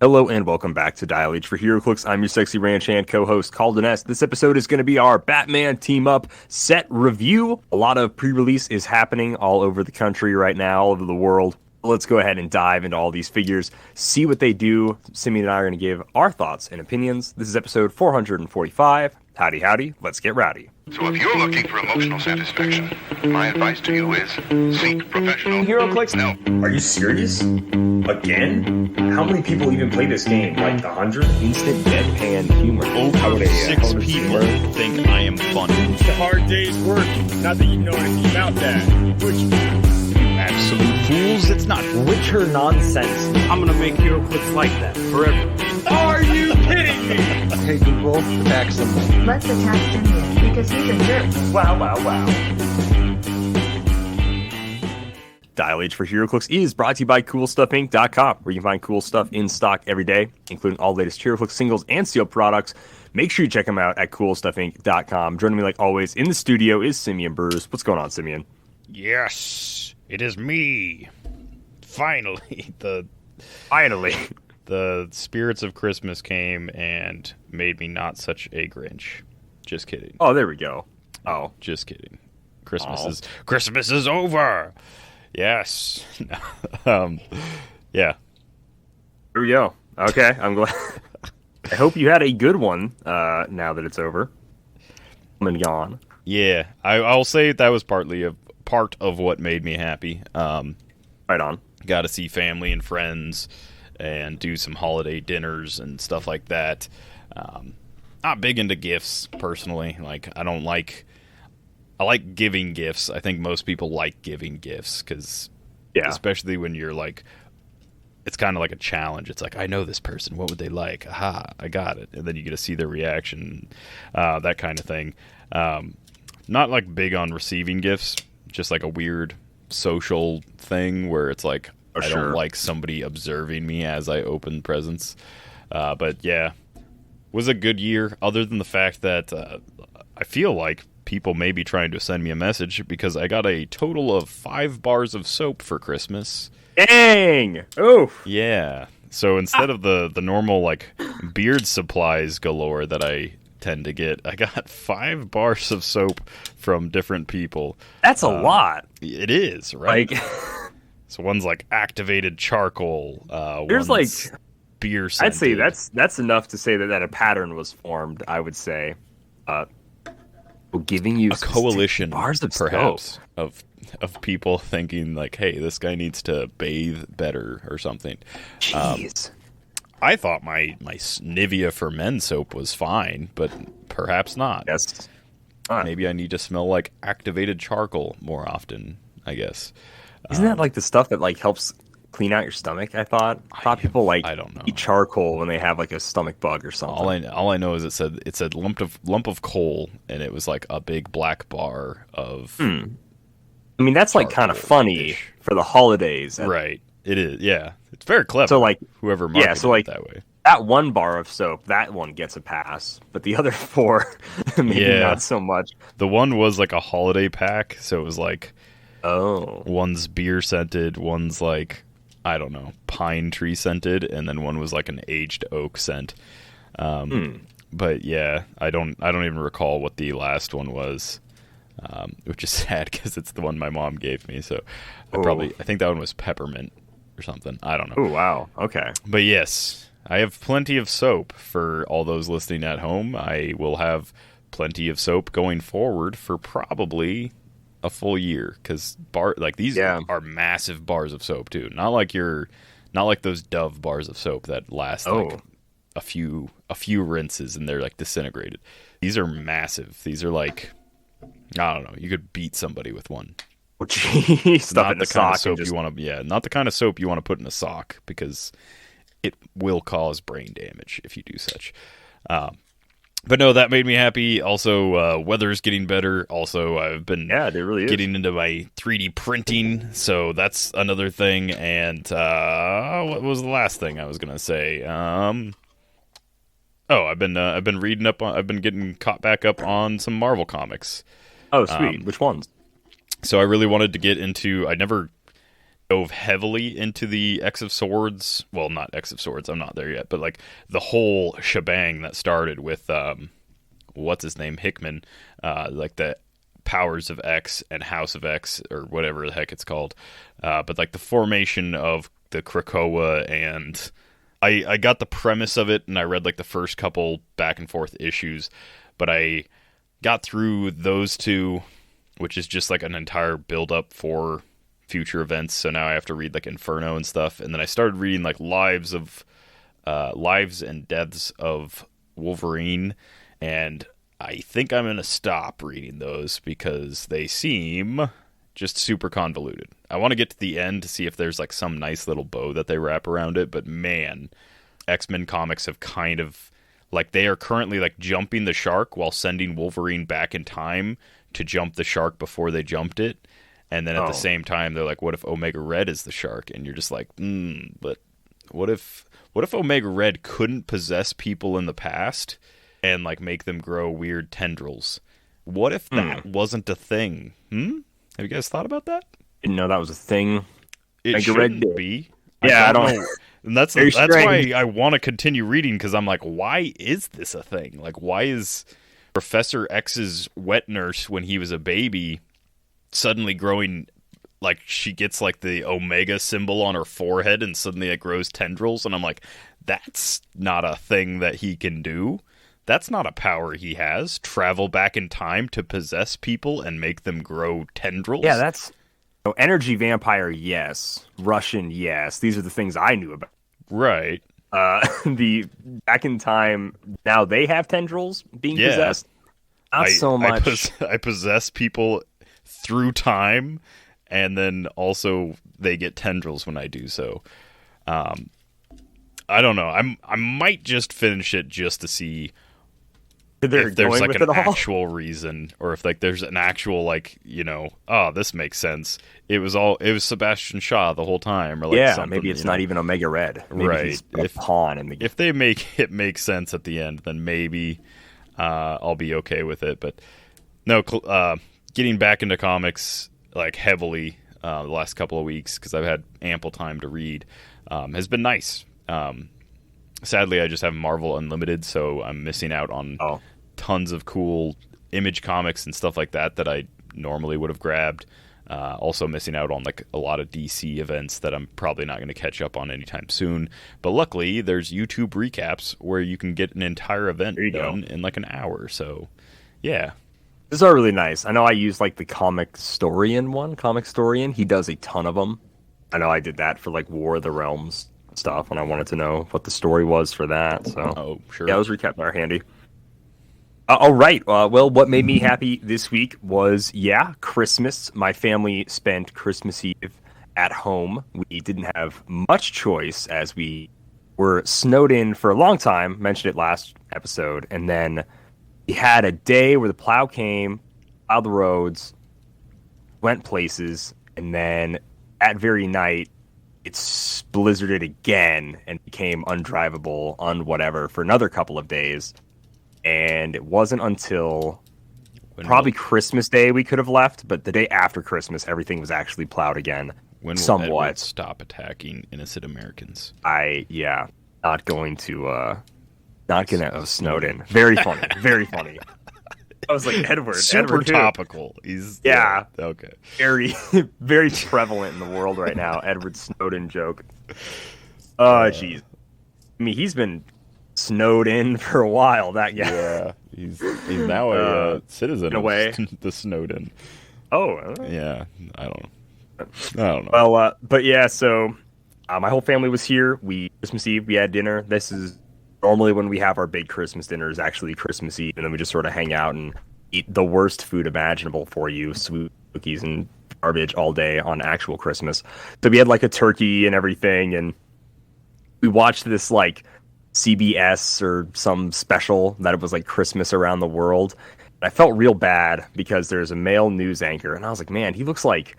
Hello and welcome back to Dial H for Heroclix. I'm your sexy ranch hand co-host Kalder and Simeon. This episode is going to be our Batman team up set review. A lot of pre-release is happening all over the country right now, all over the world. Let's go ahead and dive into all these figures, see what they do. Simeon and I are going to give our thoughts and opinions. This is episode 445. Howdy, howdy. Let's get rowdy. So if you're looking for emotional satisfaction, my advice to you is seek professional... Heroclix? No. Are you serious? Again? How many people even play this game? Like 100? Instant deadpan humor. Over 6 people think I am funny. It's a hard day's work. Not that you know anything about that. Which... Absolute fools, it's not Witcher nonsense. I'm gonna make Heroclix like that forever. Are you kidding me? Hey Google, attack someone. Let's attack Simeon, because he's a jerk. Wow, wow, wow. Dial H for HeroClix is brought to you by CoolStuffInc.com, where you can find cool stuff in stock every day, including all the latest HeroClix singles and sealed products. Make sure you check them out at CoolStuffInc.com. Joining me, like always, in the studio is Simeon Bruce. What's going on, Simeon? Yes, it is me. Finally, Finally. the spirits of Christmas came and made me not such a Grinch. Just kidding. Oh, there we go. Oh. Just kidding. Christmas is over. Yes. Yeah. Here we go. Okay, I'm glad. I hope you had a good one now that it's over. I'm and gone. Yeah, I'll say that was partly a part of what made me happy. Right on. Got to see family and friends and do some holiday dinners and stuff like that. Not big into gifts, personally. I like giving gifts. I think most people like giving gifts because, especially when you're like, it's kind of like a challenge. It's like, I know this person. What would they like? Aha, I got it. And then you get to see their reaction, that kind of thing. Not like big on receiving gifts, just like a weird social thing where it's like, I don't like somebody observing me as I open presents. But yeah, was a good year other than the fact that I feel like people may be trying to send me a message because I got a total of 5 bars of soap for Christmas. Dang! Oof! Yeah. So instead of the normal like beard supplies galore that I tend to get, I got 5 bars of soap from different people. That's a lot. It is, right? Like, so one's like activated charcoal. there's one's like beer scented. I'd say that's enough to say that a pattern was formed. I would say, giving you a coalition, bars of perhaps, soap. of people thinking like, hey, this guy needs to bathe better or something. Jeez. I thought my Nivea for men soap was fine, but perhaps not. Yes. Maybe I need to smell like activated charcoal more often, I guess. Isn't that like the stuff that like helps clean out your stomach? I thought people like I don't know. eat charcoal when they have like a stomach bug or something. All I know is it said lump of coal, and it was like a big black bar of. I mean, that's like kind of funny for the holidays, right? It is, yeah. It's very clever. So like whoever marketed it that way. That 1 bar of soap, that one gets a pass, but the other 4, maybe not so much. The one was like a holiday pack, so it was like, one's beer scented, one's like, I don't know, pine tree scented, and then one was like an aged oak scent. But yeah, I don't even recall what the last one was, which is sad because it's the one my mom gave me. So I think that one was peppermint or something. I don't know. Oh wow, okay. But yes, I have plenty of soap for all those listening at home. I will have plenty of soap going forward for probably a full year because these are massive bars of soap too. Not like those Dove bars of soap that last like a few rinses and they're like disintegrated. These are massive. These are like, I don't know, you could beat somebody with one. Oh, geez. Not the kind of soap you want to. Not the kind of soap you want to put in a sock because it will cause brain damage if you do such. But no, that made me happy. Also, weather's getting better. Also, I've been getting into my 3D printing, so that's another thing. And what was the last thing I was gonna say? I've been reading up on. I've been getting caught back up on some Marvel comics. Oh, sweet. Which ones? So I really wanted to get into. I never dove heavily into the X of Swords. Well, not X of Swords. I'm not there yet, but like the whole shebang that started with what's his name, Hickman, like the Powers of X and House of X or whatever the heck it's called. But like the formation of the Krakoa, and I got the premise of it, and I read like the first couple back and forth issues, but I got through those two, which is just like an entire build up for future events. So now I have to read like Inferno and stuff, and then I started reading like Lives and Deaths of Wolverine, and I think I'm gonna stop reading those because they seem just super convoluted. I want to get to the end to see if there's like some nice little bow that they wrap around it, but man, X-Men comics have kind of like, they are currently like jumping the shark while sending Wolverine back in time to jump the shark before they jumped it. And then at the same time, they're like, what if Omega Red is the shark? And you're just like, but what if Omega Red couldn't possess people in the past and like make them grow weird tendrils? What if that wasn't a thing? Have you guys thought about that? Didn't know that was a thing. It shouldn't be. Yeah, I don't know. And that's why I want to continue reading, because I'm like, why is this a thing? Like, why is Professor X's wet nurse, when he was a baby, suddenly growing, like, she gets like the Omega symbol on her forehead and suddenly it grows tendrils? And I'm like, that's not a thing that he can do. That's not a power he has. Travel back in time to possess people and make them grow tendrils. Yeah, that's... So energy vampire, yes. Russian, yes. These are the things I knew about. Right. The back in time, now they have tendrils being possessed. Not so much. I possess people through time, and then also they get tendrils when I do so. I don't know. I might just finish it just to see if there's like an actual reason, or if like there's an actual, like, you know, this makes sense. It was Sebastian Shaw the whole time, or like maybe it's not even Omega Red. Maybe right. He's a pawn in the game. If they make it make sense at the end, then maybe I'll be okay with it. But no, getting back into comics like heavily the last couple of weeks, because I've had ample time to read, has been nice. Sadly, I just have Marvel Unlimited, so I'm missing out on tons of cool Image comics and stuff like that I normally would have grabbed. Also missing out on like a lot of DC events that I'm probably not going to catch up on anytime soon. But luckily, there's YouTube recaps where you can get an entire event done in like an hour. So, yeah. These are really nice. I know I use like the Comic Storian. He does a ton of them. I know I did that for like War of the Realms stuff, and I wanted to know what the story was for that. So, sure. Yeah, those recaps are handy. All right. Well, what made me happy this week was, Christmas. My family spent Christmas Eve at home. We didn't have much choice as we were snowed in for a long time. Mentioned it last episode. And then we had a day where the plow came, plowed the roads, went places, and then that very night, it blizzarded again and became undrivable on whatever for another couple of days. And it wasn't until probably Christmas Day we could have left, but the day after Christmas, everything was actually plowed again. When will somewhat. Edward stop attacking innocent Americans? Not going to snowed in. Very funny, very funny. I was like, Edward. Super Edward topical. He's okay. Very, very prevalent in the world right now. Edward Snowden joke. Oh, jeez. I mean, he's been snowed in for a while. That guy. Yeah, he's now a citizen in a way. The Snowden. Oh. Yeah. I don't know. Well, but yeah. So, my whole family was here. Christmas Eve we had dinner. This is normally when we have our big Christmas dinner, is actually Christmas Eve, and then we just sort of hang out and eat the worst food imaginable for you, sweet cookies and garbage all day on actual Christmas. So we had like a turkey and everything, and we watched this like CBS or some special that it was like Christmas around the world. And I felt real bad because there's a male news anchor, and I was like, man, he looks like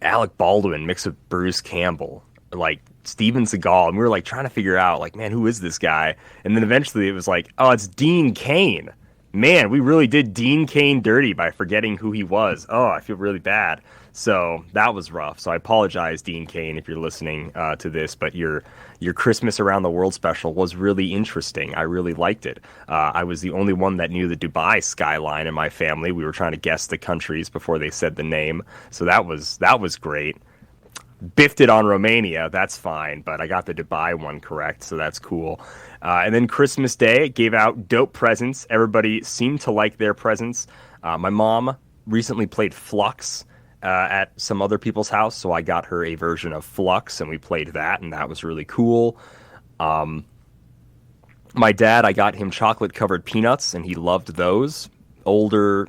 Alec Baldwin mixed with Bruce Campbell, like Steven Seagal, and we were like trying to figure out like, man, who is this guy? And then eventually it was like, oh, it's Dean Cain. man, we really did Dean Cain dirty by forgetting who he was. Oh, I feel really bad. So that was rough. So I apologize, Dean Cain, if you're listening to this. But your Christmas Around the World special was really interesting. I really liked it. I was the only one that knew the Dubai skyline in my family. We were trying to guess the countries before they said the name. So that was great. Biffed it on Romania, that's fine, but I got the Dubai one correct, so that's cool. And then Christmas Day, gave out dope presents. Everybody seemed to like their presents. My mom recently played Flux at some other people's house, so I got her a version of Flux, and we played that, and that was really cool. My dad, I got him chocolate-covered peanuts, and he loved those. Older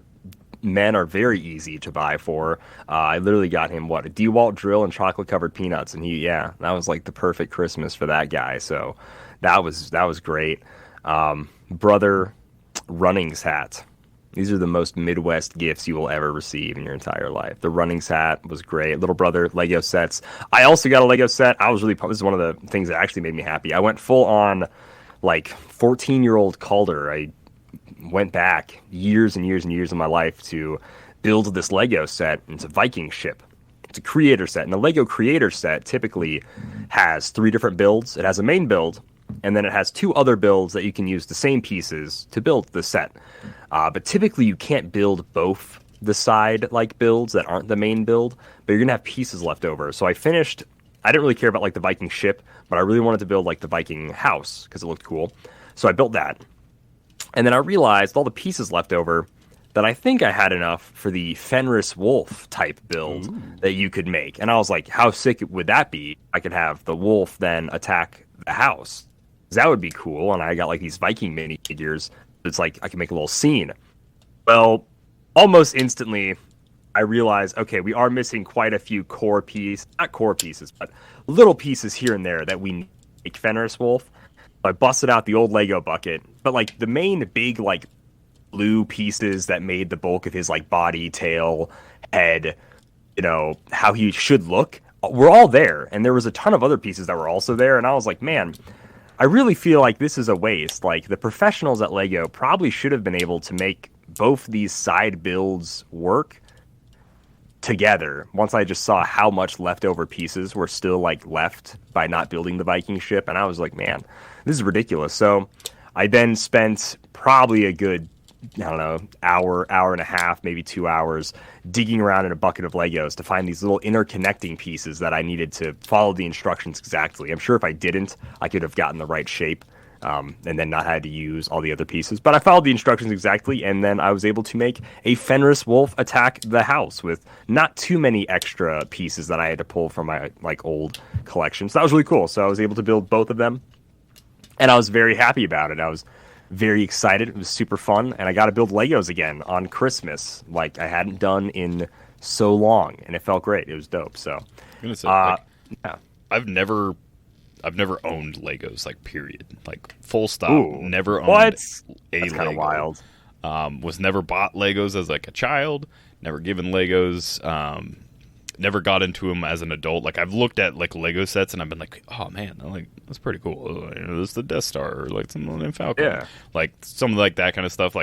men are very easy to buy for. I literally got him a DeWalt drill and chocolate covered peanuts, and that was like the perfect Christmas for that guy. So that was great. Brother, Runnings hat. These are the most Midwest gifts you will ever receive in your entire life. The Runnings hat was great. Little brother, Lego sets. I also got a Lego set. This is one of the things that actually made me happy. I went full on 14-year-old Calder. I went back years and years and years of my life to build this Lego set. It's a Viking ship. It's a creator set. And the Lego creator set typically has 3 different builds. It has a main build, and then it has 2 other builds that you can use the same pieces to build the set. But typically you can't build both the side builds that aren't the main build, but you're going to have pieces left over. So I didn't really care about the Viking ship, but I really wanted to build the Viking house because it looked cool. So I built that. And then I realized all the pieces left over that I think I had enough for the Fenris Wolf type build that you could make. And I was like, how sick would that be? I could have the wolf then attack the house. That would be cool. And I got these Viking minifigures. It's I can make a little scene. Well, almost instantly, I realized, okay, we are missing quite a few not core pieces, but little pieces here and there that we need to make Fenris Wolf. I busted out the old Lego bucket, but the main big blue pieces that made the bulk of his body, tail, head, how he should look, were all there. And there was a ton of other pieces that were also there. And I was like, man, I really feel like this is a waste. The professionals at Lego probably should have been able to make both these side builds work together once I just saw how much leftover pieces were still left by not building the Viking ship. And I was like, man, this is ridiculous. So I then spent probably a good, hour and a half, maybe 2 hours digging around in a bucket of Legos to find these little interconnecting pieces that I needed to follow the instructions exactly. I'm sure if I didn't, I could have gotten the right shape and then not had to use all the other pieces. But I followed the instructions exactly, and then I was able to make a Fenris Wolf attack the house with not too many extra pieces that I had to pull from my old collection. So that was really cool. So I was able to build both of them, and I was very happy about it. I was very excited. It was super fun, and I got to build Legos again on Christmas like I hadn't done in so long, and it felt great. It was dope. So, I'm gonna say, yeah. I've never owned Legos, period. Full stop. Ooh, never owned That's Lego. kind of wild. Was never bought Legos as a child. Never given Legos. Never got into them as an adult. I've looked at Lego sets and I've been like, oh man, that's pretty cool. This is the Death Star or something in Falcon. Yeah. Some that kind of stuff.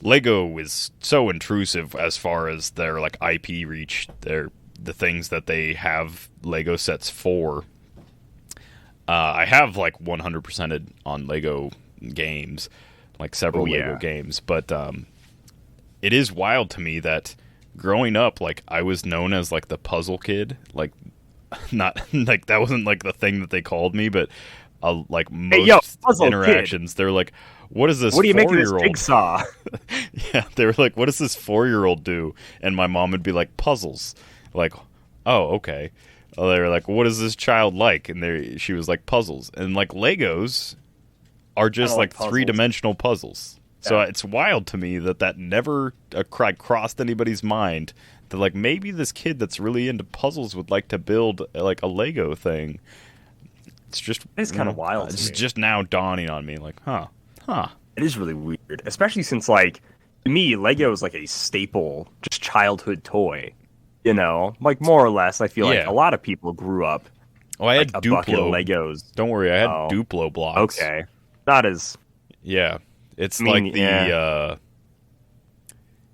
Lego is so intrusive as far as their IP reach. The things that they have Lego sets for. I have 100%ed on Lego games, several Lego games, but it is wild to me that growing up, I was known as the puzzle kid, not that wasn't the thing that they called me, but most interactions, kid. They're like, what is this? What do you make of this 4-year-old? Jigsaw? Yeah, they were like, what does this 4-year-old do? And my mom would be like, puzzles. Oh, okay. They were like, what is this child like? And she was like, puzzles. And Legos are just 3-dimensional puzzles. Yeah. So it's wild to me that never crossed anybody's mind that maybe this kid that's really into puzzles would like to build a Lego thing. It's kind of wild. It's just now dawning on me. Huh. It is really weird, especially since to me, Lego is a staple, just childhood toy. More or less, I feel a lot of people grew up. Oh, I had a Duplo bucket of Legos. Don't worry, I had Duplo blocks. Okay, not as. Yeah, It's like the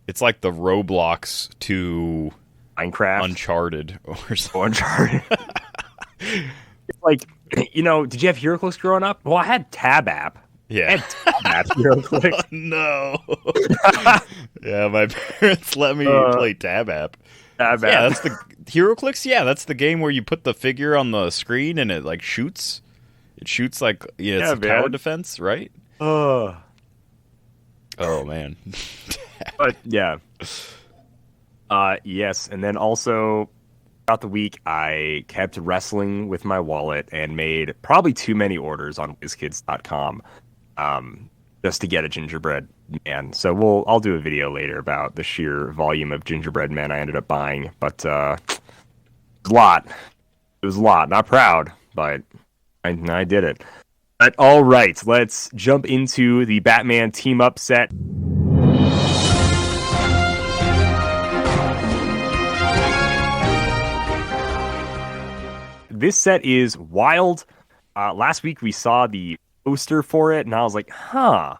it's like the Roblox to Minecraft, Uncharted or something. Uncharted. It's like, did you have Heroclix growing up? Well, I had Tab App. Yeah. I had Tab App Heroclix. Oh, no. Yeah, my parents let me play Tab App. Tab App. Yeah, that's the Heroclix. Yeah, that's the game where you put the figure on the screen and it like shoots. It shoots like it's a tower defense, right? Oh man. But yeah. Yes, and then also throughout the week I kept wrestling with my wallet and made probably too many orders on WizKids.com just to get a gingerbread man. So I'll do a video later about the sheer volume of gingerbread men I ended up buying, but it was a lot. It was a lot. Not proud, but I did it. But all right, let's jump into the Batman team-up set. This set is wild. Last week we saw the poster for it, and I was like, huh,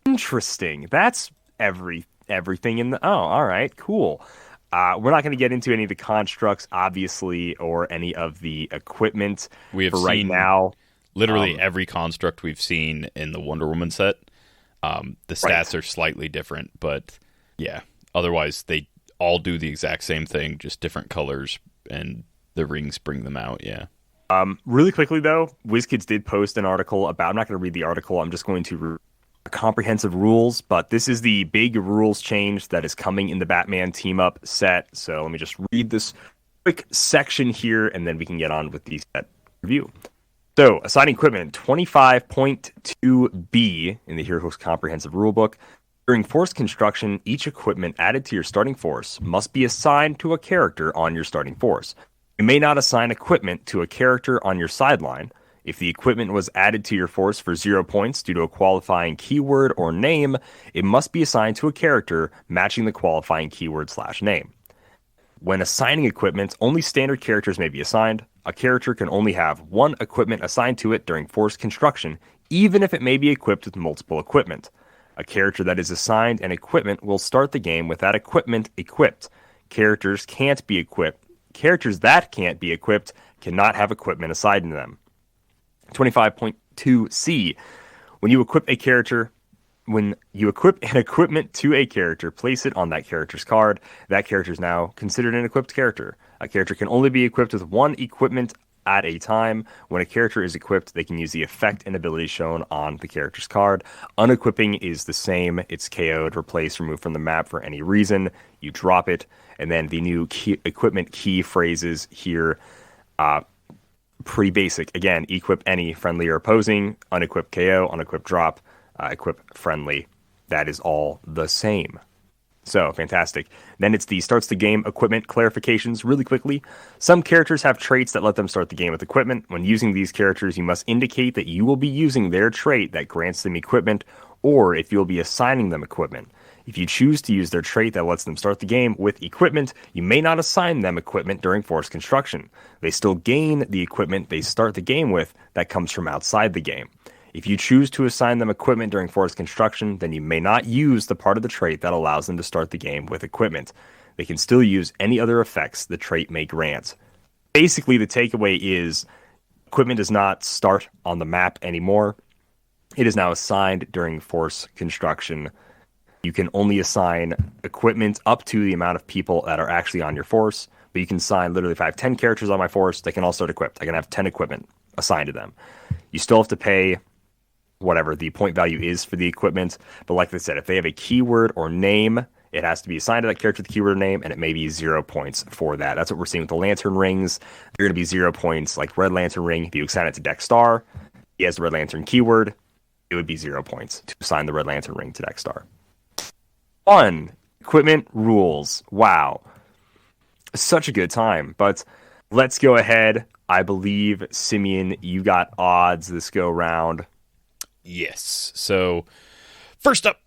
interesting. That's everything in the... Oh, all right, cool. We're not going to get into any of the constructs, obviously, or any of the equipment we have for seen right now. Literally every construct we've seen in the Wonder Woman set. The stats are slightly different, but yeah. Otherwise, they all do the exact same thing, just different colors, and the rings bring them out, yeah. Really quickly, though, WizKids did post an article about... I'm not going to read the article. I'm just going to... comprehensive rules, but this is the big rules change that is coming in the Batman team-up set. So let me just read this quick section here, and then we can get on with the set review. So, assigning equipment 25.2b in the Heroclix Comprehensive Rulebook. During force construction, each equipment added to your starting force must be assigned to a character on your starting force. You may not assign equipment to a character on your sideline. If the equipment was added to your force for 0 points due to a qualifying keyword or name, it must be assigned to a character matching the qualifying keyword/name. When assigning equipment, only standard characters may be assigned. A character can only have one equipment assigned to it during force construction, even if it may be equipped with multiple equipment. A character that is assigned an equipment will start the game with that equipment equipped. Characters that can't be equipped cannot have equipment assigned to them. 25.2c. When you equip an equipment to a character, place it on that character's card. That character is now considered an equipped character. A character can only be equipped with one equipment at a time. When a character is equipped, they can use the effect and ability shown on the character's card. Unequipping is the same. It's KO'd, replaced, removed from the map for any reason. You drop it, and then the new equipment key phrases here. Pretty basic. Again, equip any, friendly or opposing, unequip KO, unequip drop, equip friendly. That is all the same. So, fantastic. Then it's the starts the game equipment clarifications really quickly. Some characters have traits that let them start the game with equipment. When using these characters, you must indicate that you will be using their trait that grants them equipment, or if you'll be assigning them equipment. If you choose to use their trait that lets them start the game with equipment, you may not assign them equipment during force construction. They still gain the equipment they start the game with that comes from outside the game. If you choose to assign them equipment during force construction, then you may not use the part of the trait that allows them to start the game with equipment. They can still use any other effects the trait may grant. Basically, the takeaway is equipment does not start on the map anymore. It is now assigned during force construction. You can only assign equipment up to the amount of people that are actually on your force, but you can assign, literally, if I have 10 characters on my force, they can all start equipped. I can have 10 equipment assigned to them. You still have to pay whatever the point value is for the equipment, but like I said, if they have a keyword or name, it has to be assigned to that character with the keyword or name, and it may be 0 points for that. That's what we're seeing with the Lantern Rings. They're going to be 0 points, like Red Lantern Ring. If you assign it to Dexstar, he has the Red Lantern keyword, it would be 0 points to assign the Red Lantern Ring to Dexstar. Fun equipment rules. Wow. Such a good time. But let's go ahead. I believe, Simeon, you got odds this go round. Yes. So, first up,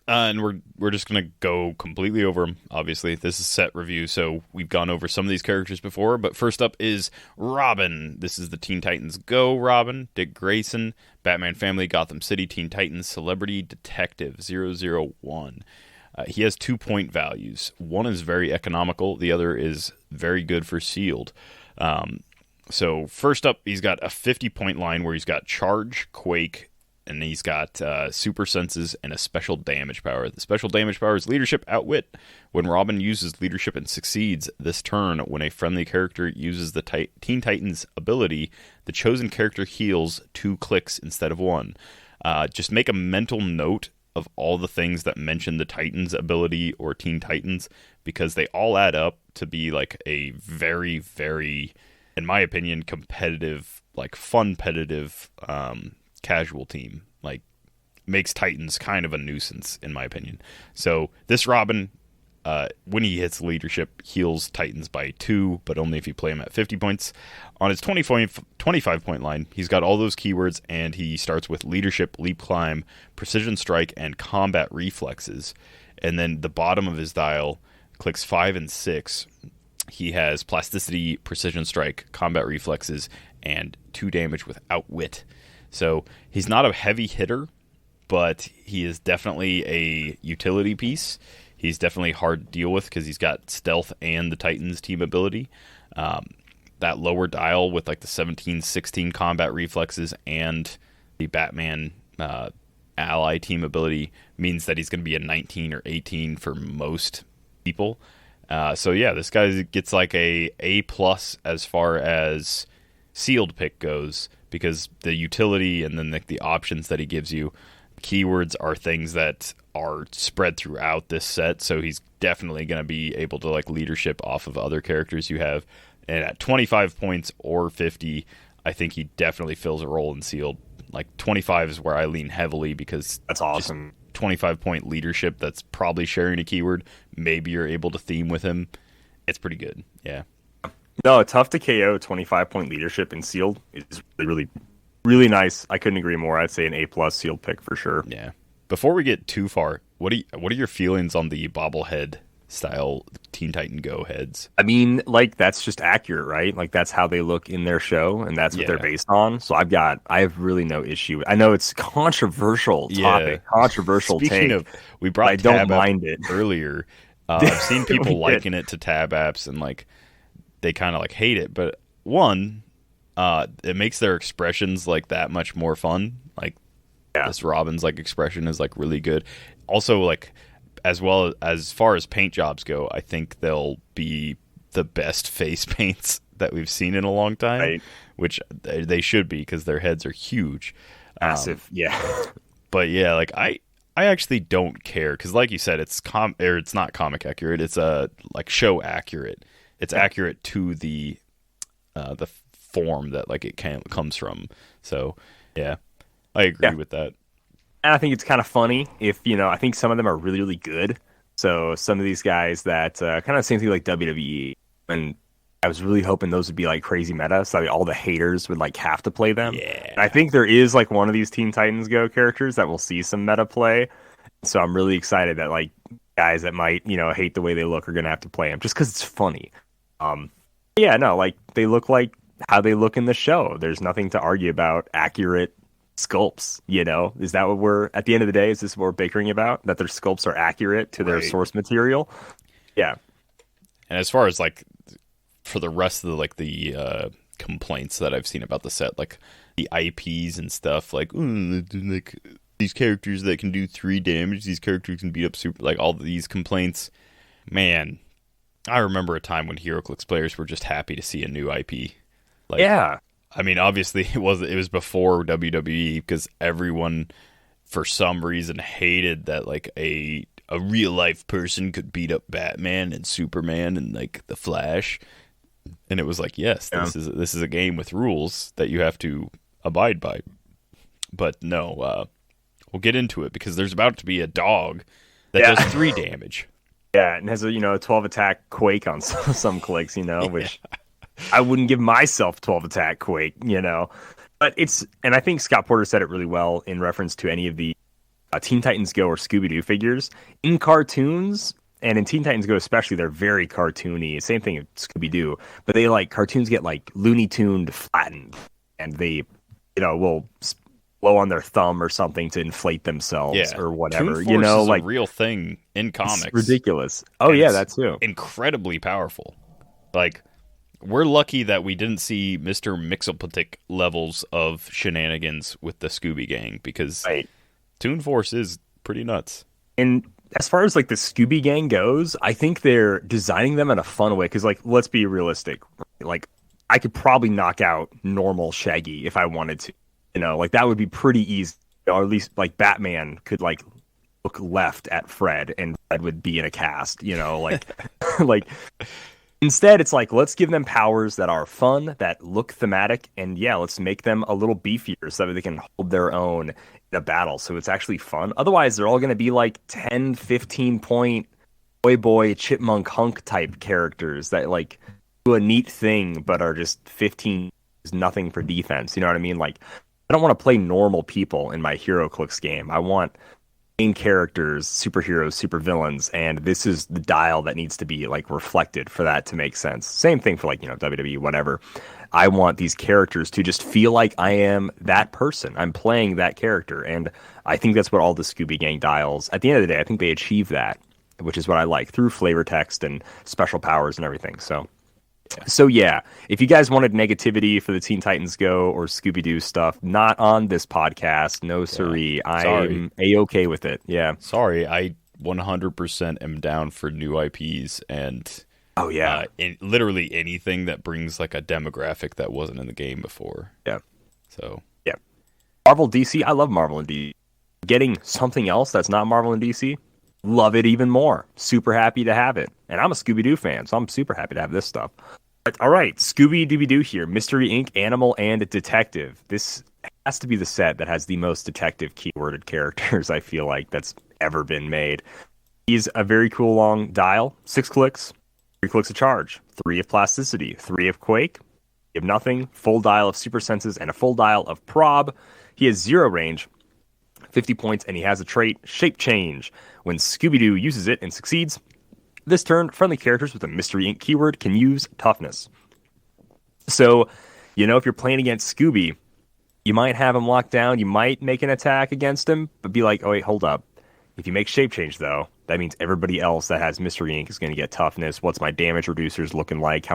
And we're just gonna go completely over them. Obviously, this is set review, so we've gone over some of these characters before. But first up is Robin. This is the Teen Titans Go Robin. Dick Grayson, Batman Family, Gotham City, Teen Titans, Celebrity Detective 001. He has 2-point values. One is very economical. The other is very good for sealed. So first up, he's got a 50-point line where he's got Charge, Quake, and he's got super senses and a special damage power. The special damage power is leadership outwit. When Robin uses leadership and succeeds this turn, when a friendly character uses the Teen Titans ability, the chosen character heals 2 clicks instead of 1. Just make a mental note of all the things that mention the Titans ability or Teen Titans, because they all add up to be like a very, very, in my opinion, competitive, like fun-petitive casual team. Like, makes Titans kind of a nuisance, in my opinion. So this Robin, when he hits leadership, heals Titans by 2, but only if you play him at 50 points. On his 25-point line, he's got all those keywords, and he starts with leadership, leap climb, precision strike, and combat reflexes. And then the bottom of his dial, clicks 5 and 6, he has plasticity, precision strike, combat reflexes, and 2 damage with outwit. So he's not a heavy hitter, but he is definitely a utility piece. He's definitely hard to deal with because he's got stealth and the Titans team ability. That lower dial with like the 17-16 combat reflexes and the Batman ally team ability means that he's going to be a 19 or 18 for most people. So yeah, this guy gets like a plus as far as sealed pick goes, because the utility and then the options that he gives you, keywords are things that are spread throughout this set, so he's definitely going to be able to like leadership off of other characters you have. And at 25 points or 50, I think he definitely fills a role in sealed. Like 25 is where I lean heavily, because that's awesome. 25-point leadership that's probably sharing a keyword. Maybe you're able to theme with him. It's pretty good. Yeah. No, tough to KO 25-point leadership in sealed is really, really nice. I couldn't agree more. I'd say an A+ sealed pick for sure. Yeah. Before we get too far, what are your feelings on the bobblehead style Teen Titan Go heads? I mean, like, that's just accurate, right? Like, that's how they look in their show, and that's what they're based on. So I have really no issue. I know it's controversial topic, controversial Speaking take. Of, we brought I don't mind it earlier. I've seen people liken it to tab apps, and like they kind of like hate it. But one, it makes their expressions like that much more fun. Like this Robin's like expression is like really good. Also, like, as well as far as paint jobs go, I think they'll be the best face paints that we've seen in a long time, right? Which they should be, because their heads are huge. Massive, But yeah, like I actually don't care, because like you said, it's it's not comic accurate. It's like show accurate. It's accurate to the form that like it comes from. So yeah, I agree with that. And I think it's kind of funny if, I think some of them are really, really good. So some of these guys that kind of the same thing like WWE, and I was really hoping those would be like crazy meta, so that all the haters would like have to play them. Yeah. And I think there is like one of these Teen Titans Go characters that will see some meta play. So I'm really excited that like guys that might, hate the way they look are going to have to play them just because it's funny. Like they look like how they look in the show. There's nothing to argue about. Accurate sculpts, is that what we're at the end of the day, is this what we're bickering about, that their sculpts are accurate to their source material? And as far as like for the rest of the complaints that I've seen about the set, like the IPs and stuff, like these characters that can do 3 damage, these characters can beat up super, like all these complaints, man, I remember a time when Heroclix players were just happy to see a new IP. I mean, obviously it was before WWE, because everyone for some reason hated that like a real life person could beat up Batman and Superman and like the Flash, and it was like, yes, this is a game with rules that you have to abide by. But no, we'll get into it, because there's about to be a dog that does 3 damage. Yeah, and has a 12 attack Quake on some clicks, which. I wouldn't give myself 12 attack Quake, but and I think Scott Porter said it really well in reference to any of the Teen Titans Go or Scooby-Doo figures. In cartoons, and in Teen Titans Go especially, they're very cartoony. Same thing with Scooby-Doo. But they cartoons get Looney Tuned flattened. And they, will blow on their thumb or something to inflate themselves or whatever. Toon Force is a real thing in comics. It's ridiculous. Oh, yeah, that too. Incredibly powerful. We're lucky that we didn't see Mr. Mixopatic levels of shenanigans with the Scooby Gang, because Toon Force is pretty nuts. And as far as the Scooby Gang goes, I think they're designing them in a fun way, because let's be realistic. I could probably knock out normal Shaggy if I wanted to. That would be pretty easy. Or at least Batman could look left at Fred and Fred would be in a cast, Instead, it's let's give them powers that are fun, that look thematic, and let's make them a little beefier so that they can hold their own in a battle. So it's actually fun. Otherwise, they're all going to be 10, 15 point boy, chipmunk hunk type characters that do a neat thing, but are just 15 is nothing for defense. You know what I mean? I don't want to play normal people in my Heroclix game. I want main characters, superheroes, supervillains, and this is the dial that needs to be reflected for that to make sense. Same thing for WWE, whatever. I want these characters to just feel like I am that person. I'm playing that character, and I think that's what all the Scooby Gang dials, at the end of the day, I think they achieve that, which is what I like, through flavor text and special powers and everything. So yeah, if you guys wanted negativity for the Teen Titans Go or Scooby-Doo stuff, not on this podcast. No siree. I'm A-okay with it. Yeah. Sorry, I 100% am down for new IPs and literally anything that brings a demographic that wasn't in the game before. Yeah. So. Yeah. Marvel, DC, I love Marvel and DC. Getting something else that's not Marvel and DC, love it even more. Super happy to have it. And I'm a Scooby-Doo fan, so I'm super happy to have this stuff. All right, Scooby-Dooby-Doo here. Mystery Inc., Animal, and Detective. This has to be the set that has the most detective keyworded characters, I feel like, that's ever been made. He's a very cool long dial. 6 clicks, 3 clicks of charge, 3 of plasticity, 3 of quake, you have nothing, full dial of super senses, and a full dial of prob. He has 0 range, 50 points, and he has a trait, Shape Change. When Scooby-Doo uses it and succeeds, this turn, friendly characters with a Mystery Inc. keyword can use Toughness. So, if you're playing against Scooby, you might have him locked down, you might make an attack against him, but be like, oh wait, hold up. If you make Shape Change, though, that means everybody else that has Mystery Inc. is going to get Toughness. What's my damage reducers looking like?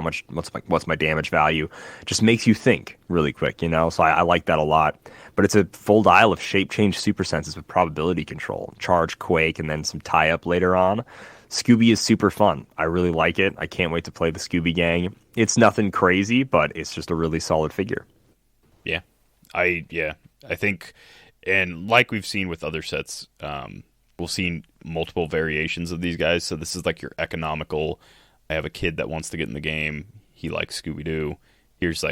What's my damage value? Just makes you think really quick, So I like that a lot. But it's a full dial of Shape Change super senses with probability control, charge, quake, and then some tie up later on. Scooby is super fun. I really like it. I can't wait to play the Scooby Gang. It's nothing crazy, but it's just a really solid figure. Yeah, I think, and like we've seen with other sets, we've seen multiple variations of these guys. So this is your economical. I have a kid that wants to get in the game. He likes Scooby-Doo. Here's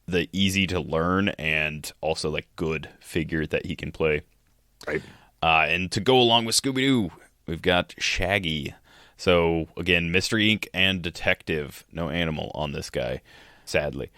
the easy to learn and also good figure that he can play. Right. And to go along with Scooby-Doo, we've got Shaggy. So again, Mystery Inc. and Detective. No animal on this guy, sadly.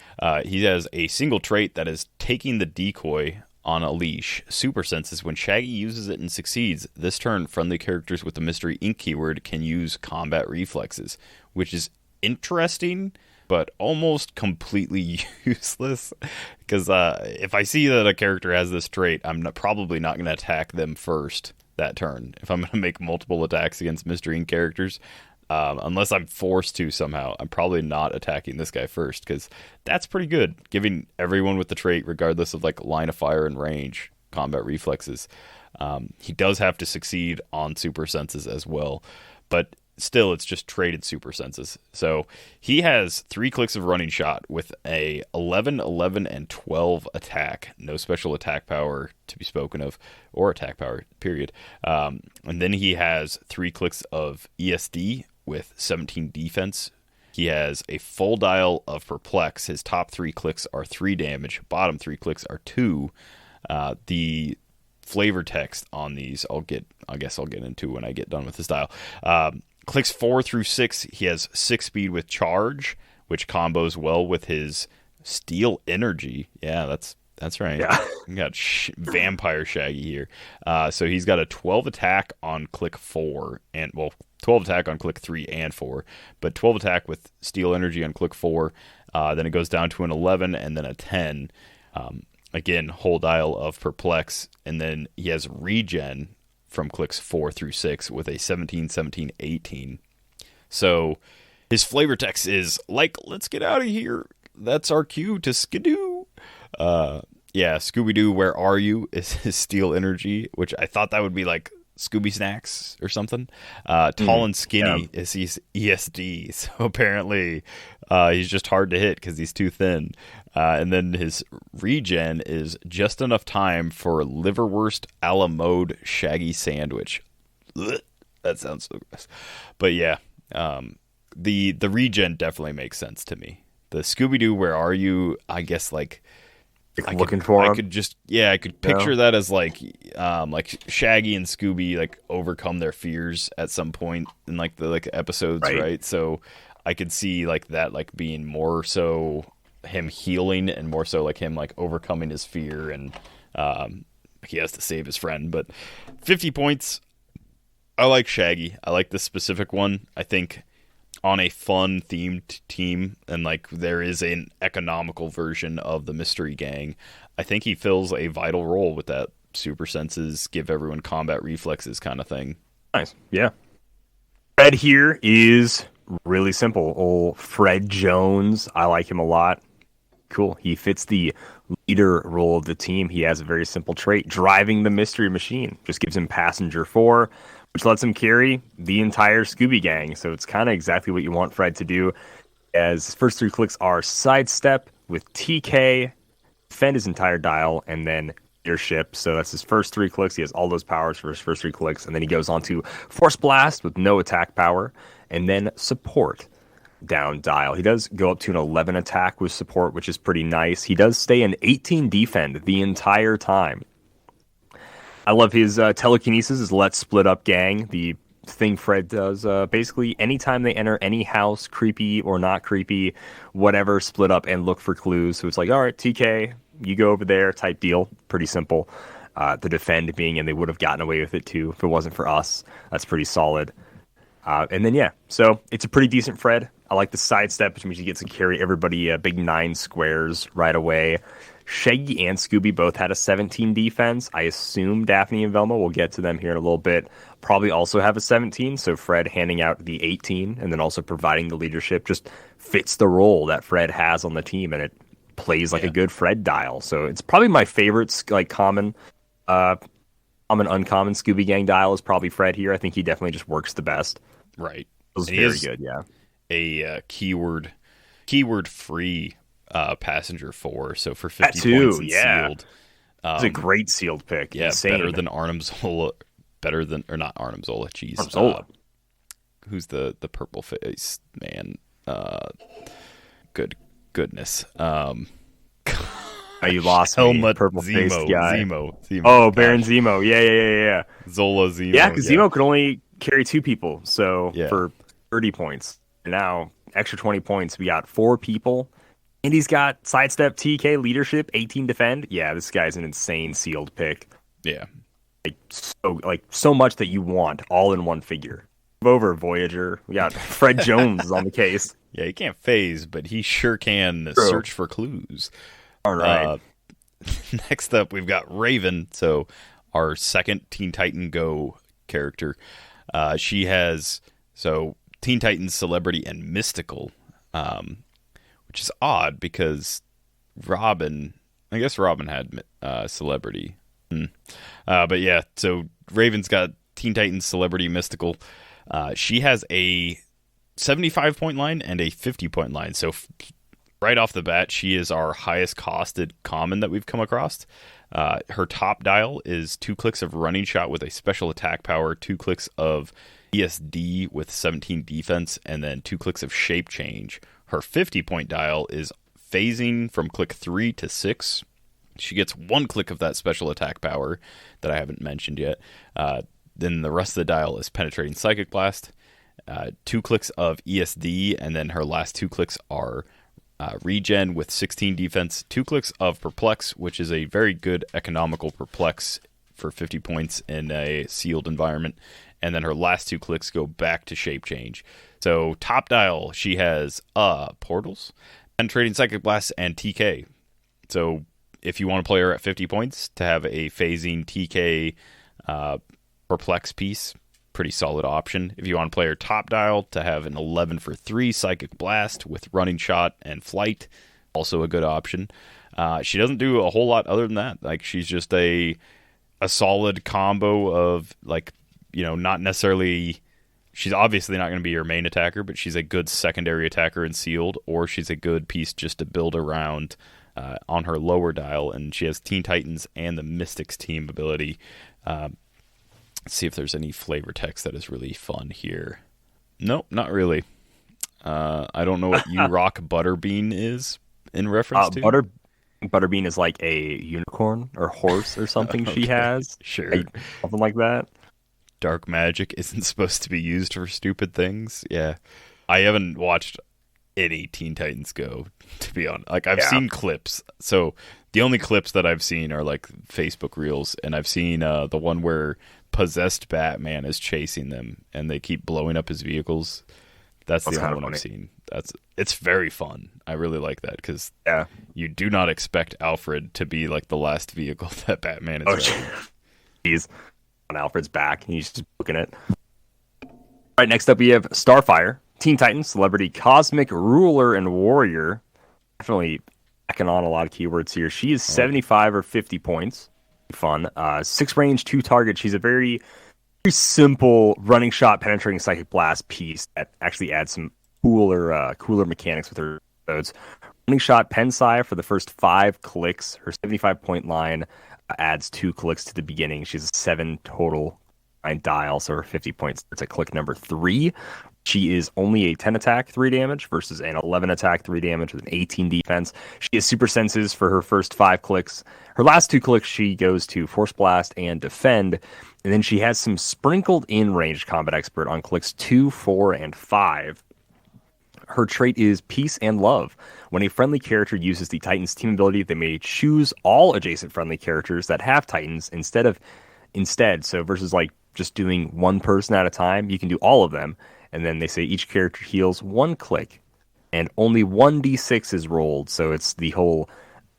He has a single trait that is taking the decoy on a leash. Super senses. When Shaggy uses it and succeeds, this turn, friendly characters with the Mystery Inc. keyword can use combat reflexes, which is interesting, but almost completely useless. Because if I see that a character has this trait, I'm probably not going to attack them first that turn. If I'm going to make multiple attacks against Mystery Inc. characters, unless I'm forced to somehow, I'm probably not attacking this guy first, because that's pretty good, giving everyone with the trait, regardless of line of fire and range, combat reflexes. He does have to succeed on super senses as well, but still, it's just traded super senses. So he has 3 clicks of running shot with a 11, 11, and 12 attack. No special attack power to be spoken of, or attack power, period. And then he has 3 clicks of ESD with 17 defense. He has a full dial of perplex. His top 3 clicks are 3 damage. Bottom 3 clicks are 2. The flavor text on these, I guess I'll get into when I get done with this dial. Clicks 4 through 6, he has 6 speed with charge, which combos well with his steel energy. Yeah, that's That's right. Yeah. We got Vampire Shaggy here. So he's got a 12 attack on click 4, and 12 attack on click 3 and 4, but 12 attack with Steel Energy on click 4. Then it goes down to an 11 and then a 10. Again, whole dial of Perplex, and then he has regen from clicks 4 through 6 with a 17, 17, 18. So his flavor text is like, let's get out of here. That's our cue to skidoo. Yeah, Scooby-Doo, where are you? Is his Steel Energy, which I thought that would be like Scooby Snacks or something. Tall and Skinny is his ESD. So apparently he's just hard to hit because he's too thin. And then his regen is just enough time for liverwurst a la mode Shaggy Sandwich. Ugh, that sounds so gross. But yeah, the regen definitely makes sense to me. The Scooby-Doo, where are you? I guess like looking for him. I could picture that as like Shaggy and Scooby like overcome their fears at some point in like the episodes, right? So I could see like that like being more so him healing and more so like him like overcoming his fear, and he has to save his friend. But 50 points. I like Shaggy. I like this specific one. I think on a fun themed team, and like there is an economical version of the Mystery Gang, I think he fills a vital role with that super senses, give everyone combat reflexes kind of thing. Nice. Yeah. Fred here is really simple. Old Fred Jones. I like him a lot. Cool. He fits the leader role of the team. He has a very simple trait, driving the mystery machine. Just gives him passenger 4, which lets him carry the entire Scooby Gang. So it's kind of exactly what you want Fred to do. As his first 3 clicks are Sidestep with TK, defend his entire dial, and then leadership. So that's his first 3 clicks. He has all those powers for his first 3 clicks. And then he goes on to Force Blast with no attack power, and then support down dial. He does go up to an 11 attack with support, which is pretty nice. He does stay in 18 defend the entire time. I love his telekinesis, his Let's Split Up Gang. The thing Fred does, basically anytime they enter any house, creepy or not creepy, whatever, split up and look for clues. So it's like, all right, TK, you go over there type deal. Pretty simple. The defend being, and they would have gotten away with it too if it wasn't for us. That's pretty solid. And then, yeah, so it's a pretty decent Fred. I like the sidestep, which means he gets to carry everybody big 9 squares right away. Shaggy and Scooby both had a 17 defense. I assume Daphne and Velma, we'll get to them here in a little bit, probably also have a 17. So Fred handing out the 18 and then also providing the leadership just fits the role that Fred has on the team, and it plays like a good Fred dial. So it's probably my favorite like common, uncommon Scooby Gang dial is probably Fred here. I think he definitely just works the best. Right. It was very good, yeah. A keyword free passenger 4, so for 50 points and sealed. It's a great sealed pick. Yeah, insane. better than Arnim Zola. Or not Arnim Zola, jeez. Arnim Zola. Who's the purple face man? Goodness. You lost me. Purple faced guy. Zemo. Oh, Baron Zemo. Yeah. Zola Zemo. Yeah, because Zemo could only carry 2 people, so for 30 points. And now, extra 20 points, we got 4 people. And he's got sidestep, TK, leadership, 18 defend. Yeah, this guy's an insane sealed pick. Yeah. So much that you want all in one figure. Over Voyager. We got Fred Jones on the case. Yeah, he can't phase, but he sure can search for clues. All right. Next up, we've got Raven. So our second Teen Titan Go character. She has Teen Titans Celebrity and Mystical, which is odd because Robin had Celebrity. But yeah, so Raven's got Teen Titans Celebrity Mystical. She has a 75-point line and a 50-point line. So right off the bat, she is our highest costed common that we've come across. Her top dial is 2 clicks of Running Shot with a special attack power, 2 clicks of ESD with 17 defense, and then 2 clicks of Shape Change. Her 50-point dial is phasing from click 3 to 6. She gets 1 click of that special attack power that I haven't mentioned yet. Then the rest of the dial is Penetrating Psychic Blast, 2 clicks of ESD, and then her last 2 clicks are Regen with 16 defense, 2 clicks of Perplex, which is a very good economical Perplex for 50 points in a sealed environment. And then her last 2 clicks go back to Shape Change. So top dial, she has Portals, Penetrating Psychic Blast, and TK. So if you want to play her at 50 points to have a phasing TK Perplex piece, pretty solid option. If you want to play her top dial to have an 11 for 3 Psychic Blast with Running Shot and Flight, also a good option. She doesn't do a whole lot other than that. Like, she's just a solid combo of, like, you know, not necessarily... She's obviously not going to be your main attacker, but she's a good secondary attacker in sealed, or she's a good piece just to build around on her lower dial. And she has Teen Titans and the Mystics team ability. Let's see if there's any flavor text that is really fun here. Nope, not really. I don't know what You Rock Butterbean is in reference to. Butterbean is like a unicorn or horse or something Okay, she has. Sure. Like, something like that. Dark magic isn't supposed to be used for stupid things. Yeah. I haven't watched any Teen Titans Go, to be honest. Like, I've seen clips. So the only clips that I've seen are like Facebook Reels, and I've seen the one where possessed Batman is chasing them and they keep blowing up his vehicles. That's the only one I've seen. It's very fun. I really like that because you do not expect Alfred to be like the last vehicle that Batman is riding. Jeez. On Alfred's back, and he's just booking it. All right, next up we have Starfire, Teen Titans, Celebrity, Cosmic Ruler, and Warrior. Definitely backing on a lot of keywords here. She is 75 or 50 points. Fun. 6 range, 2 target. She's a very simple running shot, penetrating psychic blast piece that actually adds some cooler mechanics with her episodes. Running shot, Pensai for the first 5 clicks. Her 75-point line adds 2 clicks to the beginning. She has a 7 total dial, so her 50 points starts at click number 3. She is only a 10 attack, 3 damage versus an 11 attack, 3 damage with an 18 defense. She has super senses for her first 5 clicks. Her last 2 clicks, she goes to Force Blast and Defend, and then she has some sprinkled in ranged combat expert on clicks 2, 4, and 5. Her trait is Peace and Love. When a friendly character uses the Titans team ability, they may choose all adjacent friendly characters that have Titans instead. So versus like just doing one person at a time, you can do all of them. And then they say each character heals 1 click and only 1d6 is rolled. So it's the whole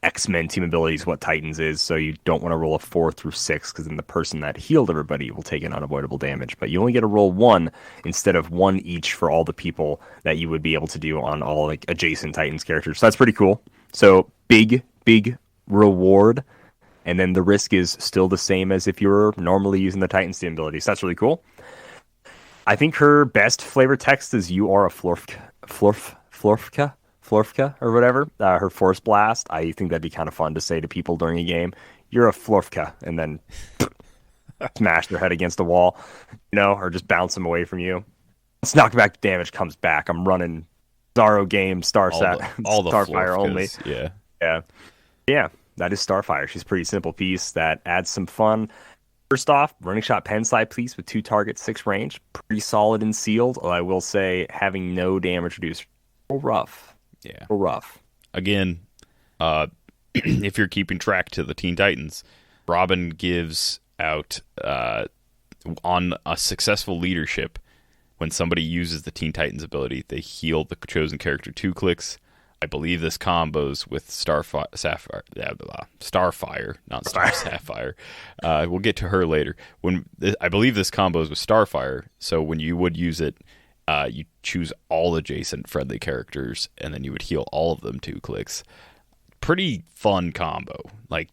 X-Men team ability is what Titans is, so you don't want to roll a 4 through 6 because then the person that healed everybody will take an unavoidable damage. But you only get to roll 1 instead of 1 each for all the people that you would be able to do on all like adjacent Titans characters. So that's pretty cool. So big reward, and then the risk is still the same as if you were normally using the Titans team ability. So that's really cool. I think her best flavor text is "You are a Florfka or whatever, her Force Blast. I think that'd be kind of fun to say to people during a game. You're a Florfka, and then smash their head against a wall, or just bounce them away from you. It's knockback damage comes back. I'm running Zaro game, Starfire only. Yeah. That is Starfire. She's a pretty simple piece that adds some fun. First off, running shot Pensai piece with 2 targets, 6 range, pretty solid and sealed. I will say having no damage reduced, rough. Yeah. Rough. Again, if you're keeping track to the Teen Titans, Robin gives out on a successful leadership, when somebody uses the Teen Titans ability, they heal the chosen character 2 clicks. I believe this combos with Starfire, not Sapphire. We'll get to her later. I believe this combos with Starfire, so when you would use it, you choose all adjacent friendly characters, and then you would heal all of them 2 clicks. Pretty fun combo. And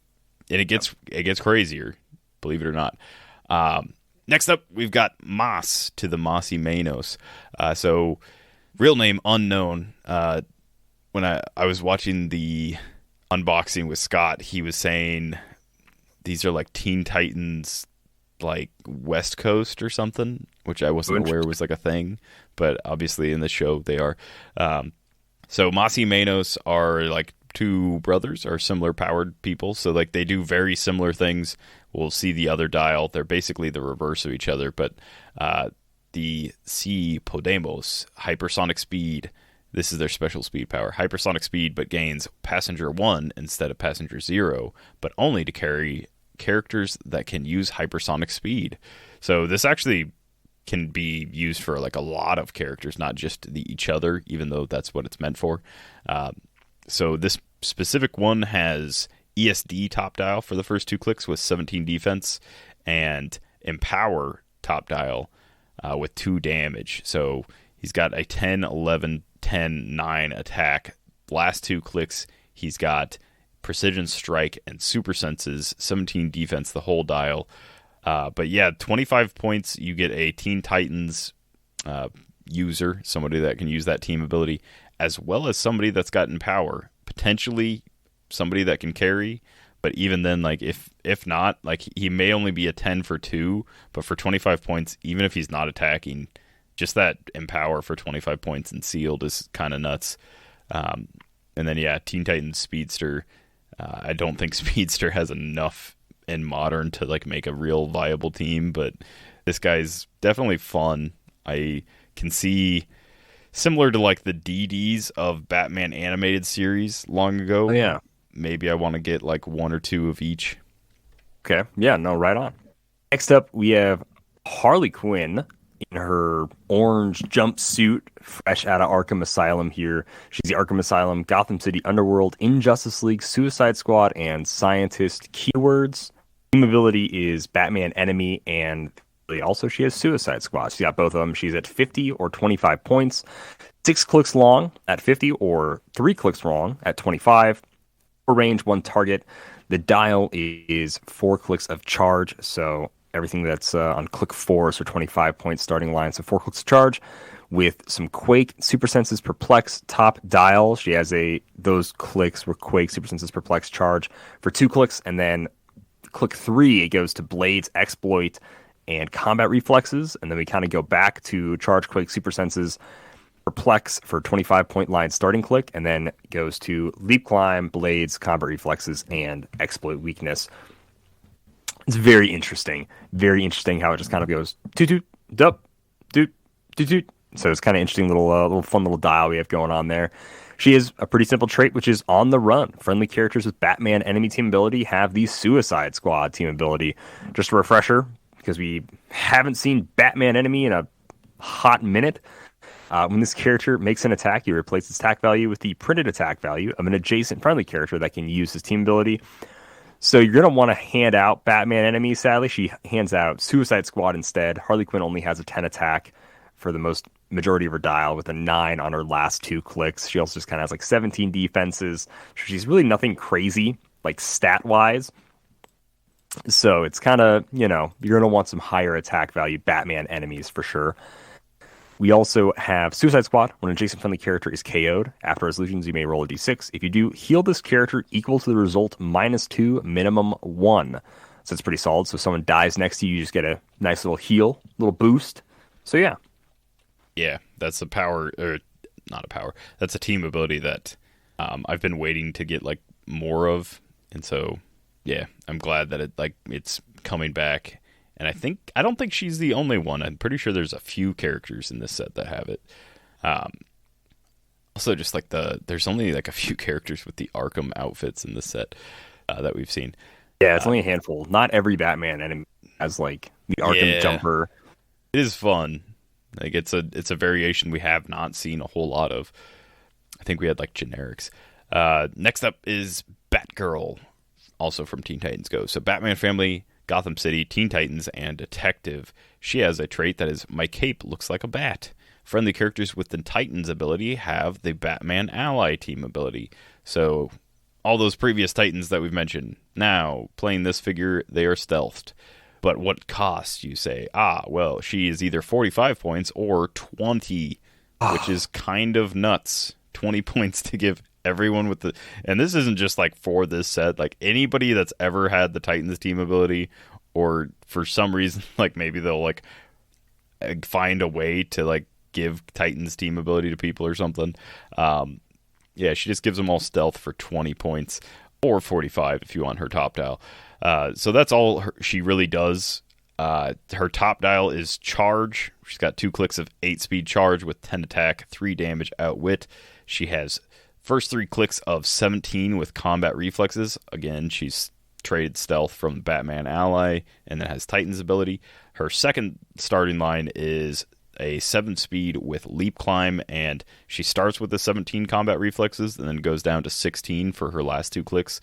it gets crazier, believe it or not. Next up, we've got Moss to the Mossy Manos. So, real name unknown. When I was watching the unboxing with Scott, he was saying these are like Teen Titans, like West Coast or something, which I wasn't aware was like a thing, but obviously in the show they are. So Mossy Manos are like 2 brothers, are similar powered people, so like they do very similar things. We'll see the other dial. They're basically the reverse of each other, but the C Podemos, hypersonic speed, This is their special speed power. Hypersonic speed, but gains passenger 1 instead of passenger 0, but only to carry characters that can use hypersonic speed. So this actually can be used for like a lot of characters, not just each other, even though that's what it's meant for. So this specific one has ESD top dial for the first 2 clicks with 17 defense, and Empower top dial with 2 damage. So he's got a 10, 11, 10, 9 attack. Last 2 clicks, he's got Precision Strike and Super Senses, 17 defense, the whole dial. But yeah, 25 points, you get a Teen Titans user, somebody that can use that team ability, as well as somebody that's got Empower. Potentially somebody that can carry, but even then, like if not, like he may only be a 10 for 2, but for 25 points, even if he's not attacking, just that Empower for 25 points and sealed is kind of nuts. And then, yeah, Teen Titans Speedster. I don't think Speedster has enough in Modern to like make a real viable team, but this guy's definitely fun. I can see, similar to like the DDs of Batman animated series long ago. Oh, yeah. Maybe I want to get like 1 or 2 of each. Okay. Yeah, no, right on. Next up, we have Harley Quinn in her orange jumpsuit, fresh out of Arkham Asylum here. She's the Arkham Asylum, Gotham City Underworld, Injustice League, Suicide Squad, and Scientist keywords. Team ability is Batman Enemy, and also she has Suicide Squad. She's got both of them. She's at 50 or 25 points, 6 clicks long at 50 or 3 clicks long at 25. For range, 1 target. The dial is 4 clicks of charge, so everything that's on click 4 is for 25 points starting line, so 4 clicks of charge with some Quake, Super Senses, Perplex, top dial. She has those clicks were Quake, Super Senses, Perplex, charge for 2 clicks, and then click 3 it goes to Blades, Exploit, and Combat Reflexes, and then we kind of go back to charge, Quake, Super Senses, Perplex for 25-point line starting click, and then goes to Leap, Climb, Blades, Combat Reflexes, and Exploit Weakness. It's very interesting how it just kind of goes toot dup doot doot. So it's kind of interesting little fun little dial we have going on there. She has a pretty simple trait, which is on the run. Friendly characters with Batman enemy team ability have the Suicide Squad team ability. Just a refresher, because we haven't seen Batman enemy in a hot minute. When this character makes an attack, you replace its attack value with the printed attack value of an adjacent friendly character that can use his team ability. So you're going to want to hand out Batman enemy, sadly. She hands out Suicide Squad instead. Harley Quinn only has a 10 attack for the majority of her dial with a 9 on her last 2 clicks. She also just kind of has like 17 defenses. She's really nothing crazy, like stat-wise. So it's kind of, you're going to want some higher attack value Batman enemies for sure. We also have Suicide Squad. When an adjacent friendly character is KO'd, after resolutions, you may roll a d6. If you do, heal this character equal to the result -2, minimum 1. So it's pretty solid. So if someone dies next to you, you just get a nice little heal, little boost. So yeah. Yeah, that's a power, or not a power. That's a team ability that I've been waiting to get like more of. And so, yeah, I'm glad that it's coming back. And I don't think she's the only one. I'm pretty sure there's a few characters in this set that have it. Also, just like there's only like a few characters with the Arkham outfits in this set that we've seen. Yeah, it's only a handful. Not every Batman enemy has like the Arkham jumper. It is fun. Like it's a variation we have not seen a whole lot of. I think we had like generics. Next up is Batgirl, also from Teen Titans Go. So Batman family, Gotham City, Teen Titans, and Detective. She has a trait that is, my cape looks like a bat. Friendly characters with the Titans ability have the Batman ally team ability. So all those previous Titans that we've mentioned, now playing this figure, they are stealthed. But what cost, you say? Well, she is either 45 points or 20, which is kind of nuts. 20 points to give everyone with the, and this isn't just like for this set, like anybody that's ever had the Titans team ability, or for some reason like maybe they'll like find a way to like give Titans team ability to people or something. Yeah, she just gives them all stealth for 20 points or 45 if you want her top dial. So that's all she really does. Her top dial is charge. She's got 2 clicks of 8-speed charge with 10 attack, 3 damage, outwit. She has first 3 clicks of 17 with combat reflexes. Again, she's traded stealth from the Batman ally and then has Titan's ability. Her second starting line is a 7-speed with leap climb, and she starts with the 17 combat reflexes and then goes down to 16 for her last 2 clicks.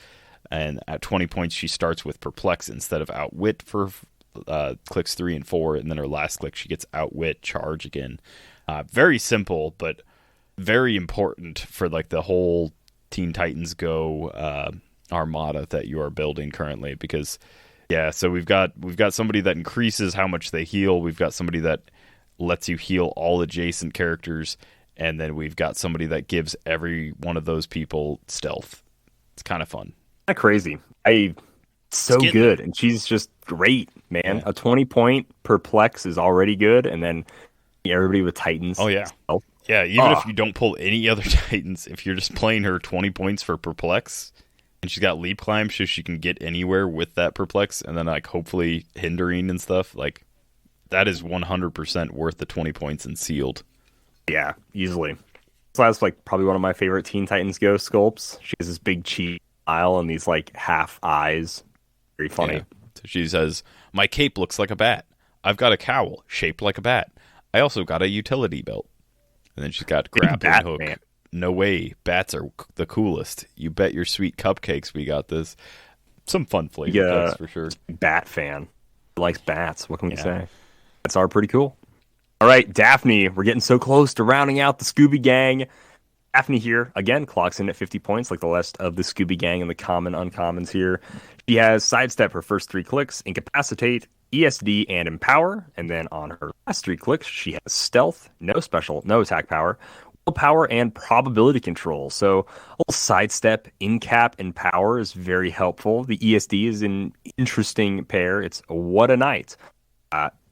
And at 20 points, she starts with perplex instead of outwit for clicks 3 and 4, and then her last click she gets outwit charge again. Very simple, but very important for like the whole Teen Titans Go armada that you are building currently, because so we've got somebody that increases how much they heal, we've got somebody that lets you heal all adjacent characters, and then we've got somebody that gives every one of those people stealth. It's kind of fun. Kind of crazy. So good, and she's just great, man. Yeah. A 20-point perplex is already good, and then everybody with Titans. Oh yeah, yeah. Even if you don't pull any other Titans, if you're just playing her 20 points for perplex, and she's got leap climb, so she can get anywhere with that perplex, and then like hopefully hindering and stuff. Like that is 100% worth the 20 points and sealed. Yeah, easily. So that's like probably one of my favorite Teen Titans Go sculpts. She has this big cheek smile and these like half eyes. Very funny. Yeah. So she says, "My cape looks like a bat. I've got a cowl shaped like a bat. I also got a utility belt." And then she's got grappling hook. Man. "No way. Bats are the coolest. You bet your sweet cupcakes we got this." Some fun flavor that's for sure. Bat fan. Likes bats. What can we say? Bats are pretty cool. All right, Daphne. We're getting so close to rounding out the Scooby Gang. Daphne here, again, clocks in at 50 points like the rest of the Scooby Gang and the common uncommons here. She has Sidestep her first 3 clicks, Incapacitate, ESD, and Empower. And then on her last 3 clicks, she has Stealth, no attack power, Willpower, and Probability Control. So a little Sidestep, Incap, and Power is very helpful. The ESD is an interesting pair. It's what a night.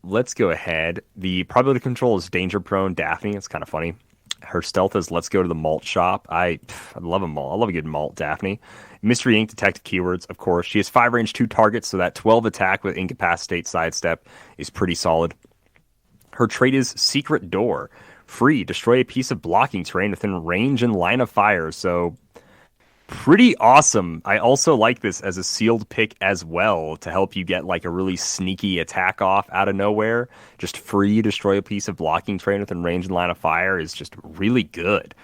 Let's go ahead. The Probability Control is Danger Prone Daphne. It's kind of funny. Her stealth is Let's Go to the Malt Shop. I love a malt. I love a good malt, Daphne. Mystery Ink detect keywords, of course. She has 5 range, 2 targets, so that 12 attack with Incapacitate Sidestep is pretty solid. Her trait is Secret Door. Free, destroy a piece of blocking terrain within range and line of fire. So pretty awesome. I also like this as a sealed pick as well to help you get like a really sneaky attack off out of nowhere. Just free, destroy a piece of blocking terrain within range and line of fire is just really good.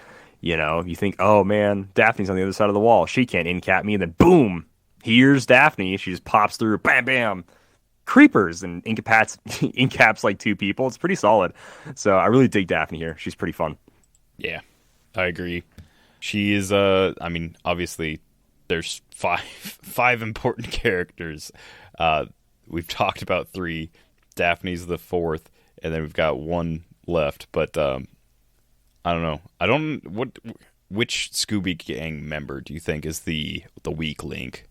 You know, you think, oh man, Daphne's on the other side of the wall. She can't incap me. And then boom, here's Daphne. She just pops through, bam, bam. Creepers and incaps like 2 people. It's pretty solid. So I really dig Daphne here. She's pretty fun. Yeah, I agree. She is, I mean, obviously, there's five important characters. We've talked about 3. Daphne's the 4th, and then we've got 1 left. But I don't know. Which Scooby Gang member do you think is the weak link?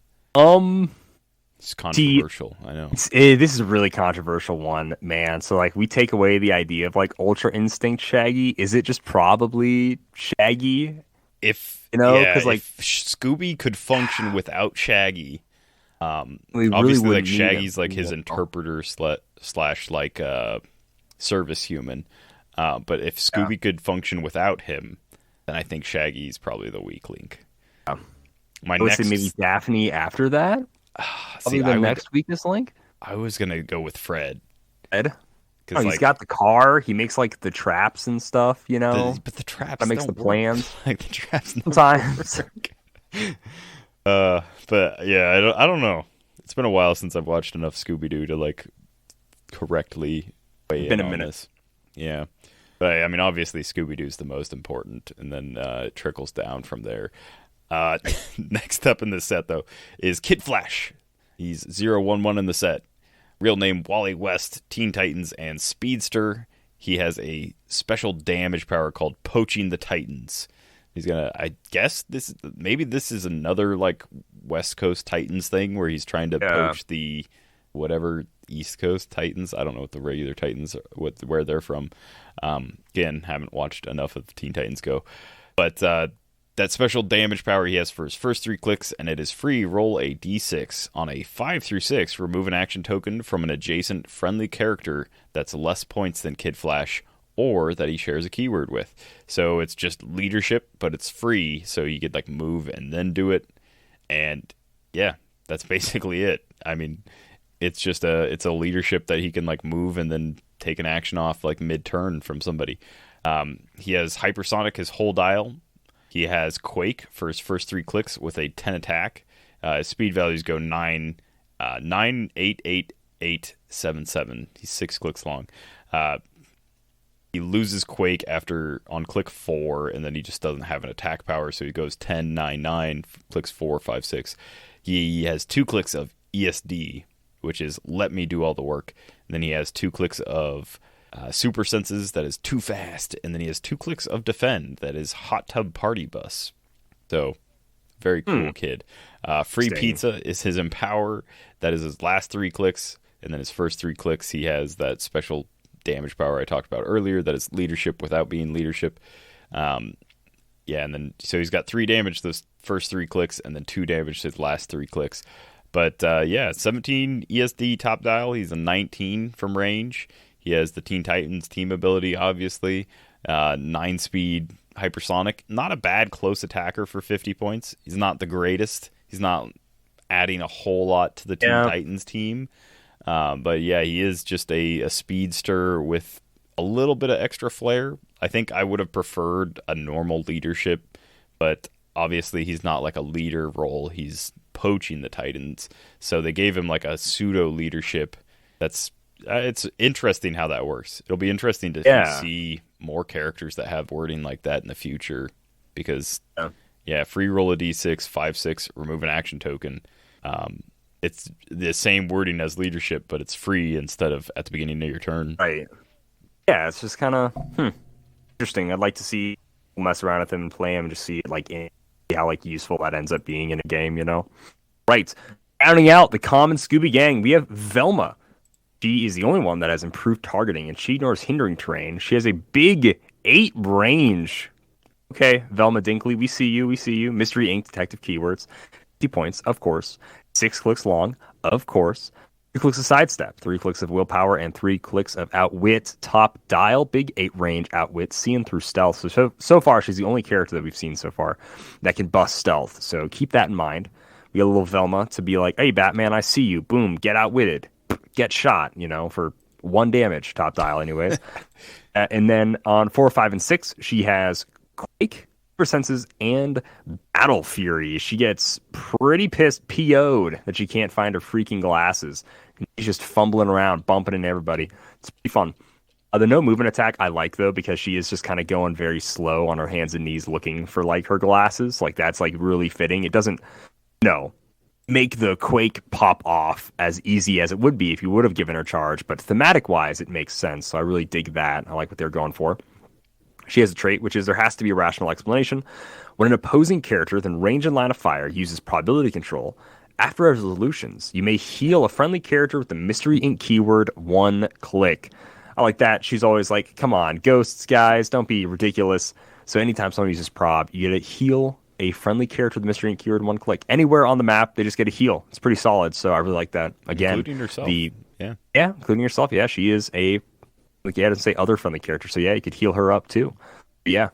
It's controversial. I know. This is a really controversial one, man. So, like, we take away the idea of like Ultra Instinct Shaggy. Is it just probably Shaggy? If because like Scooby could function without Shaggy, obviously like Shaggy's like his interpreter slash like service human. But if Scooby could function without him, then I think Shaggy's probably the weak link. I would say maybe Daphne after that. Probably the next weakest link. I was gonna go with Fred. Fred. He's got the car. He makes like the traps and stuff, you know. But the traps that makes the plans. Like the traps sometimes. But yeah, I don't know. It's been a while since I've watched enough Scooby-Doo to like correctly weigh in on this. Yeah, but I mean, obviously Scooby-Doo's the most important, and then it trickles down from there. Next up in the set though is Kid Flash. He's 011 in the set. Real name Wally West, Teen Titans, and Speedster. He has a special damage power called Poaching the Titans. He's gonna, I guess this is another like West Coast Titans thing where he's trying to poach the whatever East Coast Titans. I don't know what the regular Titans where they're from. Again, haven't watched enough of Teen Titans Go, but That special damage power he has for his first 3 clicks, and it is free. Roll a d6. On a 5 through 6, remove an action token from an adjacent friendly character that's less points than Kid Flash, or that he shares a keyword with. So it's just leadership, but it's free, so you could like move and then do it. And yeah, that's basically it. I mean, it's a leadership that he can like move and then take an action off like mid-turn from somebody. He has Hypersonic, his whole dial. He has Quake for his first 3 clicks with a 10 attack. His speed values go 9, 8, 8, 8, 7, 7. He's 6 clicks long. He loses Quake on click 4, and then he just doesn't have an attack power, so he goes 10, 9, 9, clicks 4, 5, 6. He has 2 clicks of ESD, which is let me do all the work. And then he has 2 clicks of Super Senses, that is too fast. And then he has 2 clicks of Defend, that is Hot Tub Party Bus. So, very cool kid. Free Pizza is his Empower, that is his last 3 clicks. And then his first 3 clicks, he has that special damage power I talked about earlier, that is leadership without being leadership. And then so he's got 3 damage those first 3 clicks, and then 2 damage his last 3 clicks. But 17 ESD top dial. He's a 19 from range. He has the Teen Titans team ability, obviously. 9 speed hypersonic. Not a bad close attacker for 50 points. He's not the greatest. He's not adding a whole lot to the Teen Titans team. But yeah, he is just a speedster with a little bit of extra flair. I think I would have preferred a normal leadership, but obviously he's not like a leader role. He's poaching the Titans. So they gave him like a pseudo leadership. It's interesting how that works. It'll be interesting to see more characters that have wording like that in the future, because free roll a d6, 5, 6, remove an action token. It's the same wording as leadership, but it's free instead of at the beginning of your turn. Right. Yeah, it's just kind of interesting. I'd like to see mess around with him and play him and just see how like useful that ends up being in a game, you know? Right. Rounding out the common Scooby gang, we have Velma. She is the only one that has improved targeting, and she ignores hindering terrain. She has a big 8 range. Okay, Velma Dinkley, we see you. Mystery Inc. Detective keywords. 50 points, of course. 6 clicks long, of course. 3 clicks of sidestep, 3 clicks of willpower, and 3 clicks of outwit. Top dial, big 8 range outwit, seeing through stealth. So far, she's the only character that we've seen so far that can bust stealth. So keep that in mind. We got a little Velma to be like, hey, Batman, I see you. Boom, get outwitted. Get shot, for 1 damage, top dial anyways. And then on 4, 5, and 6, she has Quake, Super Senses, and Battle Fury. She gets pretty PO'd that she can't find her freaking glasses. She's just fumbling around, bumping into everybody. It's pretty fun. The no movement attack I like, though, because she is just kind of going very slow on her hands and knees looking for, her glasses. That's, really fitting. It doesn't, make the Quake pop off as easy as it would be if you would have given her charge, but thematic-wise, it makes sense, so I really dig that. I like what they're going for. She has a trait, which is there has to be a rational explanation. When an opposing character within range and line of fire uses probability control, after resolutions, you may heal a friendly character with the Mystery Inc. keyword 1 click. I like that. She's always like, come on, ghosts, guys, don't be ridiculous. So anytime someone uses prob, you get to heal a friendly character with the Mystery Inc. keyword 1 click. Anywhere on the map, they just get a heal. It's pretty solid, so I really like that. Again, including herself. Yeah, including yourself. Yeah, she is doesn't say other friendly character, so yeah, you could heal her up too. But yeah,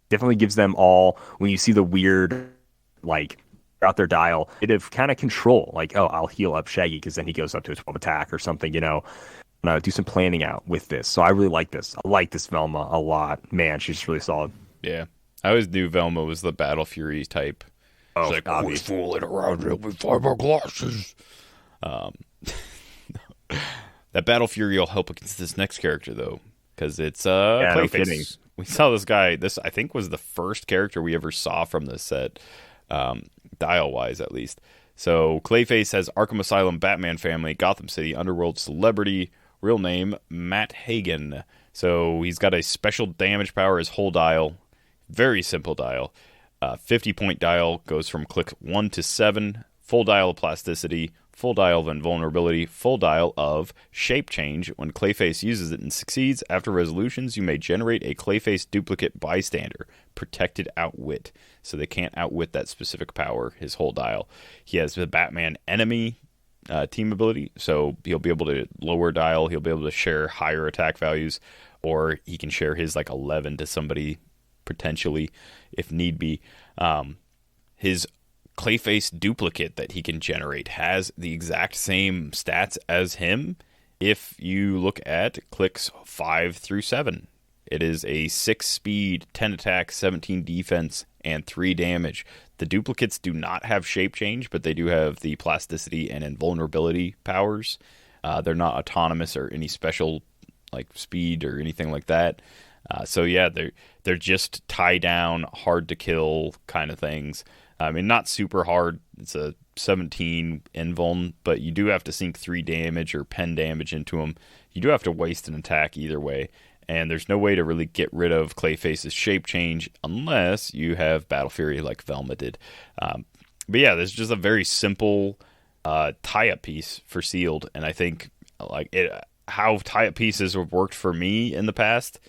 definitely gives them all, when you see the weird, throughout their dial, bit of kind of control. I'll heal up Shaggy because then he goes up to a 12 attack or something, do some planning out with this. So I really like this. I like this Velma a lot. Man, she's just really solid. Yeah. I always knew Velma was the Battle Fury type. Oh, she's always fooling around here with 5 more glasses. That Battle Fury will help against this next character, though, because it's Clayface. We saw this guy. This, I think, was the first character we ever saw from this set, dial-wise, at least. So Clayface has Arkham Asylum, Batman Family, Gotham City, Underworld Celebrity, real name, Matt Hagen. So he's got a special damage power, his whole dial. Very simple dial. 50-point dial goes from click 1 to 7. Full dial of plasticity. Full dial of invulnerability. Full dial of shape change. When Clayface uses it and succeeds, after resolutions, you may generate a Clayface duplicate bystander. protected outwit, so they can't outwit that specific power, his whole dial. He has the Batman enemy team ability, so he'll be able to lower dial, he'll be able to share higher attack values, or he can share his like 11 to somebody potentially if need be. His Clayface duplicate that he can generate has the exact same stats as him if you look at clicks 5 through 7. It is a 6 speed, 10 attack, 17 defense, and 3 damage. The duplicates do not have shape change, but they do have the plasticity and invulnerability powers. They're not autonomous or any special like speed or anything like that. So yeah, they're just tie down, hard to kill kind of things. I mean, not super hard. It's a 17 invuln, but you do have to sink 3 damage or pen damage into them. You do have to waste an attack either way, and there's no way to really get rid of Clayface's shape change unless you have Battle Fury like Velma did. But yeah, there's just a very simple tie-up piece for Sealed, and I think like how tie-up pieces have worked for me in the past.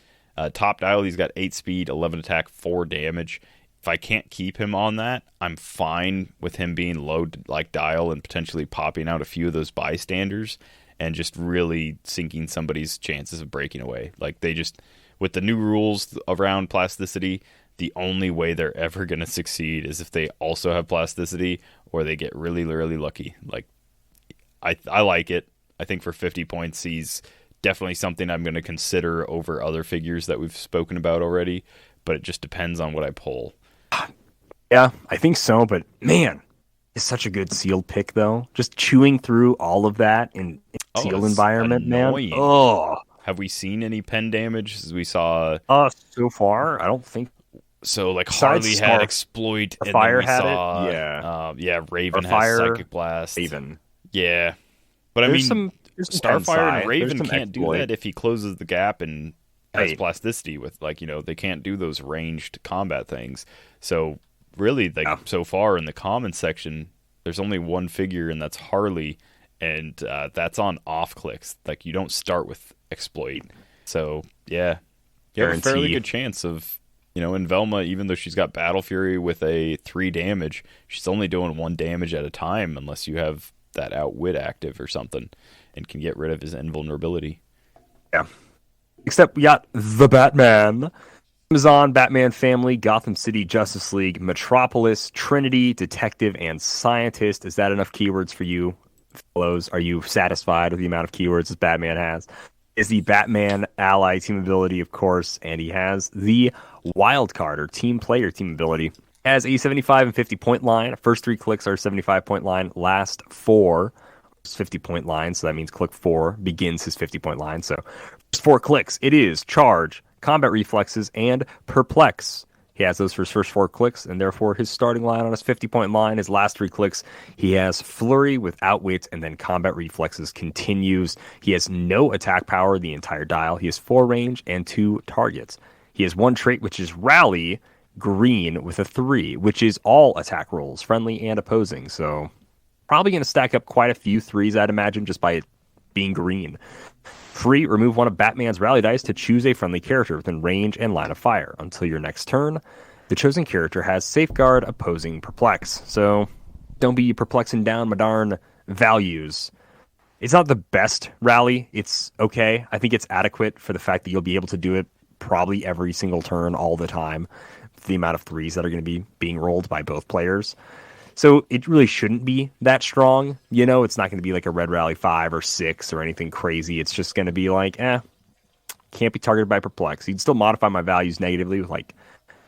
Top dial, he's got 8 speed, 11 attack, 4 damage. If I can't keep him on that, I'm fine with him being low like dial and potentially popping out a few of those bystanders and just really sinking somebody's chances of breaking away. Like they just, with the new rules around plasticity, the only way they're ever going to succeed is if they also have plasticity or they get really, really lucky. Like I like it. I think for 50 points, he's definitely something I'm going to consider over other figures that we've spoken about already, but it just depends on what I pull. Yeah, I think so, but man, it's such a good Sealed pick, though. Just chewing through all of that in Sealed environment, annoying. Man. Oh, have we seen any pen damage as we saw? So far, I don't think. So, like, Harley had Exploit, and Fire then we had saw, it. Yeah, Raven has Psychic Blast. Raven. Yeah, but I mean, Starfire and Raven can't do that if he closes the gap and has plasticity with, like, they can't do those ranged combat things. So really, so far in the common section, there's only one figure, and that's Harley, and that's on off clicks. Like, you don't start with Exploit. So yeah, you have a fairly good chance of, in Velma, even though she's got Battle Fury with a 3 damage, she's only doing 1 damage at a time unless you have that Outwit active or something and can get rid of his invulnerability. Yeah. Except we got the Batman, Amazon, Batman Family, Gotham City, Justice League, Metropolis, Trinity, Detective, and Scientist. Is that enough keywords for you, fellows? Are you satisfied with the amount of keywords that Batman has? Is the Batman ally team ability, of course, and he has the wild card or team player team ability. Has a 75 and 50 point line. First 3 clicks are 75 point line. Last 4 is 50 point line. So that means click 4 begins his 50 point line. So first 4 clicks, it is Charge, Combat Reflexes, and Perplex. He has those for his first 4 clicks, and therefore his starting line on his 50-point line, his last 3 clicks, he has Flurry with Outwit, and then Combat Reflexes continues. He has no attack power the entire dial. He has 4 range and 2 targets. He has 1 trait, which is Rally, green with a 3, which is all attack rolls, friendly and opposing. So probably going to stack up quite a few 3s, I'd imagine, just by it being green. Free, remove one of Batman's rally dice to choose a friendly character within range and line of fire. Until your next turn, the chosen character has Safeguard, Opposing, Perplex. So don't be perplexing down my darn values. It's not the best rally. It's okay. I think it's adequate for the fact that you'll be able to do it probably every single turn all the time. The amount of 3s that are going to be being rolled by both players. So it really shouldn't be that strong. It's not going to be like a Red Rally 5 or 6 or anything crazy. It's just going to be like, can't be targeted by Perplex. You'd still modify my values negatively with like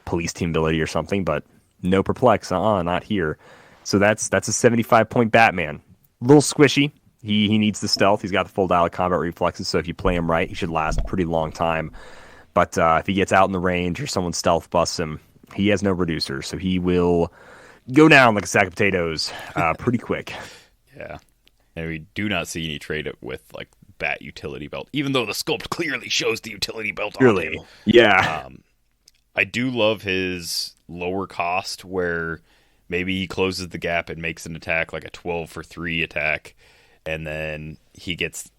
police team ability or something, but no Perplex. Not here. So that's a 75-point Batman. A little squishy. He needs the stealth. He's got the full dial of combat reflexes, so if you play him right, he should last a pretty long time. But if he gets out in the range or someone stealth busts him, he has no reducer, so he will go down like a sack of potatoes pretty quick. Yeah. And we do not see any trade with like Bat utility belt, even though the sculpt clearly shows the utility belt on him. Yeah. I do love his lower cost where maybe he closes the gap and makes an attack like a 12 for 3 attack, and then he gets,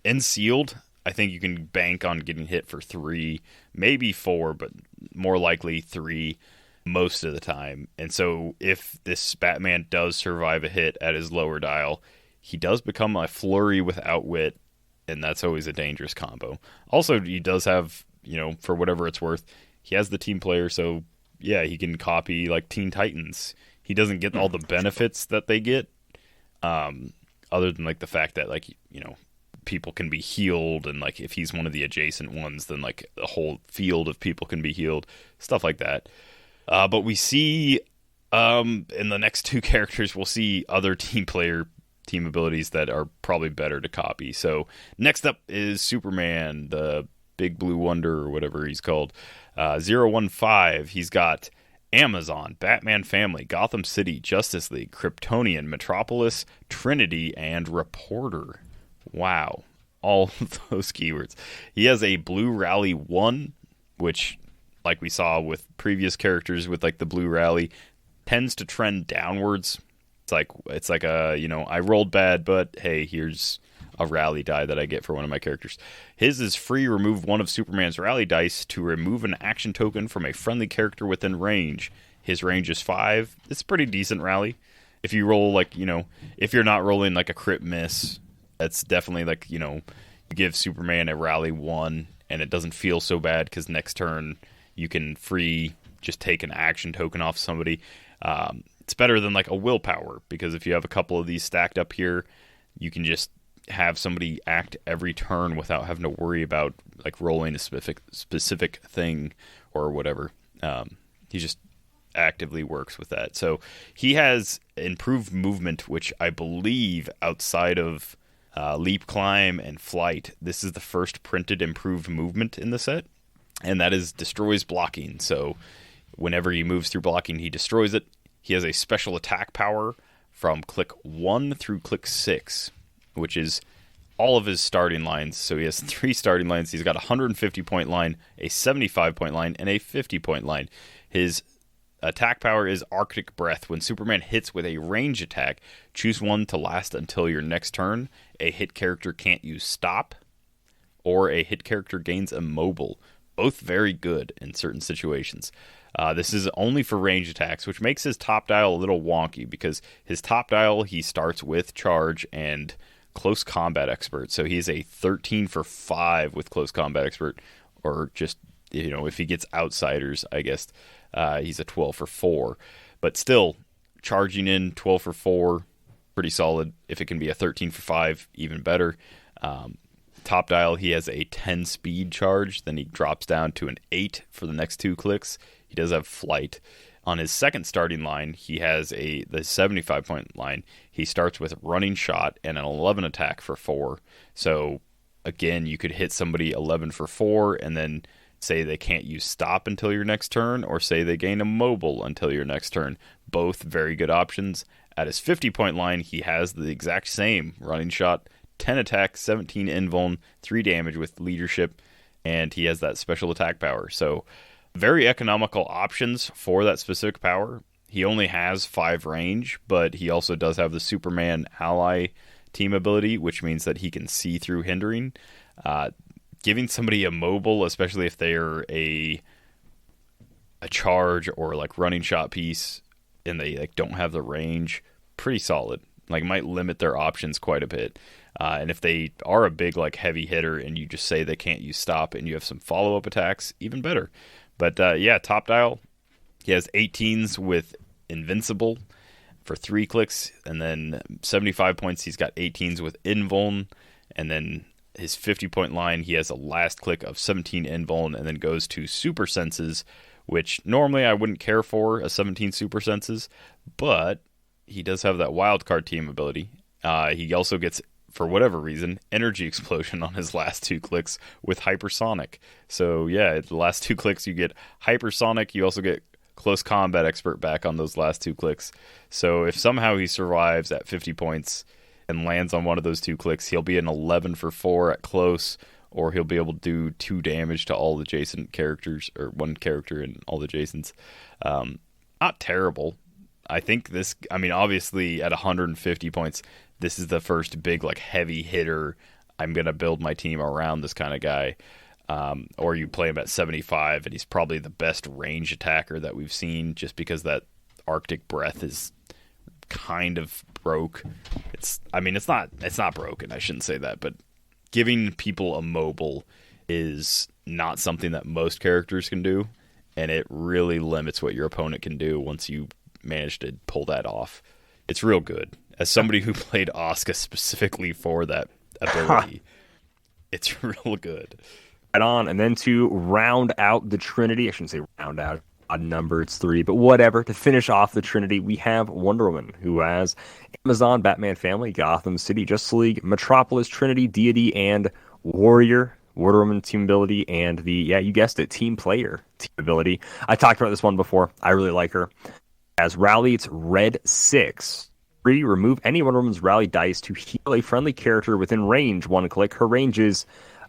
in Sealed, I think you can bank on getting hit for 3, maybe 4, but more likely 3 most of the time. And so if this Batman does survive a hit at his lower dial, he does become a flurry with outwit, and that's always a dangerous combo. Also, he does have, for whatever it's worth, he has the team player, so yeah, he can copy like Teen Titans. He doesn't get all the benefits that they get, other than like the fact that like, people can be healed, and like if he's one of the adjacent ones, then like the whole field of people can be healed, stuff like that. But we see in the next 2 characters, we'll see other team abilities that are probably better to copy. So next up is Superman, the Big Blue Wonder, or whatever he's called. 015, he's got Amazon, Batman Family, Gotham City, Justice League, Kryptonian, Metropolis, Trinity, and Reporter. Wow, all of those keywords. He has a Blue Rally 1, which, like we saw with previous characters with like the Blue Rally, tends to trend downwards. It's like a, I rolled bad, but hey, here's a rally die that I get for one of my characters. His is free. Remove one of Superman's rally dice to remove an action token from a friendly character within range. His range is 5. It's a pretty decent rally. If you roll like, if you're not rolling like a crit miss, that's definitely like, you give Superman a rally 1 and it doesn't feel so bad because next turn you can just take an action token off somebody. It's better than like a willpower, because if you have a couple of these stacked up here, you can just have somebody act every turn without having to worry about like rolling a specific thing or whatever. He just actively works with that. So he has improved movement, which I believe outside of leap, climb, and flight, this is the first printed improved movement in the set, and that is destroys blocking. So whenever he moves through blocking, he destroys it. He has a special attack power from click 1 through click 6, which is all of his starting lines. So he has 3 starting lines. He's got a 150-point line, a 75-point line, and a 50-point line. His attack power is Arctic Breath. When Superman hits with a range attack, choose one to last until your next turn. A hit character can't use stop, or a hit character gains immobile. Both very good in certain situations. This is only for range attacks, which makes his top dial a little wonky, because his top dial, he starts with charge and close combat expert. So he's a 13 for 5 with close combat expert, or just, if he gets outsiders, I guess he's a 12 for 4. But still, charging in 12 for 4, pretty solid. If it can be a 13 for 5, even better. Top dial, he has a 10 speed charge, then he drops down to an 8 for the next 2 clicks. He does have flight. On his second starting line, he has the 75-point line. He starts with running shot and an 11 attack for 4. So again, you could hit somebody 11 for 4 and then say they can't use stop until your next turn, or say they gain immobile until your next turn. Both very good options. At his 50-point line, he has the exact same running shot, 10 attack, 17 invuln, 3 damage with leadership, and he has that special attack power. So very economical options for that specific power. He only has 5 range, but he also does have the Superman ally team ability, which means that he can see through hindering. Giving somebody immobile, especially if they're a charge or like running shot piece and they like don't have the range, pretty solid. Like might limit their options quite a bit. And if they are a big like heavy hitter and you just say they can't use stop and you have some follow-up attacks, even better. But top dial, he has 18s with invincible for 3 clicks, and then 75 points, he's got 18s with invuln, and then his 50-point line, he has a last click of 17 invuln, and then goes to super senses, which normally I wouldn't care for a 17 super senses, but he does have that wildcard team ability. He also gets, for whatever reason, energy explosion on his last 2 clicks with hypersonic. So yeah, the last 2 clicks you get hypersonic, you also get close combat expert back on those last 2 clicks. So if somehow he survives at 50 points and lands on one of those 2 clicks, he'll be an 11 for 4 at close, or he'll be able to do 2 damage to all adjacent characters, or 1 character and all the adjacents. Not terrible. I think this, obviously at 150 points, this is the first big like heavy hitter. I'm going to build my team around this kind of guy. or you play him at 75, and he's probably the best range attacker that we've seen, just because that Arctic breath is kind of broke. It's not broken. I shouldn't say that, but giving people a mobile is not something that most characters can do, and it really limits what your opponent can do once you manage to pull that off. It's real good. As somebody who played Asuka specifically for that ability, it's real good. Right on. And then to round out the Trinity, I shouldn't say round out, odd number, it's 3, but whatever. To finish off the Trinity, we have Wonder Woman, who has Amazon, Batman Family, Gotham City, Justice League, Metropolis, Trinity, Deity, and Warrior. Wonder Woman team ability, and the, you guessed it, team player team ability. I talked about this one before. I really like her. As Rally, it's red 6. 3, remove any Wonder Woman's Rally dice to heal a friendly character within range. 1 click. Her range is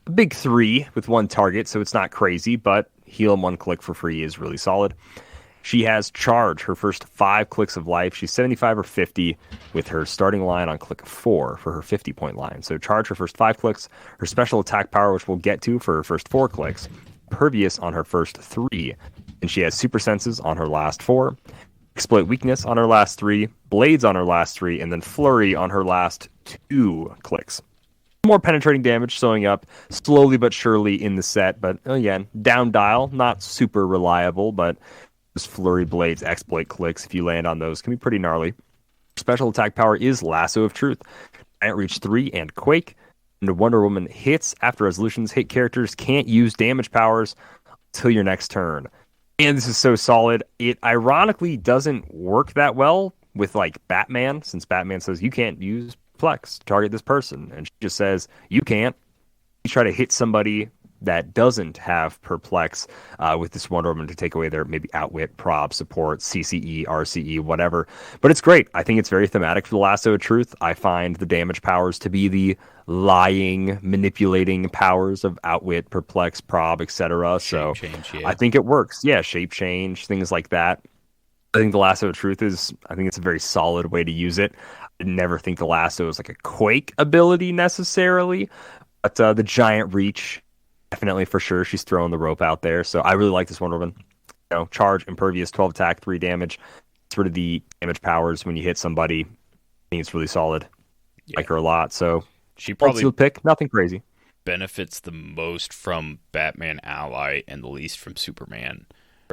a big 3 with 1 target, so it's not crazy, but heal 1 click for free is really solid. She has Charge, her first 5 clicks of life. She's 75 or 50 with her starting line on click 4 for her 50-point line. So Charge her first 5 clicks, her special attack power, which we'll get to for her first 4 clicks, Pervious on her first 3, and she has Super Senses on her last 4, Exploit Weakness on her last 3, Blades on her last 3, and then Flurry on her last 2 clicks. More penetrating damage showing up slowly but surely in the set, but again, down dial, not super reliable, but those Flurry, Blades, Exploit clicks, if you land on those, can be pretty gnarly. Special attack power is Lasso of Truth. Giant Reach 3 and Quake. And Wonder Woman hits after resolutions. Hit characters can't use damage powers until your next turn. And this is so solid. It ironically doesn't work that well with like Batman, since Batman says you can't use Flex to target this person. And she just says, you can't. You try to hit somebody that doesn't have Perplex with this Wonder Woman to take away their maybe Outwit, Prob, Support, CCE, RCE, whatever. But it's great. I think it's very thematic for the Lasso of Truth. I find the damage powers to be the lying, manipulating powers of Outwit, Perplex, Prob, etc. So change, I think it works. Yeah, shape change, things like that. I think the Lasso of Truth I think it's a very solid way to use it. I never think the Lasso is like a Quake ability necessarily, but the Giant Reach, definitely for sure. She's throwing the rope out there. So I really like this Wonder Woman. Charge, Impervious, 12 attack, 3 damage. Sort of the damage powers when you hit somebody. I think it's really solid. Yeah. Like her a lot. So she probably pick, nothing crazy. Benefits the most from Batman Ally and the least from Superman.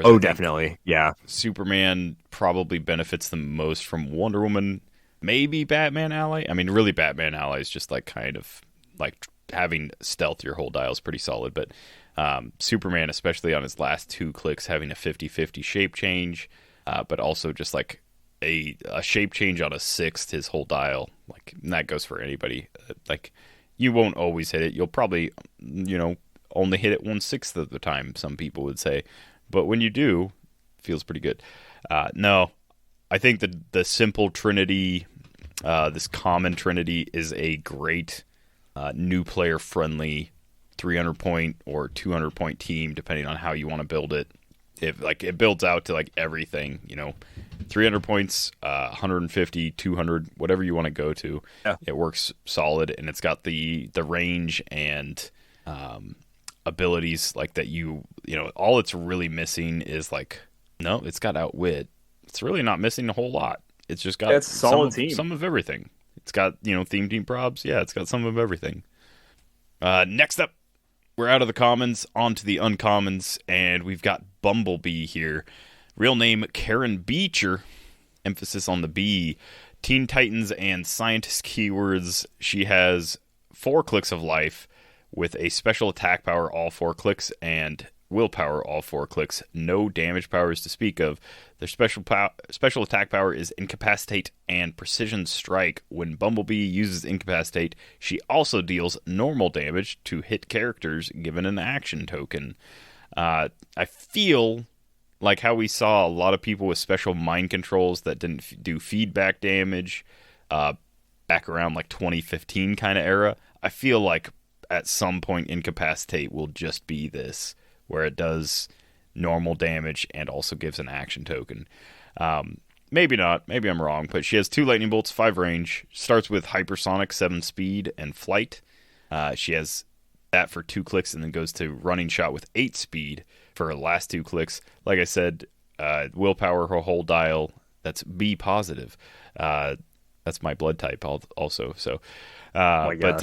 Oh, definitely. Yeah. Superman probably benefits the most from Wonder Woman. Maybe Batman Ally. I mean, really, Batman Ally is just like kind of like having stealth your whole dial is pretty solid, but Superman, especially on his last 2 clicks, having a 50-50 shape change, but also just like a shape change on a 6th his whole dial. Like, and that goes for anybody. Like, you won't always hit it. You'll probably, only hit it 1/6 of the time, some people would say. But when you do, it feels pretty good. No, I think the simple Trinity, this common Trinity, is a great new player friendly 300-point or 200-point team, depending on how you want to build it. It builds out to like everything, 300 points, 150, 200, whatever you want to go to. Yeah. It works solid, and it's got the range and abilities like that. All it's really missing is it's got Outwit. It's really not missing a whole lot. It's just got some of everything. It's got, theme team probs. Yeah, it's got some of everything. Next up, we're out of the commons, onto the uncommons, and we've got Bumblebee here. Real name, Karen Beecher. Emphasis on the B. Teen Titans and Scientist keywords. She has 4 clicks of life with a special attack power all 4 clicks and willpower all 4 clicks. No damage powers to speak of. Their special attack power is Incapacitate and Precision Strike. When Bumblebee uses Incapacitate, she also deals normal damage to hit characters given an action token. I feel like how we saw a lot of people with special mind controls that didn't do feedback damage back around 2015 kind of era. I feel like at some point Incapacitate will just be this, where it does normal damage and also gives an action token. Maybe not. Maybe I'm wrong. But she has 2 lightning bolts, 5 range. Starts with hypersonic, 7 speed, and flight. She has that for 2 clicks, and then goes to running shot with 8 speed for her last 2 clicks. Like I said, willpower, her whole dial, that's B positive. That's my blood type also. So, but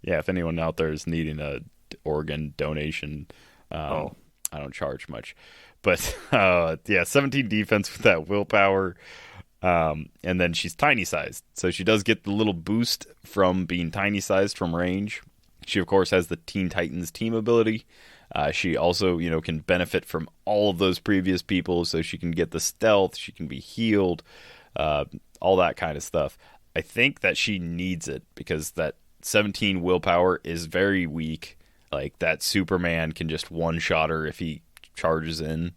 yeah, if anyone out there is needing a organ donation, I don't charge much. But 17 defense with that willpower. And then she's tiny sized. So she does get the little boost from being tiny sized from range. She, of course, has the Teen Titans team ability. She also, can benefit from all of those previous people. So she can get the stealth. She can be healed. All that kind of stuff. I think that she needs it because that 17 willpower is very weak. Like, that Superman can just one-shot her if he charges in.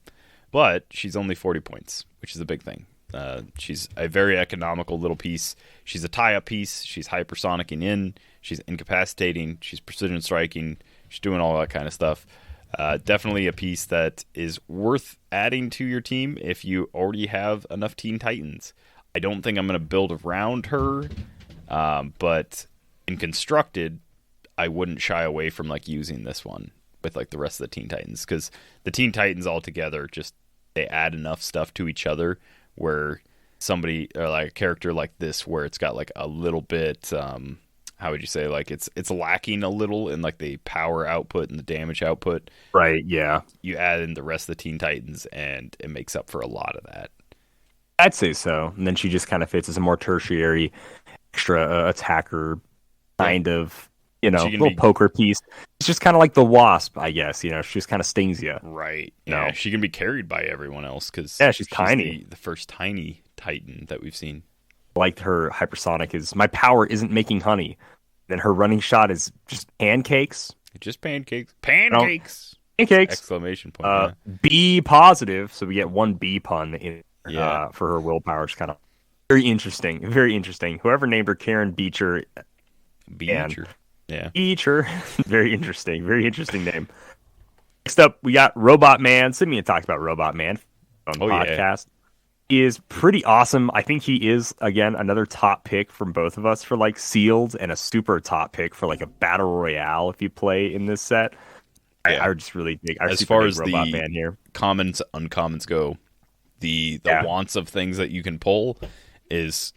But she's only 40 points, which is a big thing. She's a very economical little piece. She's a tie-up piece. She's hypersonicking in. She's incapacitating. She's precision striking. She's doing all that kind of stuff. Definitely a piece that is worth adding to your team if you already have enough Teen Titans. I don't think I'm going to build around her, but in Constructed, I wouldn't shy away from using this one with the rest of the Teen Titans, because the Teen Titans all together they add enough stuff to each other where somebody or a character like this where it's got a little bit how would you say it's lacking a little in the power output and the damage output. Right, yeah. You add in the rest of the Teen Titans and it makes up for a lot of that. I'd say so. And then she just kind of fits as a more tertiary extra attacker kind of, little poker piece. It's just kind of like the Wasp, I guess. She just kind of stings you. Right. Yeah, she can be carried by everyone else because she's tiny. The first tiny Titan that we've seen. Like her hypersonic is, my power isn't making honey. Then her running shot is just pancakes. Just pancakes. Pancakes! Pancakes! Exclamation point. B positive, so we get 1 B pun in for her willpower. It's kind of very interesting. Very interesting. Whoever named her Karen Beecher. Beecher. Yeah. Beecher. Very interesting. Very interesting name. Next up, we got Robot Man. Simeon talked about Robot Man on the podcast. He is pretty awesome. I think he is, again, another top pick from both of us for sealed, and a super top pick for a battle royale if you play in this set. I would just really think as far as Robot the Man here. Commons, uncommons go, the wants of things that you can pull is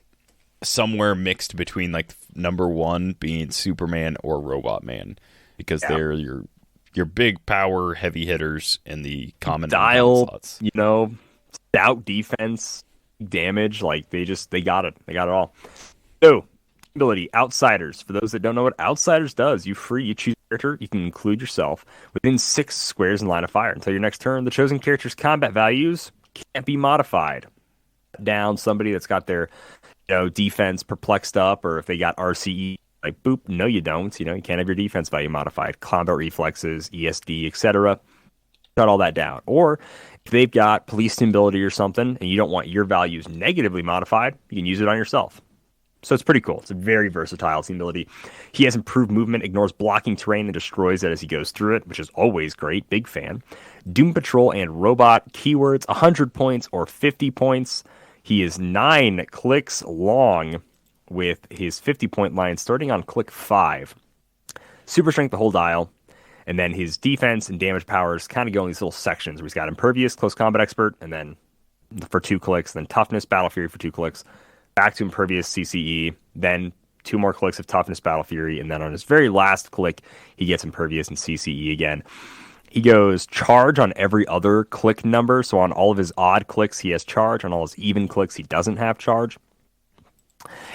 somewhere mixed between number 1 being Superman or Robot Man, because they're your big power heavy hitters in the common dial slots. Stout defense, damage, they got it. They got it all. So, ability, Outsiders. For those that don't know what Outsiders does, you choose a character, you can include yourself within 6 squares in line of fire. Until your next turn, the chosen character's combat values can't be modified. Down somebody that's got their defense perplexed up, or if they got RCE, boop, no you don't. You can't have your defense value modified. Combat reflexes, ESD, etc. Shut all that down. Or if they've got police team ability or something, and you don't want your values negatively modified, you can use it on yourself. So it's pretty cool. It's a very versatile team ability. He has improved movement, ignores blocking terrain, and destroys it as he goes through it, which is always great. Big fan. Doom Patrol and Robot keywords, 100 points or 50 points. He is 9 clicks long with his 50-point line starting on click 5. Super strength the whole dial. And then his defense and damage powers kind of go in these little sections where he's got impervious, close combat expert, and then for 2 clicks, then toughness, battle fury for 2 clicks, back to impervious, CCE, then 2 more clicks of toughness, battle fury, and then on his very last click, he gets impervious and CCE again. He goes charge on every other click number, so on all of his odd clicks, he has charge. On all his even clicks, he doesn't have charge.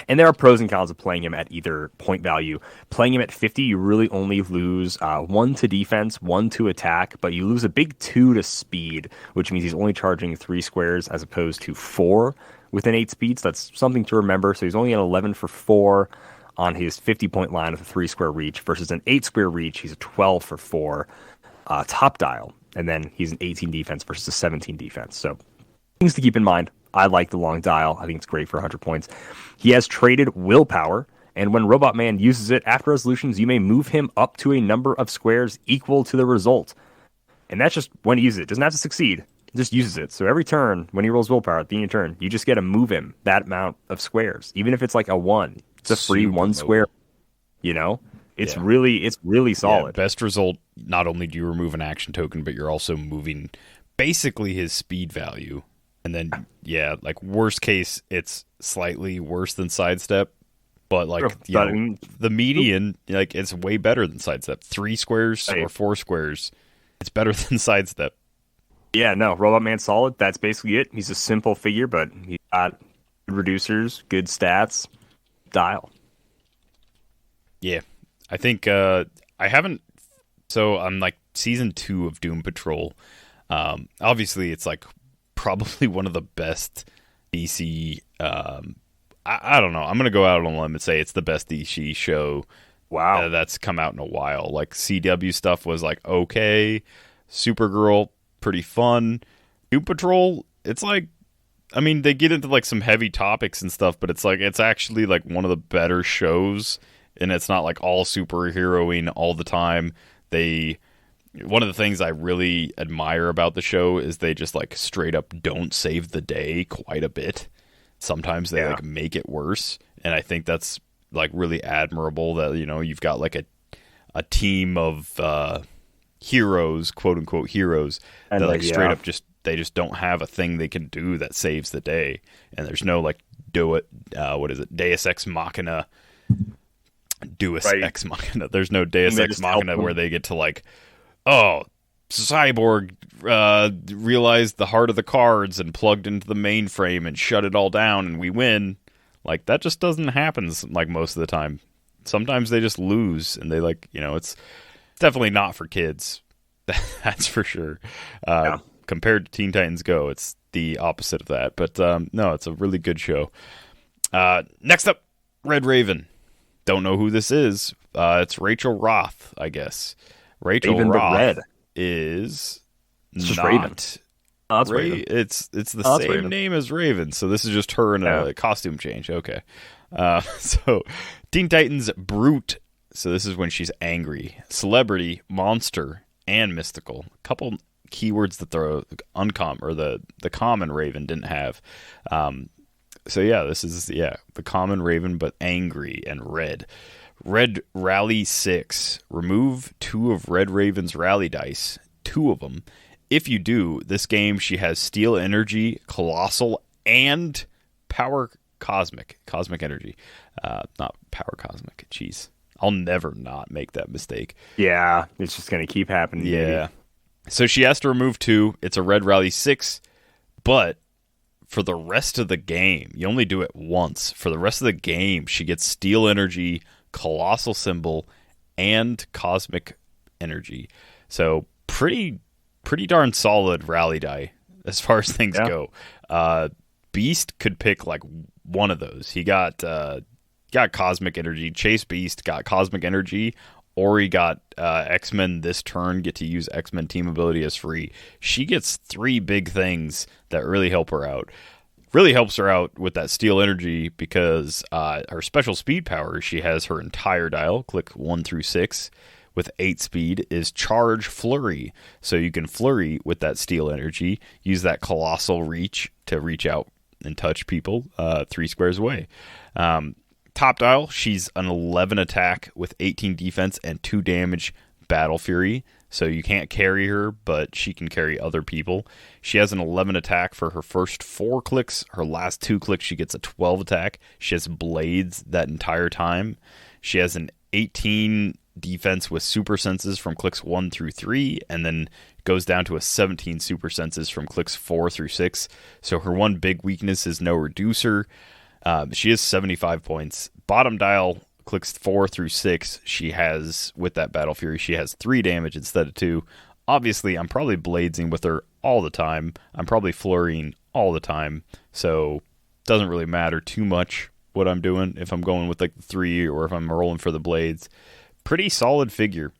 And there are pros and cons of playing him at either point value. Playing him at 50, you really only lose 1 to defense, 1 to attack, but you lose a big 2 to speed, which means he's only charging 3 squares as opposed to 4 within 8 speeds. That's something to remember. So he's only at 11 for 4 on his 50-point line with a 3-square reach versus an 8-square reach. He's a 12 for 4 top dial. And then he's an 18 defense versus a 17 defense. So things to keep in mind. I like the long dial. I think it's great for 100 points. He has traded willpower, and when Robot Man uses it after resolutions, you may move him up to a number of squares equal to the result. And that's just when he uses it. Doesn't have to succeed. It just uses it. So every turn, when he rolls willpower at the end of your turn, you just get to move him that amount of squares. Even if it's a 1. It's a free 1 square. It's really solid. Yeah, best result, not only do you remove an action token, but you're also moving basically his speed value. And then, like worst case, it's slightly worse than sidestep. But like the median, like it's way better than sidestep. 3 squares or 4 squares, it's better than sidestep. Yeah, no, Robot Man solid. That's basically it. He's a simple figure, but he's got good reducers, good stats, dial. Yeah, I think I haven't. So I'm like season 2 of Doom Patrol. Obviously, it's like probably one of the best DC. I don't know. I'm gonna go out on a limb and say it's the best DC show. Wow, that's come out in a while. Like CW stuff was like okay, Supergirl pretty fun. Doom Patrol, it's like, I mean, they get into like some heavy topics and stuff, but it's like it's actually like one of the better shows, and it's not like all superheroing all the time. One of the things I really admire about the show is they just like straight up don't save the day quite a bit. Sometimes they like make it worse, and I think that's like really admirable that, you know, you've got like a team of heroes, quote unquote heroes, and that like straight up they just don't have a thing they can do that saves the day, and there's no like Deus Ex Machina. Ex Machina. There's no Deus Ex Machina where they get to like, oh, Cyborg realized the heart of the cards and plugged into the mainframe and shut it all down and we win. Like that just doesn't happen like most of the time. Sometimes they just lose, and they like, you know, it's definitely not for kids. That's for sure. Compared to Teen Titans Go, it's the opposite of that. But no, it's a really good show. Next up, Red Raven. Don't know who this is. It's Rachel Roth, I guess. Rachel Raven, Roth red. Is it's just not Raven. Oh, it's Raven. It's the same name as Raven, so this is just her in a costume change. Okay. So Teen Titans Brute. So this is when she's angry. Celebrity, monster, and mystical. A couple keywords that the common Raven didn't have. So yeah, this is the common Raven, but angry and red. Red Rally 6. Remove 2 of Red Raven's rally dice. 2 of them. If you do, this game she has Steel Energy, Colossal, and Power Cosmic. Cosmic Energy. Not Power Cosmic. Jeez. I'll never not make that mistake. Yeah, it's just going to keep happening. Yeah. Maybe. So she has to remove 2. It's a Red Rally 6, but for the rest of the game, you only do it once. For the rest of the game, she gets Steel Energy, Colossal Symbol, and Cosmic Energy. So pretty darn solid rally die as far as things go. Beast could pick like one of those. He got Cosmic Energy. Chase Beast got Cosmic Energy, or he got X-Men this turn, get to use X-Men team ability as free. She gets 3 big things that really help her out. Really helps her out with that Steel Energy because her special speed power, she has her entire dial, click 1 through 6, with 8 speed, is Charge Flurry. So you can flurry with that Steel Energy, use that Colossal Reach to reach out and touch people 3 squares away. Top dial, she's an 11 attack with 18 defense and 2 damage Battle Fury. So you can't carry her, but she can carry other people. She has an 11 attack for her first 4 clicks. Her last 2 clicks, she gets a 12 attack. She has blades that entire time. She has an 18 defense with super senses from clicks 1 through 3, and then goes down to a 17 super senses from clicks 4 through 6. So her one big weakness is no reducer. She has 75 points. Bottom dial, clicks 4 through 6, she has, with that Battle Fury, she has 3 damage instead of 2. Obviously, I'm probably bladesing with her all the time. I'm probably flurrying all the time. So, it doesn't really matter too much what I'm doing if I'm going with like the 3 or if I'm rolling for the blades. Pretty solid figure.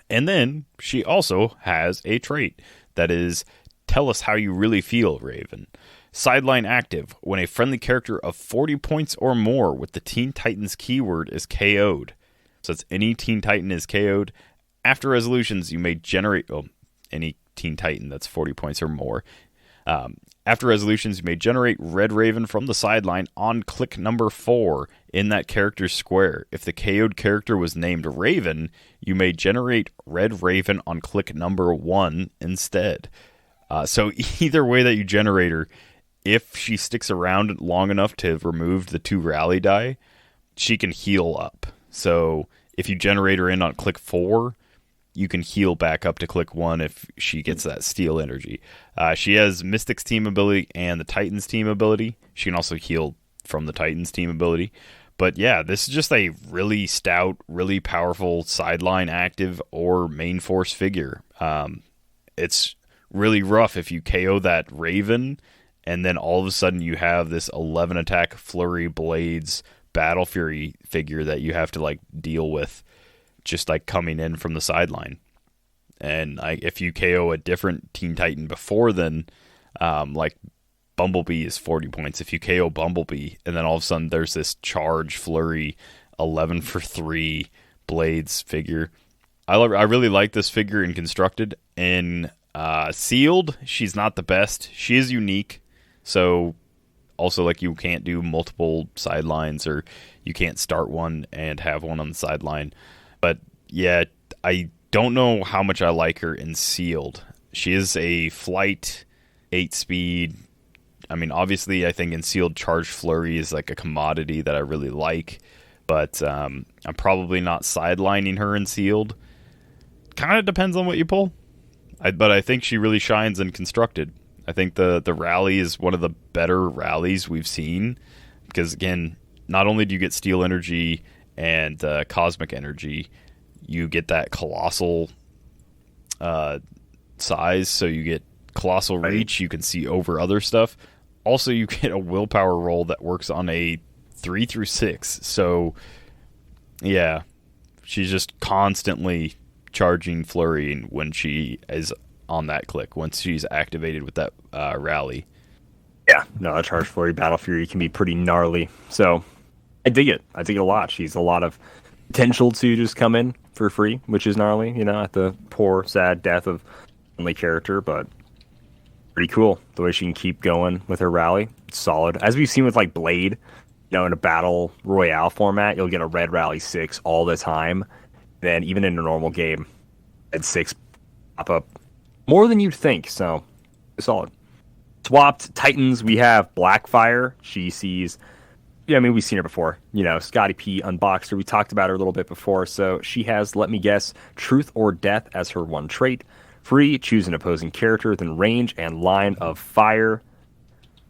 And then, she also has a trait that is, tell us how you really feel, Raven. Sideline active. When a friendly character of 40 points or more with the Teen Titans keyword is KO'd. So it's any Teen Titan is KO'd. After resolutions, you may generate any Teen Titan that's 40 points or more. After resolutions, you may generate Red Raven from the sideline on click number 4 in that character's square. If the KO'd character was named Raven, you may generate Red Raven on click number 1 instead. So either way that you generate her, if she sticks around long enough to remove the 2 rally die, she can heal up. So if you generate her in on click 4, you can heal back up to click 1 if she gets that steel energy. She has Mystic's team ability and the Titan's team ability. She can also heal from the Titan's team ability. But yeah, this is just a really stout, really powerful sideline active or main force figure. It's really rough if you KO that Raven and then all of a sudden you have this 11 attack Flurry Blades Battle Fury figure that you have to like deal with just like coming in from the sideline. And if you KO a different Teen Titan before then, like Bumblebee is 40 points. If you KO Bumblebee and then all of a sudden there's this charge Flurry 11 for 3 Blades figure. I really like this figure in Constructed. In Sealed, she's not the best. She is unique. So also like you can't do multiple sidelines, or you can't start one and have one on the sideline. But yeah, I don't know how much I like her in Sealed. She is a flight 8 speed. I mean, obviously, I think in Sealed, Charge Flurry is like a commodity that I really like. But I'm probably not sidelining her in Sealed. Kind of depends on what you pull. But I think she really shines in Constructed. I think the rally is one of the better rallies we've seen. Because, again, not only do you get Steel Energy and Cosmic Energy, you get that colossal size, so you get colossal reach. You can see over other stuff. Also, you get a willpower roll that works on a 3 through 6. So, yeah, she's just constantly charging Flurry when she is on that click, once she's activated with that rally. Yeah, no, a Charge Flurry Battle Fury can be pretty gnarly. So, I dig it. I dig it a lot. She's a lot of potential to just come in for free, which is gnarly, at the poor, sad death of only character, but pretty cool the way she can keep going with her rally. It's solid. As we've seen with like Blade, in a battle royale format, you'll get a red rally 6 all the time. Then even in a normal game, red 6 pop up more than you'd think, so it's solid. Swapped Titans, we have Blackfire. She sees, we've seen her before. Scotty P unboxed her. We talked about her a little bit before. So she has, let me guess, Truth or Death as her one trait. Free, choose an opposing character within range and line of fire.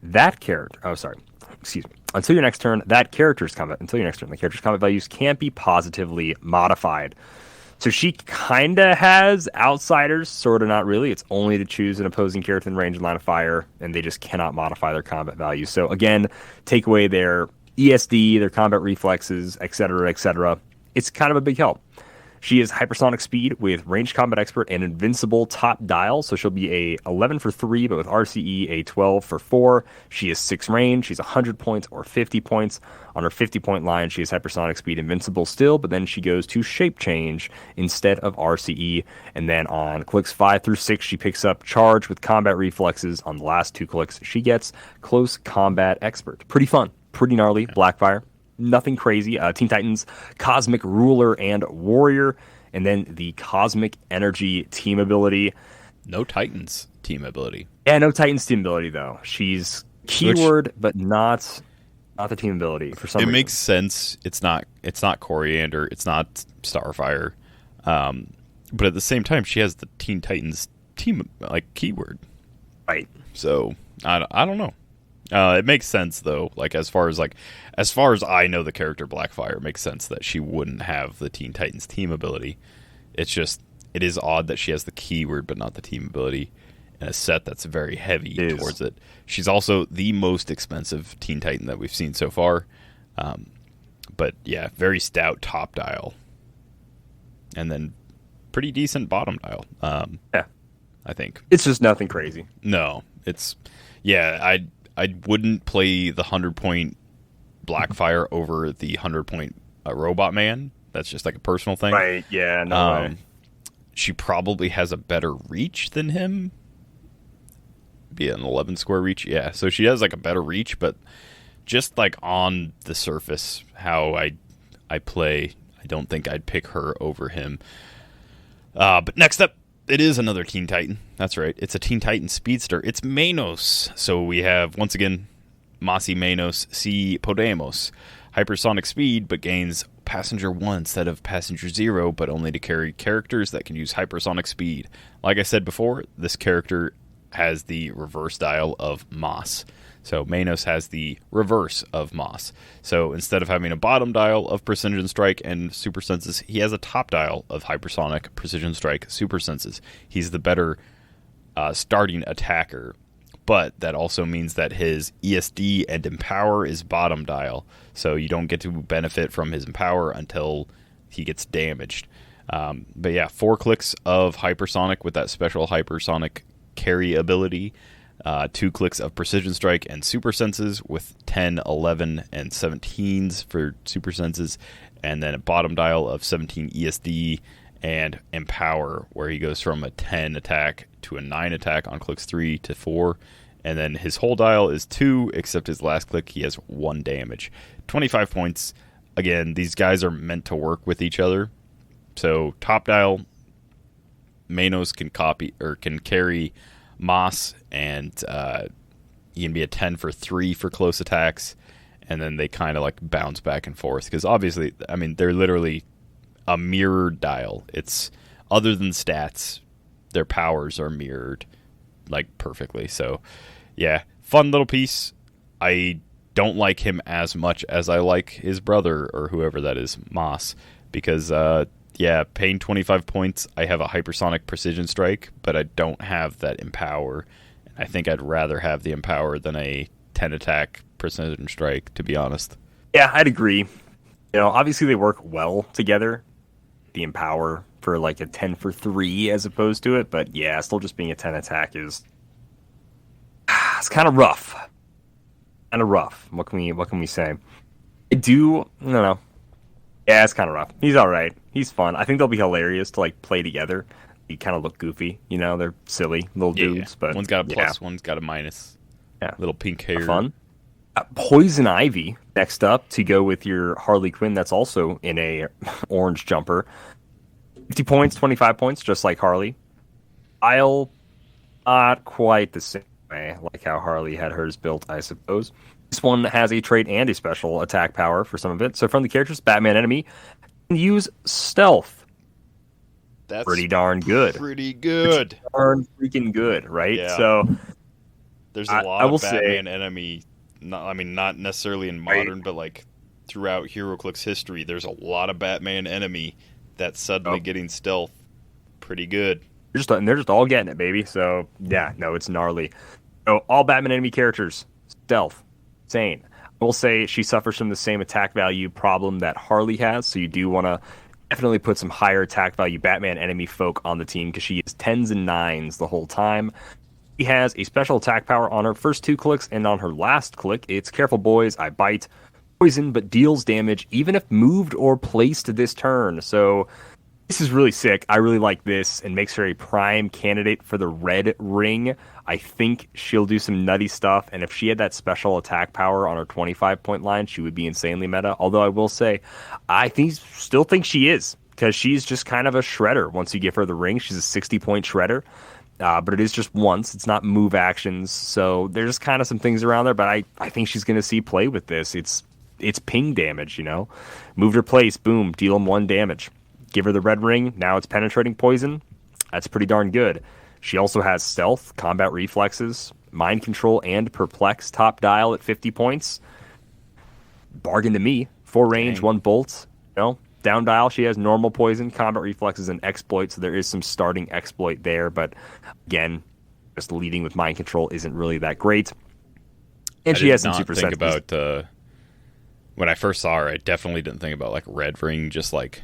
That character, until your next turn, the character's combat values can't be positively modified. So she kind of has outsiders, sort of not really. It's only to choose an opposing character in range and line of fire, and they just cannot modify their combat values. So again, take away their ESD, their combat reflexes, etc., etc. It's kind of a big help. She is hypersonic speed with ranged combat expert and invincible top dial. So she'll be a 11 for 3, but with RCE a 12 for 4. She is 6 range. She's 100 points or 50 points. On her 50-point line, she is hypersonic speed invincible still, but then she goes to shape change instead of RCE. And then on clicks 5 through 6, she picks up charge with combat reflexes. On the last 2 clicks, she gets close combat expert. Pretty fun. Pretty gnarly. Blackfire. Nothing crazy. Teen Titans, Cosmic Ruler and Warrior, and then the Cosmic Energy team ability. No Titans team ability. Yeah, no Titans team ability though. She's keyword, but not the team ability for some reason. It makes sense. It's not Coriander. It's not Starfire. But at the same time, she has the Teen Titans team keyword. Right. So I don't know. It makes sense though. As far as I know the character Blackfire, it makes sense that she wouldn't have the Teen Titans team ability. It is odd that she has the keyword but not the team ability in a set that's very heavy towards it. She's also the most expensive Teen Titan that we've seen so far. But yeah, very stout top dial, and then pretty decent bottom dial. Yeah, I think it's just nothing crazy. No, I wouldn't play the 100-point Blackfire over the 100-point Robot Man. That's just like a personal thing. Right, yeah, no way. She probably has a better reach than him. be an 11 square reach. Yeah, so she has like a better reach, but just like on the surface, how I play, I don't think I'd pick her over him. But next up, it is another Teen Titan. That's right. It's a Teen Titan Speedster. It's Manos. So we have, once again, Masi Manos si Podemos. Hypersonic speed, but gains passenger 1 instead of passenger 0, but only to carry characters that can use hypersonic speed. Like I said before, this character has the reverse dial of Moss. So Manos has the reverse of Moss. So instead of having a bottom dial of Precision Strike and Super Senses, he has a top dial of Hypersonic, Precision Strike, Super Senses. He's the better starting attacker. But that also means that his ESD and Empower is bottom dial. So you don't get to benefit from his Empower until he gets damaged. But yeah, 4 clicks of Hypersonic with that special Hypersonic carry ability. 2 clicks of Precision Strike and Super Senses with 10, 11, and 17s for Super Senses. And then a bottom dial of 17 ESD and Empower, where he goes from a 10 attack to a 9 attack on clicks 3 to 4. And then his whole dial is 2, except his last click he has 1 damage. 25 points. Again, these guys are meant to work with each other. So top dial, Manos can carry Moss, and he can be a 10 for 3 for close attacks, and then they kind of like bounce back and forth, because obviously, I mean, they're literally a mirrored dial. It's, other than stats, their powers are mirrored like perfectly. So yeah, fun little piece. I don't like him as much as I like his brother, or whoever that is, Moss, because yeah, paying 25 points, I have a Hypersonic Precision Strike, but I don't have that Empower. I think I'd rather have the Empower than a 10 attack Precision Strike, to be honest. Yeah, I'd agree. You know, obviously they work well together. The Empower for like a 10 for 3 as opposed to it, but yeah, still just being a 10 attack is it's kind of rough. Kind of rough. What can we say? I don't know. Yeah, it's kind of rough. He's all right. He's fun. I think they'll be hilarious to like play together. They kind of look goofy, you know. They're silly little dudes, but one's got a plus, one's got a minus. Yeah, little pink hair. Fun. Poison Ivy next up to go with your Harley Quinn. That's also in a orange jumper. 50 points, 25 points, just like Harley. I'll not quite the same way, like how Harley had hers built, I suppose. This one has a trait and a special attack power for some of it. So from the characters, Batman enemy can use stealth. That's pretty darn good. Pretty good. Pretty darn freaking good, right? Yeah. So there's a lot of Batman enemy. Not necessarily in modern, but like throughout HeroClix history, there's a lot of Batman enemy that's suddenly getting stealth. Pretty good. They're just all getting it, baby. So yeah, no, it's gnarly. So all Batman enemy characters, stealth, insane. I will say she suffers from the same attack value problem that Harley has, so you do want to definitely put some higher attack value Batman enemy folk on the team, because she is 10s and 9s the whole time. She has a special attack power on her first 2 clicks, and on her last click, it's Careful Boys, I Bite, Poison, but deals damage even if moved or placed this turn. So this is really sick. I really like this, and makes her a prime candidate for the red ring. I think she'll do some nutty stuff, and if she had that special attack power on her 25-point line, she would be insanely meta. Although I will say, still think she is, because she's just kind of a shredder. Once you give her the ring, she's a 60-point shredder. But it is just once. It's not move actions. So there's kind of some things around there, but I think she's going to see play with this. It's ping damage, you know. Moved her place, boom, deal them 1 damage. Give her the red ring, now it's penetrating poison. That's pretty darn good. She also has stealth, combat reflexes, mind control, and perplex top dial at 50 points. Bargain to me. 4 range, 1 bolt, you know. Down dial, she has normal poison, combat reflexes, and exploit, so there is some starting exploit there, but again, just leading with mind control isn't really that great. And she has some super senses. About when I first saw her, I definitely didn't think about like red ring, just like,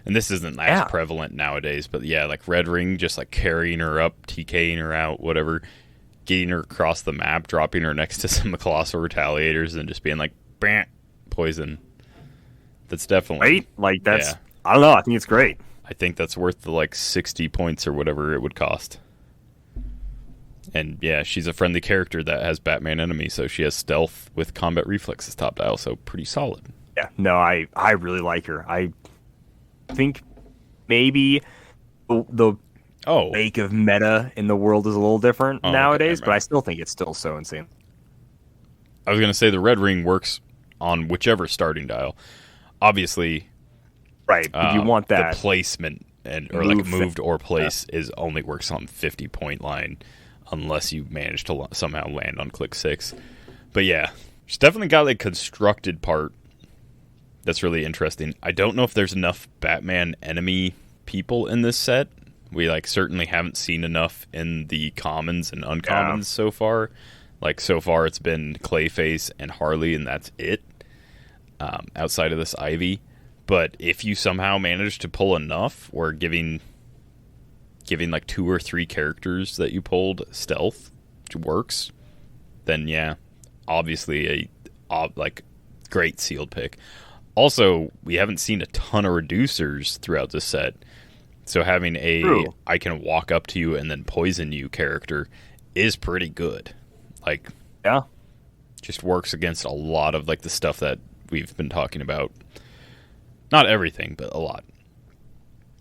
and this isn't as prevalent nowadays, but yeah, like red ring, just like carrying her up, TKing her out, whatever, getting her across the map, dropping her next to some colossal retaliators, and just being like, bam, poison. That's definitely right. Like that's, I don't know. I think it's great. I think that's worth the like 60 points or whatever it would cost. And yeah, she's a friendly character that has Batman enemy, so she has stealth with combat reflexes top dial, so pretty solid. Yeah, no, I really like her. I think maybe the wake of meta in the world is a little different nowadays, but I still think it's still so insane. I was going to say the red ring works on whichever starting dial. Obviously, right, but you want that. The placement or like moved or place only works on 50-point line unless you manage to somehow land on click 6. But yeah, she's definitely got a constructed part that's really interesting. I don't know if there's enough Batman enemy people in this set. We certainly haven't seen enough in the commons and uncommons so far. So far it's been Clayface and Harley, and that's it. Outside of this Ivy. But if you somehow manage to pull enough, or giving 2 or 3 characters that you pulled stealth works, then yeah, obviously a great sealed pick. Also, we haven't seen a ton of reducers throughout this set, so having I can walk up to you and then poison you character is pretty good. Just works against a lot of the stuff that we've been talking about. Not everything, but a lot.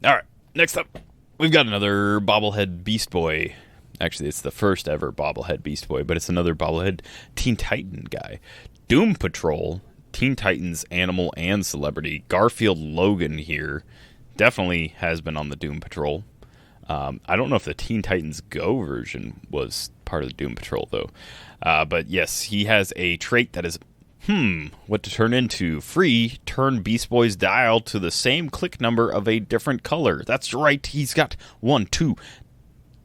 All right, next up, we've got another bobblehead Beast Boy. Actually, it's the first ever bobblehead Beast Boy, but it's another bobblehead Teen Titan guy. Doom Patrol, Teen Titans animal and celebrity. Garfield Logan here definitely has been on the Doom Patrol. I don't know if the Teen Titans Go version was part of the Doom Patrol, though. But yes, he has a trait that is what to turn into. Free, turn Beast Boy's dial to the same click number of a different color. That's right, he's got 1, 2,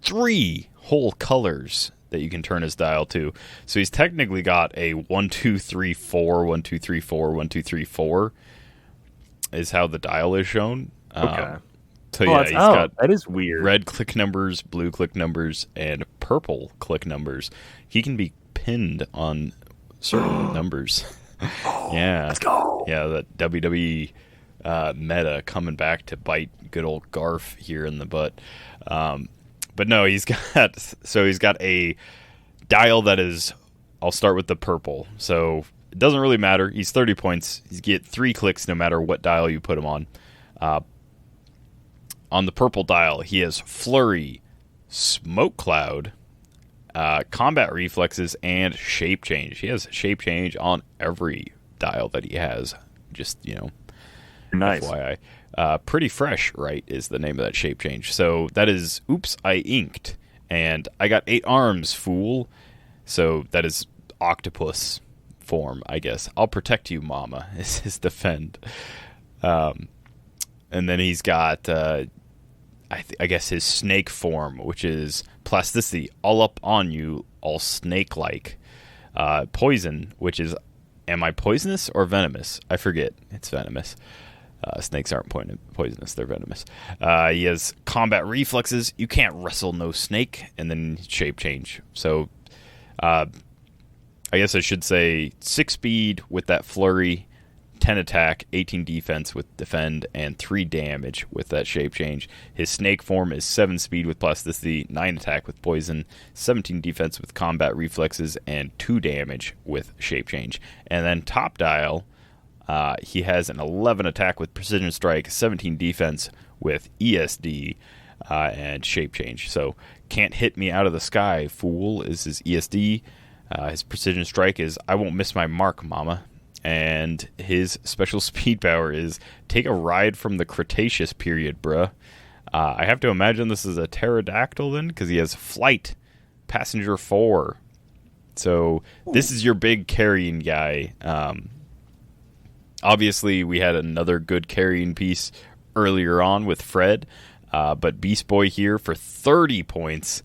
3 whole colors that you can turn his dial to. So he's technically got a 1, 2, 3, 4, 1, 2, 3, 4, 1, 2, 3, 4 is how the dial is shown. Okay. So yeah, he's got that is weird. Red click numbers, blue click numbers, and purple click numbers. He can be pinned on certain numbers. Yeah, let's go. Yeah, that WWE meta coming back to bite good old Garf here in the butt. But no, he's got a dial that is. I'll start with the purple. So it doesn't really matter. He's 30 points. You get 3 clicks no matter what dial you put him on. On the purple dial, he has Flurry, Smoke Cloud, Combat Reflexes, and Shape Change. He has Shape Change on every dial that he has. Just, nice. FYI. Pretty Fresh, right, is the name of that Shape Change. So that is Oops, I Inked. And I got 8 arms, fool. So that is octopus form, I guess. I'll protect you, mama, is his defend. And then he's got... I guess his snake form, which is plasticity, all up on you, all snake-like. Poison, which is, am I poisonous or venomous? I forget. It's venomous. Snakes aren't poisonous, they're venomous. He has combat reflexes, you can't wrestle no snake, and then shape change. So, I guess I should say 6 speed with that flurry, 10 attack, 18 defense with defend, and 3 damage with that shape change. His snake form is 7 speed with plasticity, 9 attack with poison, 17 defense with combat reflexes, and 2 damage with shape change. And then top dial, he has an 11 attack with precision strike, 17 defense with ESD, and shape change. So can't hit me out of the sky, fool, is his ESD. His precision strike is I won't miss my mark, mama. And his special speed power is take a ride from the Cretaceous period, bruh. I have to imagine this is a pterodactyl then, because he has flight, passenger 4. So this is your big carrying guy. Obviously, we had another good carrying piece earlier on with Fred, but Beast Boy here for 30 points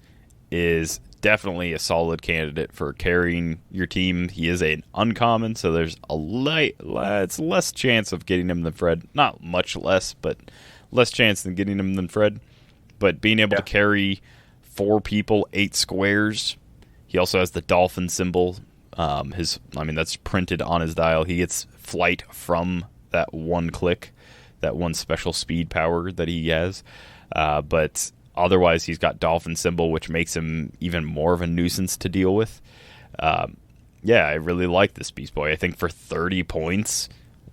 is definitely a solid candidate for carrying your team. He is an uncommon, so there's it's less chance of getting him than Fred. Not much less, but less chance than getting him than Fred. But being able to carry 4 people, 8 squares. He also has the dolphin symbol. That's printed on his dial. He gets flight from that one click, that one special speed power that he has. But Otherwise, he's got Dolphin Symbol, which makes him even more of a nuisance to deal with. I really like this Beast Boy. I think for 30 points,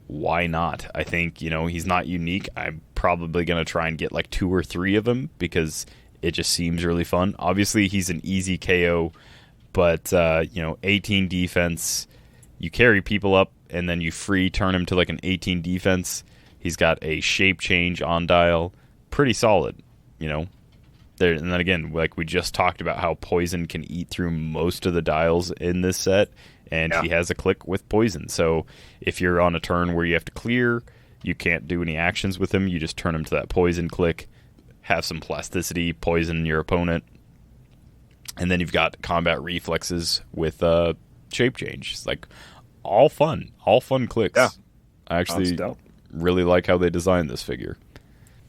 why not? I think, he's not unique. I'm probably going to try and get like 2 or 3 of them because it just seems really fun. Obviously, he's an easy KO, but, 18 defense. You carry people up, and then you free turn him to like an 18 defense. He's got a shape change on dial. Pretty solid, There, and then again, like we just talked about how poison can eat through most of the dials in this set, and he has a click with poison. So if you're on a turn where you have to clear, you can't do any actions with him. You just turn him to that poison click, have some plasticity, poison your opponent, and then you've got combat reflexes with shape change. It's like all fun clicks. Yeah. I actually really like how they designed this figure.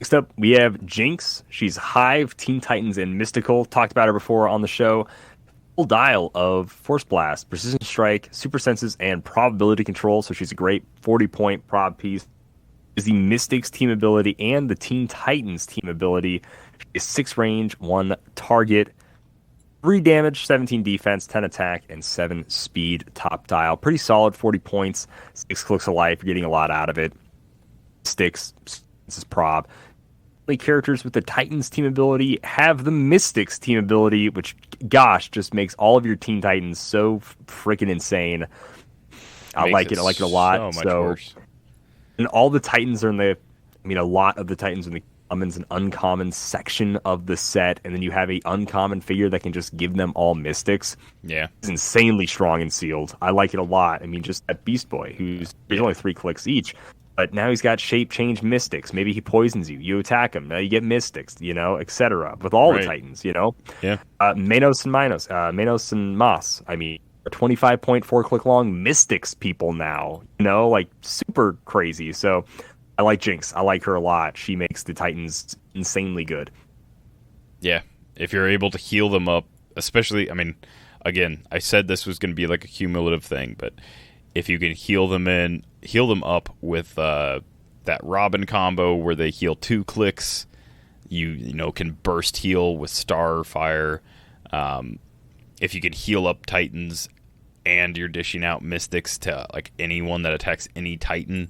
Next up, we have Jinx. She's Hive, Teen Titans, and Mystical. Talked about her before on the show. Full dial of Force Blast, Precision Strike, Super Senses, and Probability Control. So she's a great 40-point prob piece. Is the Mystics team ability and the Teen Titans team ability. She is 6 range, 1 target, 3 damage, 17 defense, 10 attack, and 7 speed top dial. Pretty solid 40 points, 6 clicks of life. You're getting a lot out of it. Sticks. This is prob. Characters with the Titans team ability have the Mystics team ability, which, gosh, just makes all of your Teen Titans so freaking insane. I like it. I like it a lot. So much worse. And all the Titans are a lot of the Titans are in the commons and uncommon section of the set, and then you have a uncommon figure that can just give them all Mystics. Yeah. It's insanely strong and sealed. I like it a there's just that Beast Boy, there's only 3 clicks each. But now he's got shape change Mystics. Maybe he poisons you. You attack him. Now you get Mystics, etc. With all the Titans, Yeah. Manos and Moss. A 25.4 click long Mystics people now. Super crazy. So I like Jinx. I like her a lot. She makes the Titans insanely good. Yeah. If you're able to heal them up, especially, again, I said this was going to be like a cumulative thing, but if you can heal them up with that Robin combo where they heal 2 clicks, you can burst heal with Starfire. If you can heal up Titans and you're dishing out Mystics to like anyone that attacks any Titan,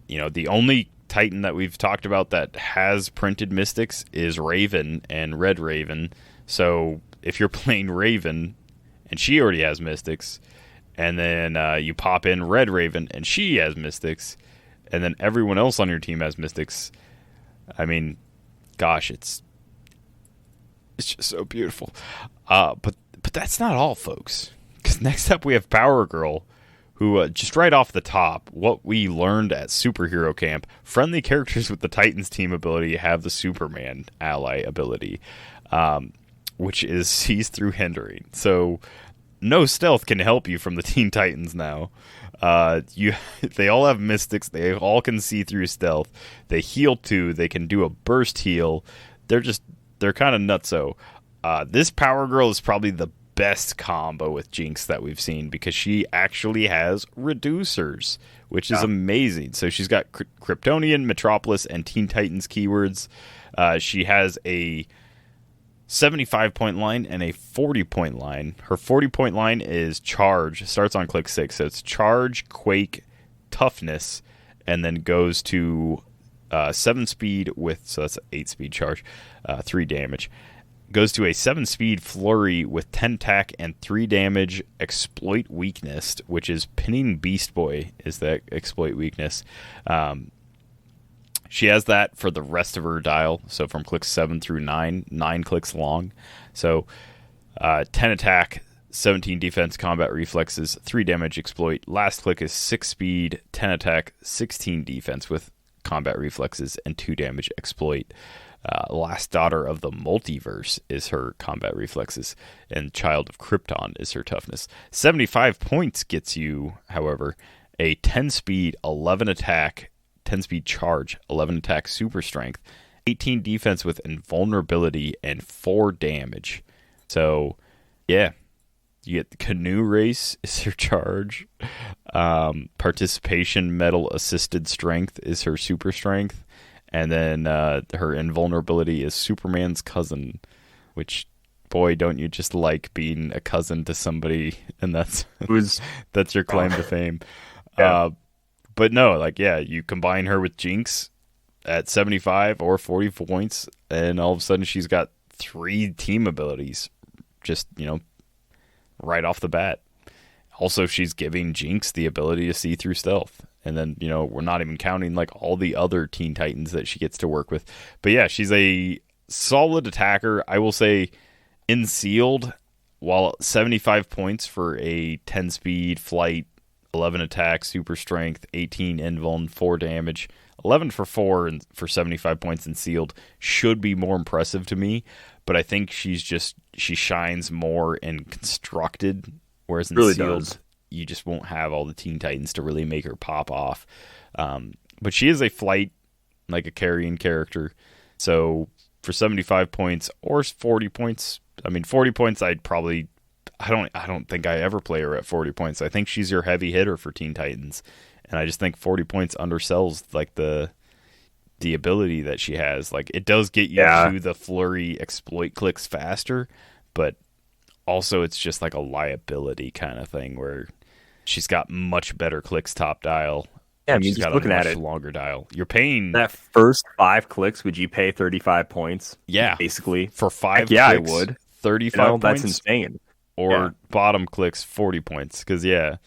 the only Titan that we've talked about that has printed Mystics is Raven and Red Raven. So if you're playing Raven and she already has Mystics, and then you pop in Red Raven, and she has Mystics, and then everyone else on your team has Mystics. Gosh, it's just so beautiful. But that's not all, folks. Because next up we have Power Girl, who just right off the top, what we learned at Superhero Camp, friendly characters with the Titans team ability have the Superman ally ability, which is sees through hindering. So no stealth can help you from the Teen Titans now. They all have Mystics. They all can see through stealth. They heal 2. They can do a burst heal. They're kind of nutso. This Power Girl is probably the best combo with Jinx that we've seen because she actually has reducers, which is amazing. So she's got Kryptonian, Metropolis, and Teen Titans keywords. She has a 75-point line and a 40-point line. Her 40-point line is Charge. Starts on click 6. So it's Charge, Quake, Toughness, and then goes to 7 speed so that's an 8-speed charge, 3 damage. Goes to a 7-speed Flurry with 10 attack and 3 damage. Exploit Weakness, which is Pinning Beast Boy, is that exploit weakness. She has that for the rest of her dial, so from clicks 7 through 9 clicks long. So 10 attack, 17 defense, combat reflexes, 3 damage, exploit. Last click is 6 speed, 10 attack, 16 defense with combat reflexes, and 2 damage, exploit. Last Daughter of the Multiverse is her combat reflexes, and Child of Krypton is her toughness. 75 points gets you, however, a 10 speed, 11 attack, 10 speed charge, 11 attack super strength, 18 defense with invulnerability, and 4 damage. So, yeah. You get the Canoe Race is her charge. Participation Medal Assisted Strength is her super strength. And then her invulnerability is Superman's cousin, which, boy, don't you just like being a cousin to somebody, and that's your claim to fame. Yeah. But no, you combine her with Jinx at 75 or 40 points, and all of a sudden she's got 3 team abilities, just, right off the bat. Also, she's giving Jinx the ability to see through stealth. And then, we're not even counting all the other Teen Titans that she gets to work with. But yeah, she's a solid attacker. I will say in sealed, while 75 points for a 10 speed, flight, 11 attack, super strength, 18 invuln, 4 damage, 11 for 4 and for 75 points in sealed should be more impressive to me. But I think she shines more in constructed, whereas in really sealed, does. You just won't have all the Teen Titans to really make her pop off. But she is a flight, like a carrying character. So for 75 points or 40 points, 40 points, I don't think I ever play her at 40 points. I think she's your heavy hitter for Teen Titans. And I just think 40 points undersells the ability that she has. It does get you to the flurry exploit clicks faster, but also it's just a liability kind of thing where she's got much better clicks top dial. Yeah, she's just got looking a much at it, longer dial. You're paying that first 5 clicks. Would you pay 35 points? Yeah, basically for 5 clicks. I would 35 points. That's insane. Or bottom clicks 40 points because it's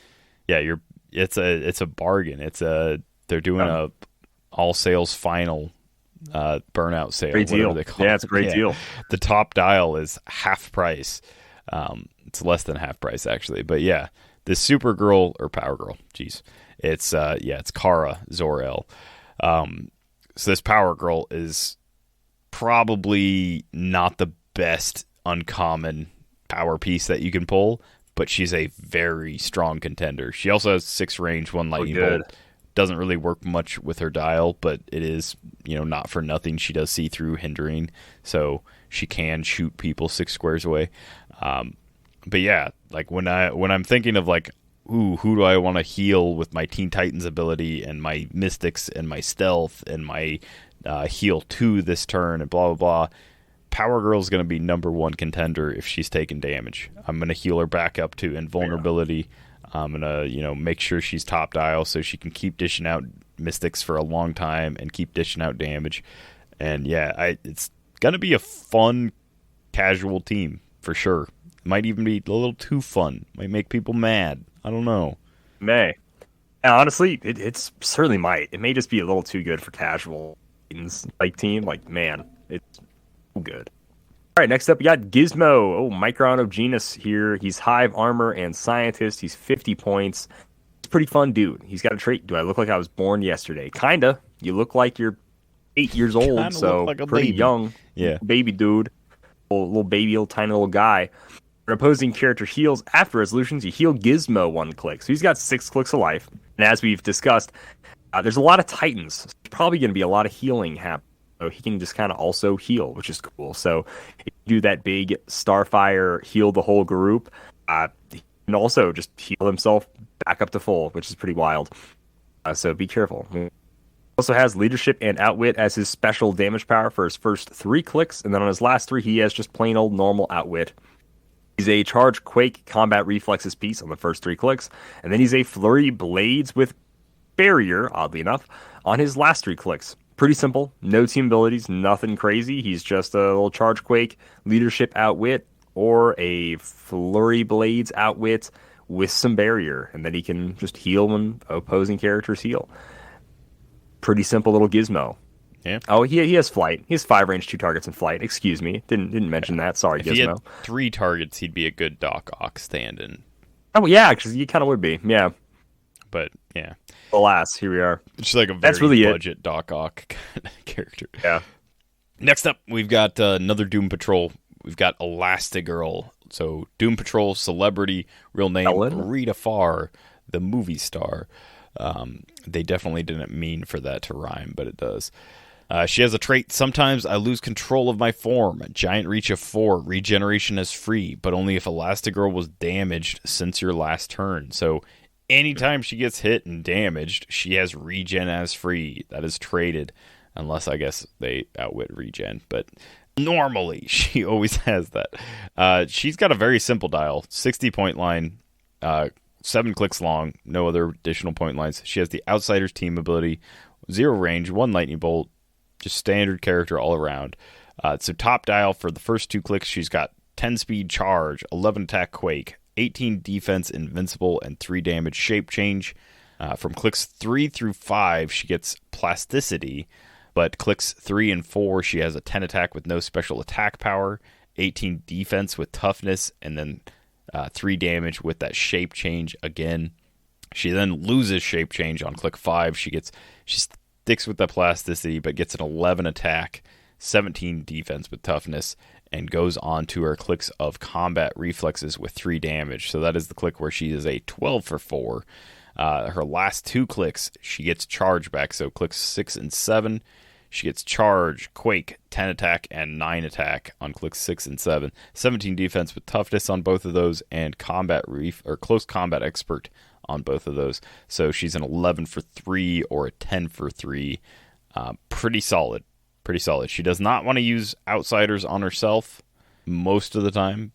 a bargain. They're doing a all sales final burnout sale. Great deal. They call it's a great deal. The top dial is half price. It's less than half price actually, but yeah, this Supergirl or Power Girl, it's Kara Zor-El. So this Power Girl is probably not the best uncommon power piece that you can pull, but she's a very strong contender. She also has 6 range, 1 lightning bolt. Doesn't really work much with her dial, but it is, not for nothing. She does see through hindering, so she can shoot people 6 squares away. But yeah, when I'm thinking of who do I want to heal with my Teen Titans ability and my Mystics and my stealth and my heal 2 this turn and blah blah blah, Power Girl's going to be number 1 contender if she's taking damage. I'm going to heal her back up to invulnerability. I'm going to, make sure she's top dial so she can keep dishing out Mystics for a long time and keep dishing out damage. And yeah, it's going to be a fun, casual team for sure. It might even be a little too fun. Might make people mad. I don't know. May. And honestly, it's certainly might. It may just be a little too good for casual team. Man, it's good. All right, next up, we got Gizmo. Oh, Micron of Genus here. He's Hive Armor and Scientist. He's 50 points. He's a pretty fun dude. He's got a trait. Do I look like I was born yesterday? Kinda. You look like you're 8 years old, kinda so like pretty baby. Young. Yeah. Baby dude. Little baby, little tiny little guy. An opposing character heals after resolutions. You heal Gizmo 1 click. So he's got 6 clicks of life. And as we've discussed, there's a lot of Titans. There's probably going to be a lot of healing happening. So he can just kind of also heal, which is cool. So if you do that big Starfire, heal the whole group, he can also just heal himself back up to full, which is pretty wild. So be careful. He also has Leadership and Outwit as his special damage power for his first 3 clicks. And then on his last 3, he has just plain old normal Outwit. He's a Charge Quake Combat Reflexes piece on the first 3 clicks. And then he's a Flurry Blades with Barrier, oddly enough, on his last 3 clicks. Pretty simple. No team abilities, nothing crazy. He's just a little Charge Quake, Leadership Outwit, or a Flurry Blades Outwit with some Barrier. And then he can just heal when opposing characters heal. Pretty simple little Gizmo. Yeah. Oh, he has flight. He has 5 range, 2 targets in flight. Excuse me. Didn't mention that. Sorry, if Gizmo. He had 3 targets, he'd be a good Doc Ock stand-in. Oh, yeah, because he kind of would be. Yeah. But, yeah. Alas, here we are. It's like a very really budget Doc Ock kind of character. Yeah. Next up, we've got another Doom Patrol. We've got Elastigirl. So, Doom Patrol celebrity, real name, Rita Farr, the movie star. They definitely didn't mean for that to rhyme, but it does. She has a trait, sometimes I lose control of my form. Giant reach of 4, regeneration is free, but only if Elastigirl was damaged since your last turn. So anytime she gets hit and damaged, she has regen as free. That is traded. unless I guess they outwit regen. But normally, she always has that. She's got a very simple dial, 60-point line, 7 clicks long, no other additional point lines. She has the Outsider's team ability, 0 range, 1 lightning bolt, just standard character all around. So top dial for the first 2 clicks, she's got 10 speed charge, 11 attack quake, 18 defense invincible, and 3 damage shape change. From clicks 3 through 5, she gets plasticity, but clicks 3 and 4, she has a 10 attack with no special attack power, 18 defense with toughness, and then 3 damage with that shape change again. She then loses shape change on click 5. She sticks with the plasticity, but gets an 11 attack, 17 defense with toughness, and goes on to her clicks of combat reflexes with 3 damage. So that is the click where she is a 12 for 4. Her last 2 clicks, she gets charge back. So clicks 6 and 7, she gets charge, quake, 10 attack, and 9 attack on clicks 6 and 7. 17 defense with toughness on both of those, and close combat expert on both of those. So she's an 11 for 3 or a 10 for 3. Pretty solid. She does not want to use Outsiders on herself most of the time,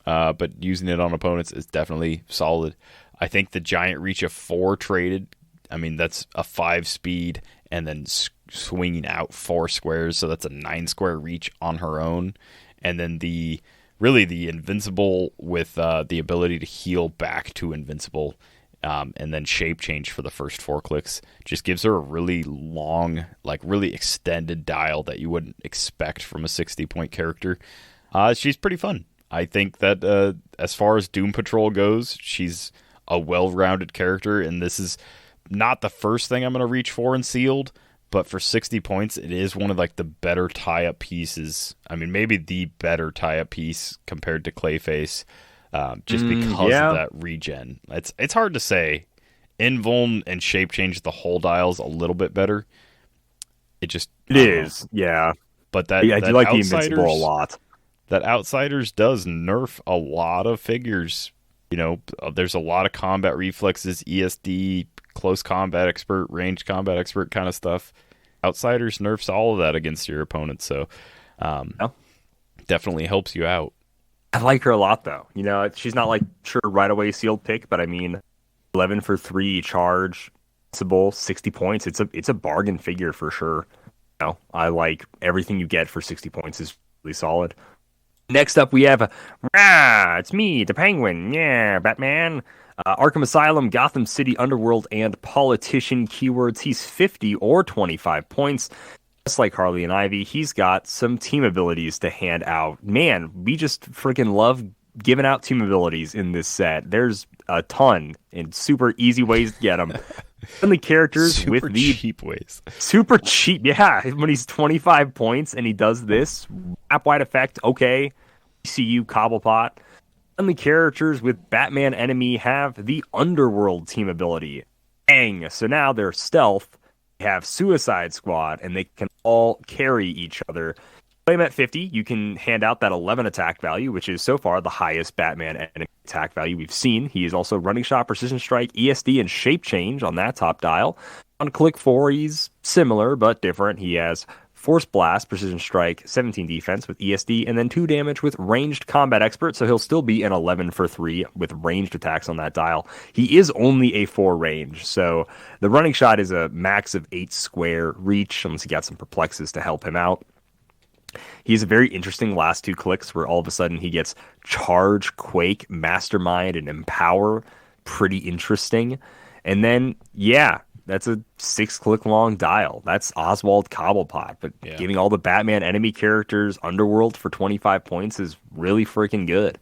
but using it on opponents is definitely solid. I think the giant reach of 4 traded, I mean, that's a 5 speed and then swinging out 4 squares, so that's a 9 square reach on her own. And then the invincible with the ability to heal back to invincible, and then shape change for the first 4 clicks just gives her a really long, like really extended dial that you wouldn't expect from a 60-point character. She's pretty fun. I think that as far as Doom Patrol goes, she's a well-rounded character, and this is not the first thing I'm going to reach for in Sealed, but for 60 points, it is one of like the better tie-up pieces. I mean, maybe the better tie-up piece compared to Clayface, just because of that regen. It's hard to say. Invuln and shape change the whole dials a little bit better. It is, yeah. But I do like the invincible a lot. That Outsiders does nerf a lot of figures. You know, there's a lot of combat reflexes, ESD, close combat expert, ranged combat expert kind of stuff. Outsiders nerfs all of that against your opponent, so definitely helps you out. I like her a lot, though. You know, she's not like right away sealed pick, but I mean, 11 for 3 charge, 60 points. It's a bargain figure for sure. You know, I like everything you get for 60 points is really solid. Next up, we have it's me, the Penguin. Yeah, Batman. Arkham Asylum, Gotham City, Underworld, and Politician keywords. He's 50 or 25 points. Just like Harley and Ivy, he's got some team abilities to hand out. Man, we just freaking love giving out team abilities in this set. There's a ton in super easy ways to get them. And the characters super with the cheap ways. Super cheap, yeah. When he's 25 points and he does this map wide effect, okay. ECU Cobblepot. And the characters with Batman Enemy have the Underworld team ability. Bang! So now they're stealth. They have Suicide Squad, and they can all carry each other. Play him at 50, you can hand out that 11 attack value, which is so far the highest Batman Enemy attack value we've seen. He is also Running Shot, Precision Strike, ESD, and Shape Change on that top dial. On click 4, he's similar but different. He has Force Blast, Precision Strike, 17 defense with ESD, and then 2 damage with Ranged Combat Expert, so he'll still be an 11 for 3 with ranged attacks on that dial. He is only a 4 range, so the Running Shot is a max of 8 square reach, unless he got some Perplexes to help him out. He has a very interesting last 2 clicks where all of a sudden he gets Charge, Quake, Mastermind, and Empower. Pretty interesting. And then, yeah, that's a 6-click long dial. That's Oswald Cobblepot. But giving all the Batman Enemy characters Underworld for 25 points is really freaking good.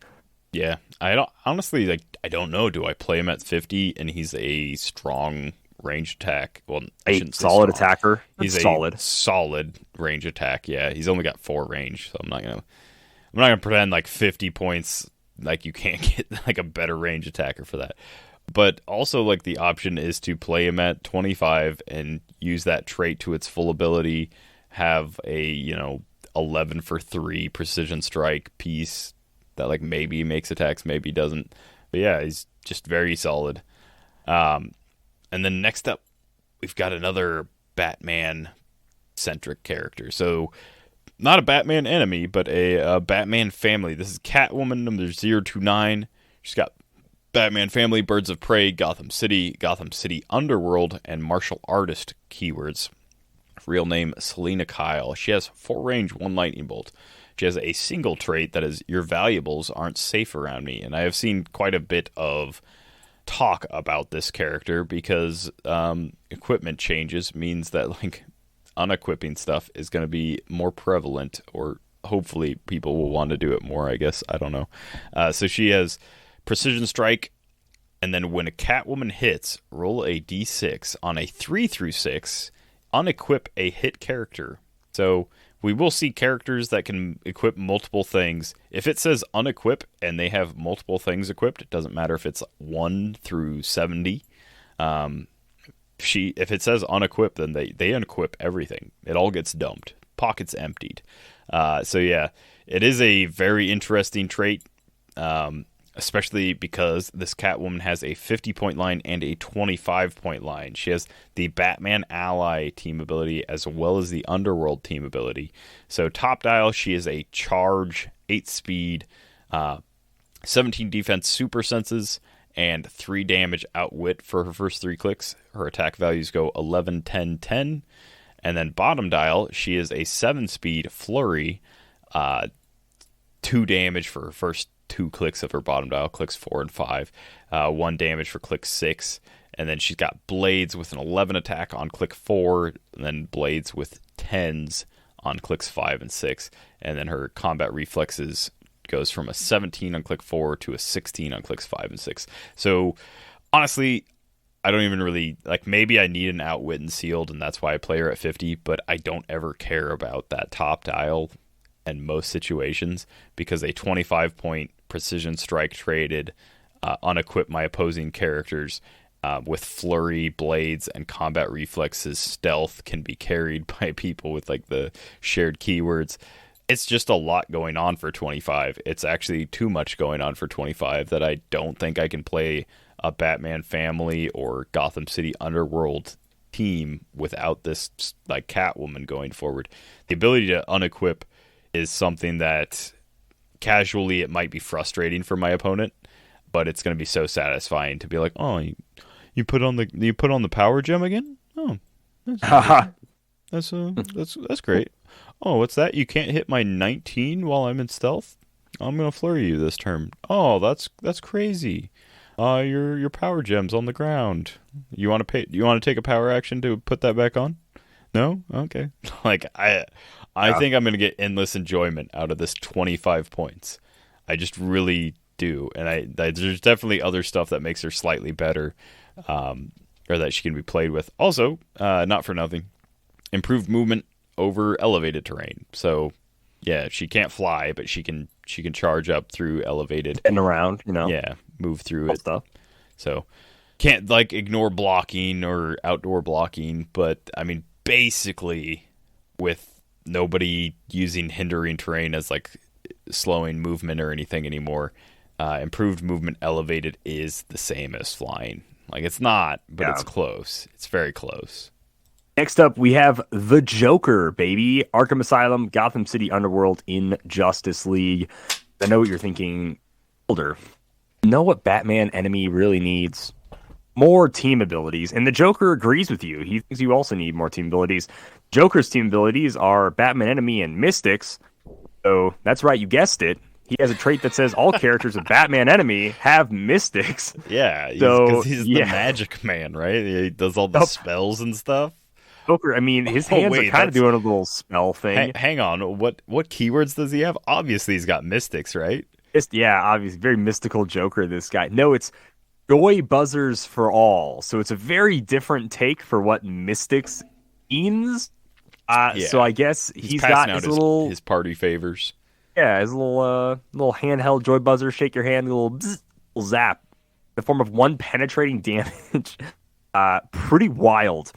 Yeah, I don't know. Do I play him at 50 and he's a strong range attack? Well, a solid attacker. He's a solid range attack. Yeah, he's only got 4 range, so I'm not gonna pretend like 50 points. Like you can't get like a better range attacker for that. But also, like, the option is to play him at 25 and use that trait to its full ability, have a, 11 for 3 precision strike piece that, like, maybe makes attacks, maybe doesn't. But yeah, he's just very solid. And then next up, we've got another Batman centric character. So not a Batman enemy, but a Batman family. This is Catwoman number 029. She's got Batman family, Birds of Prey, Gotham City Underworld, and martial artist keywords. Real name Selena Kyle. She has 4 range, 1 lightning bolt. She has a single trait that is, your valuables aren't safe around me. And I have seen quite a bit of talk about this character because equipment changes means that like unequipping stuff is going to be more prevalent, or hopefully people will want to do it more, I guess. I don't know. So she has precision strike, and then when a Catwoman hits, roll a d6. On a 3 through 6, unequip a hit character. So we will see characters that can equip multiple things. If it says unequip and they have multiple things equipped, it doesn't matter if it's 1 through 70. If it says unequip, then they unequip everything. It all gets dumped. Pockets emptied. So yeah, it is a very interesting trait, especially because this Catwoman has a 50-point line and a 25-point line. She has the Batman Ally team ability as well as the Underworld team ability. So top dial, she is a charge, 8 speed, 17 defense super senses, and 3 damage outwit for her first 3 clicks. Her attack values go 11, 10, 10. And then bottom dial, she is a 7 speed flurry, 2 damage for her first 2 clicks of her bottom dial, clicks 4 and 5, 1 damage for click 6. And then she's got blades with an 11 attack on click 4, and then blades with 10s on clicks 5 and 6. And then her combat reflexes goes from a 17 on click 4 to a 16 on clicks 5 and 6. So honestly, I don't even really, like, maybe I need an outwit and sealed, and that's why I play her at 50, but I don't ever care about that top dial in most situations, because a 25-point precision strike traded unequip my opposing characters with flurry, blades, and combat reflexes. Stealth can be carried by people with like the shared keywords. It's just a lot going on for 25. It's actually too much going on for 25 that I don't think I can play a Batman family or Gotham City Underworld team without this like Catwoman going forward. The ability to unequip is something that casually it might be frustrating for my opponent, but it's going to be so satisfying to be like, oh, you put on the power gem again? Oh, that's great. Oh, what's that? You can't hit my 19 while I'm in stealth? I'm going to flurry you this turn. Oh, that's crazy. Your power gem's on the ground. You want to take a power action to put that back on? No? Okay. Like I think I'm going to get endless enjoyment out of this 25 points. I just really do. And there's definitely other stuff that makes her slightly better, or that she can be played with. Also, not for nothing, improved movement over elevated terrain. So yeah, she can't fly, but she can charge up through elevated and around, Yeah, move through it. Stuff. So can't like ignore blocking or outdoor blocking, but I mean basically with nobody using hindering terrain as like slowing movement or anything anymore, improved movement elevated is the same as flying. Like it's not, but it's close. It's very close. Next up, we have the Joker, baby. Arkham Asylum, Gotham City Underworld in Justice League. I know what you're thinking, Older. You know what Batman enemy really needs? More team abilities. And the Joker agrees with you. He thinks you also need more team abilities. Joker's team abilities are Batman enemy and Mystics. So that's right, you guessed it. He has a trait that says all characters of Batman enemy have Mystics. Yeah, because he's the magic man, right? He does all the spells and stuff. Joker, I mean, his hands are kind of doing a little spell thing. Hang on, what keywords does he have? Obviously, he's got Mystics, right? Yeah, obviously, very mystical Joker, this guy. No, it's Joy Buzzers for all. So it's a very different take for what Mystics means. So I guess he's got his party favors. Yeah, his little handheld Joy Buzzer, shake your hand, little zap, in the form of 1 penetrating damage. Pretty wild.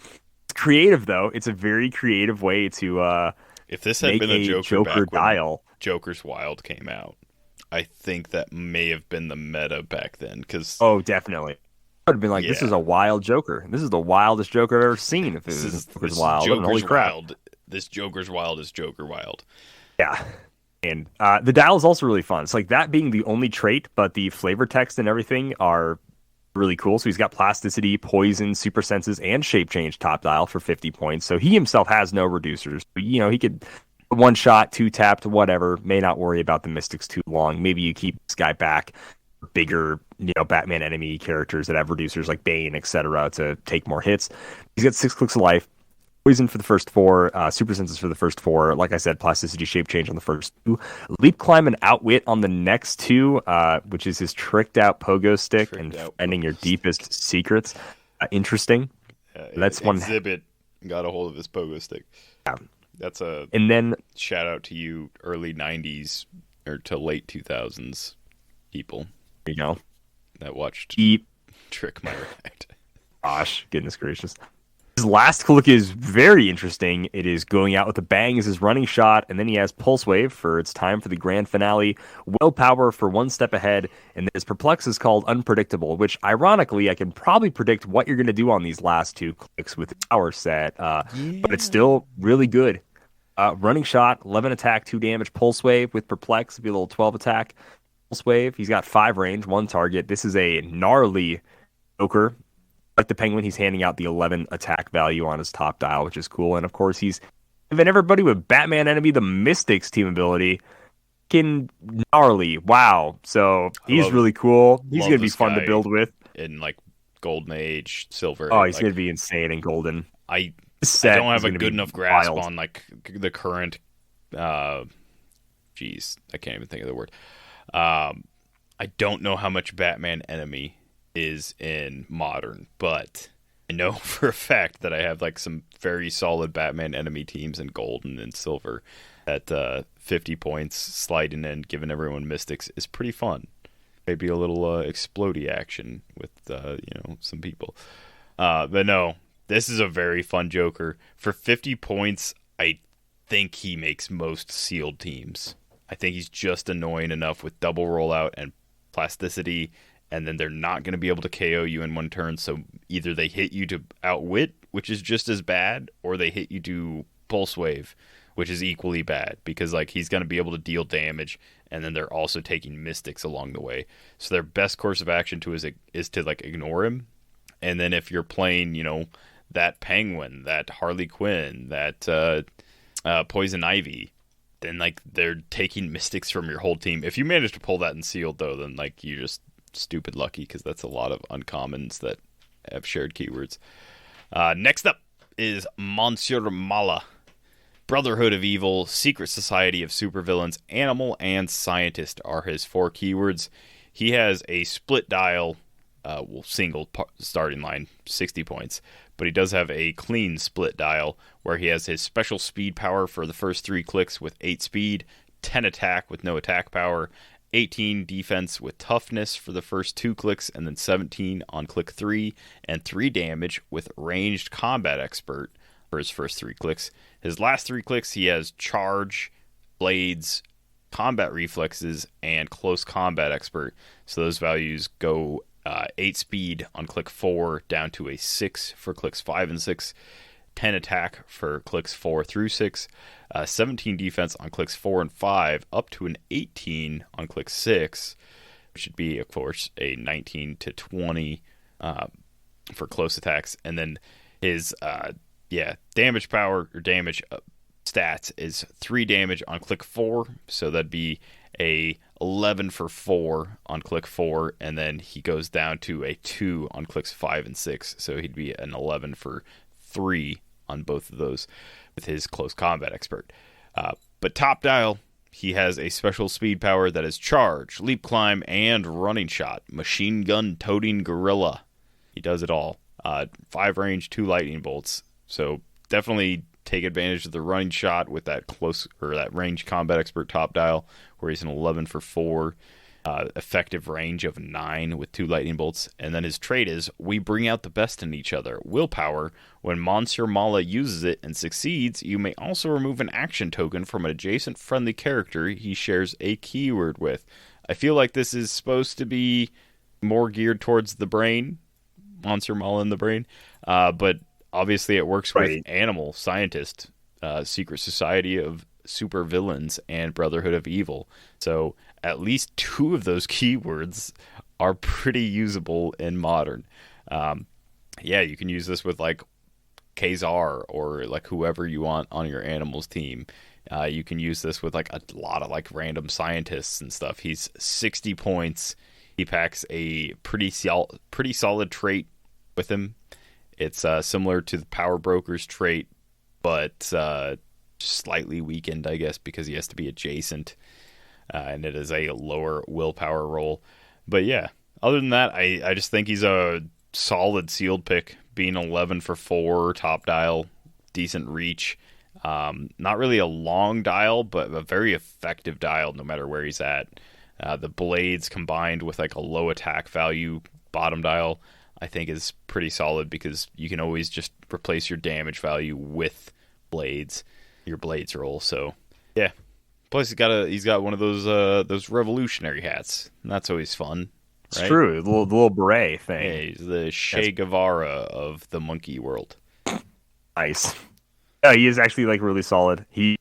It's creative though. It's a very creative way to if this had been a Joker dial. Joker's Wild came out, I think that may have been the meta back then. Definitely. I would have been like, this is a wild Joker. This is the wildest Joker I've ever seen. If it was wild, Joker's holy crap! Wild this Joker's wild is Joker wild. Yeah. And the dial is also really fun. It's like that being the only trait, but the flavor text and everything are really cool. So he's got plasticity, poison, super senses, and shape change top dial for 50 points. So he himself has no reducers. You know, he could one shot, two tapped, whatever. May not worry about the mystics too long. Maybe you keep this guy back, bigger, you know, Batman enemy characters that have reducers like Bane, etc., to take more hits. He's got 6 clicks of life. Poison for the first 4, super senses for the first 4. Like I said, plasticity, shape change on the first 2. Leap, climb, and outwit on the next 2, which is his tricked out pogo stick and finding your deepest secrets. Interesting. That's one exhibit. Got a hold of his pogo stick. Yeah. That's a and then shout out to you, early '90s or to late 2000s people. You know that watched Trick My React. Gosh, goodness gracious. His last click is very interesting. It is going out with a bang as his running shot, and then he has Pulse Wave for it's time for the grand finale, Willpower for one step ahead, and then his Perplex is called Unpredictable, which ironically I can probably predict what you're going to do on these last 2 clicks with the power set, but it's still really good. Running shot, 11 attack, 2 damage, Pulse Wave with Perplex, it'll be a little 12 attack, Pulse Wave. He's got 5 range, 1 target. This is a gnarly Joker. Like the Penguin, he's handing out the 11 attack value on his top dial, which is cool. And of course, he's giving everybody with Batman Enemy the Mystics team ability. Gnarly. Wow. So he's really cool. He's going to be fun to build with. In like Golden Age, Silver. Oh, he's going to be insane in Golden. I don't have a good enough grasp on like the current. I can't even think of the word. I don't know how much Batman Enemy is in Modern, but I know for a fact that I have like some very solid Batman Enemy teams in Golden and Silver at 50 points, sliding in, giving everyone mystics is pretty fun. Maybe a little explodey action with some people, but no, this is a very fun Joker. For 50 points, I think he makes most sealed teams. I think he's just annoying enough with double rollout and plasticity, and then they're not going to be able to KO you in one turn, so either they hit you to outwit, which is just as bad, or they hit you to Pulse Wave, which is equally bad, because like he's going to be able to deal damage, and then they're also taking mystics along the way. So their best course of action is to like ignore him, and then if you're playing, that Penguin, that Harley Quinn, that Poison Ivy, then like they're taking mystics from your whole team. If you manage to pull that in sealed, though, then like you just stupid lucky, because that's a lot of uncommons that have shared keywords. Next up is Monsieur Mala. Brotherhood of Evil, Secret Society of Supervillains, Animal, and Scientist are his 4 keywords. He has a split dial, single starting line, 60 points, but he does have a clean split dial where he has his special speed power for the first 3 clicks with 8 speed, 10 attack with no attack power, 18 defense with toughness for the first 2 clicks, and then 17 on click 3, and 3 damage with ranged combat expert for his first 3 clicks. His last 3 clicks, he has charge, blades, combat reflexes, and close combat expert. So those values go 8 speed on click 4 down to a 6 for clicks 5 and 6, 10 attack for clicks 4 through 6, 17 defense on clicks 4 and 5, up to an 18 on click 6, which should be, of course, a 19 to 20 for close attacks. And then his damage power or damage stats is 3 damage on click 4, so that'd be a 11 for 4 on click 4, and then he goes down to a 2 on clicks 5 and 6, so he'd be an 11 for 3 on both of those with his close combat expert. But top dial, he has a special speed power that is charge, leap climb, and running shot, machine gun toting gorilla. He does it all. 5 range, 2 lightning bolts. So definitely take advantage of the running shot with that close or that range combat expert top dial, where he's an 11 for 4, effective range of 9 with 2 lightning bolts. And then his trait is, we bring out the best in each other. Willpower. When Monsieur Mala uses it and succeeds, you may also remove an action token from an adjacent friendly character he shares a keyword with. I feel like this is supposed to be more geared towards the brain, Monsieur Mala in the brain, but obviously it works with Animal, Scientist, Secret Society of Supervillains and Brotherhood of Evil. So at least 2 of those keywords are pretty usable in Modern. Yeah, you can use this with like Kazar or like whoever you want on your animals team. You can use this with like a lot of like random scientists and stuff. He's 60 points. He packs a pretty solid trait with him. It's similar to the Power Broker's trait, but slightly weakened, I guess, because he has to be adjacent, and it is a lower willpower roll. But yeah, other than that, I just think he's a solid sealed pick, being 11 for 4, top dial, decent reach. Not really a long dial, but a very effective dial no matter where he's at. The blades combined with like a low attack value bottom dial, I think is pretty solid because you can always just replace your damage value with blades, your blades roll. So yeah. Plus he's got one of those revolutionary hats, and that's always fun. Right? It's true, the little beret thing. Yeah, he's the Che Guevara of the monkey world. Nice. He is actually like really solid. He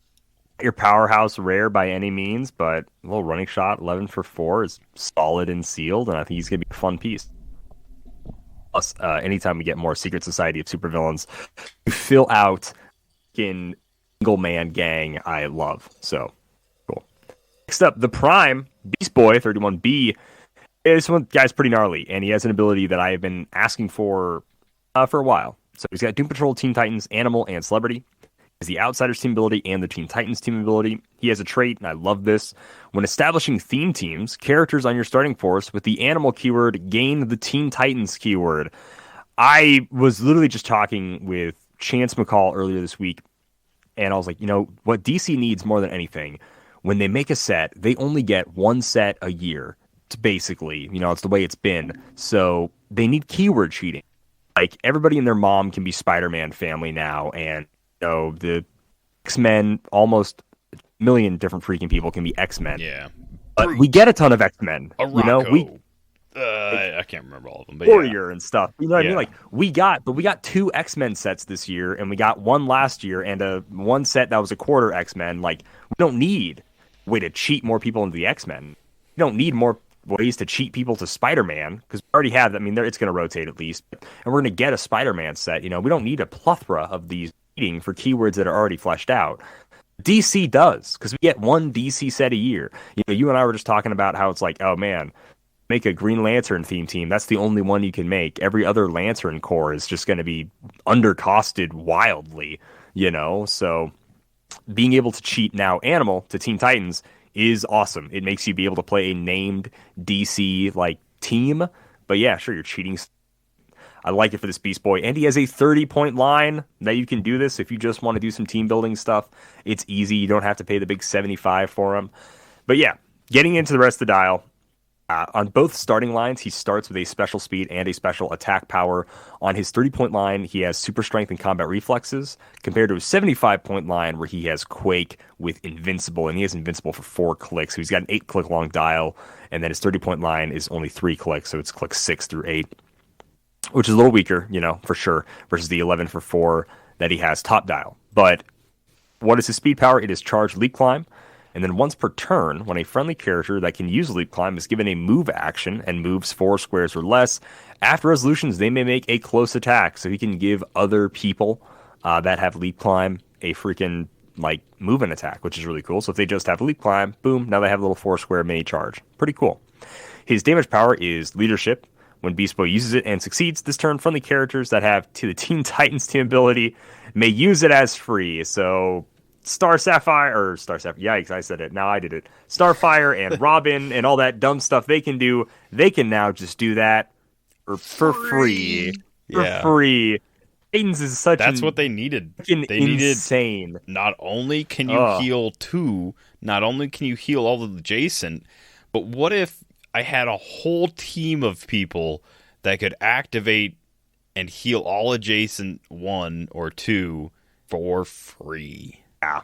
your powerhouse rare by any means, but a little running shot, 11 for 4 is solid and sealed, and I think he's gonna be a fun piece. Plus, anytime we get more Secret Society of Supervillains to fill out in single man gang, I love. So cool. Next up, the Prime Beast Boy 31B. This one guy's pretty gnarly, and he has an ability that I have been asking for a while. So he's got Doom Patrol, Teen Titans, Animal, and Celebrity. He has the Outsiders team ability and the Teen Titans team ability. He has a trait, and I love this. When establishing theme teams, characters on your starting force with the Animal keyword gain the Teen Titans keyword. I was literally just talking with Chance McCall earlier this week, and I was like, what DC needs more than anything, when they make a set, they only get one set a year, basically. It's the way it's been. So they need keyword cheating. Like, everybody and their mom can be Spider-Man family now, and the X-Men, almost a million different freaking people can be X-Men. Yeah. But we get a ton of X-Men. I can't remember all of them. But Warrior and stuff. You know what I mean? Like, we got 2 X-Men sets this year, and we got one last year, and one set that was a quarter X-Men. Like, we don't need a way to cheat more people into the X-Men. We don't need more ways to cheat people to Spider-Man, because we already have, it's going to rotate at least, and we're going to get a Spider-Man set. We don't need a plethora of these cheating for keywords that are already fleshed out. DC does, because we get one DC set a year. You and I were just talking about how it's like, oh man, make a Green Lantern theme team. That's the only one you can make. Every other Lantern core is just going to be undercosted wildly, So being able to cheat now Animal to Teen Titans is awesome. It makes you be able to play a named DC like team. But yeah, sure, you're cheating. I like it for this Beast Boy. And he has a 30-point line that you can do this if you just want to do some team building stuff. It's easy. You don't have to pay the big 75 for him. But yeah, getting into the rest of the dial. On both starting lines, he starts with a special speed and a special attack power. On his 30-point line, he has super strength and combat reflexes, compared to his 75-point line where he has Quake with Invincible, and he has Invincible for 4 clicks. So he's got an 8-click long dial, and then his 30-point line is only 3 clicks, so it's click 6 through 8, which is a little weaker, for sure, versus the 11 for 4 that he has top dial. But what is his speed power? It is Charge, Leap, Climb. And then once per turn, when a friendly character that can use Leap Climb is given a move action and moves 4 squares or less, after resolutions, they may make a close attack. So he can give other people that have Leap Climb a freaking, move-in attack, which is really cool. So if they just have Leap Climb, boom, now they have a little 4-square mini charge. Pretty cool. His damage power is Leadership. When Beast Boy uses it and succeeds this turn, friendly characters that have to the Teen Titans team ability may use it as free. So yikes, I said it. Now I did it. Starfire and Robin and all that dumb stuff they can do, they can now just do that for free. For free. Titans is That's what they needed. They insane. Needed, not only can you heal 2, not only can you heal all of the adjacent, but what if I had a whole team of people that could activate and heal all adjacent 1 or 2 for free? Yeah,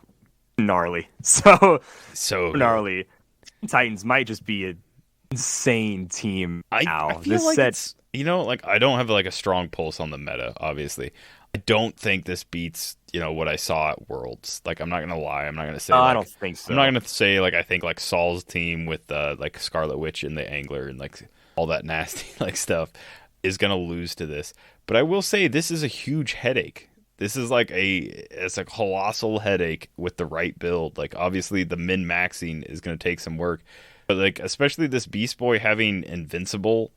gnarly. So gnarly. Titans might just be an insane team now. I feel like it's, I don't have a strong pulse on the meta, obviously. I don't think this beats what I saw at Worlds. Like, I'm not gonna lie. I'm not gonna say. I don't think so. I'm not gonna say like I think like Saul's team with like Scarlet Witch and the Angler and like all that nasty like stuff is gonna lose to this. But I will say this is a huge headache. This is like it's a colossal headache with the right build. Like, obviously the min-maxing is gonna take some work, but like especially this Beast Boy having Invincible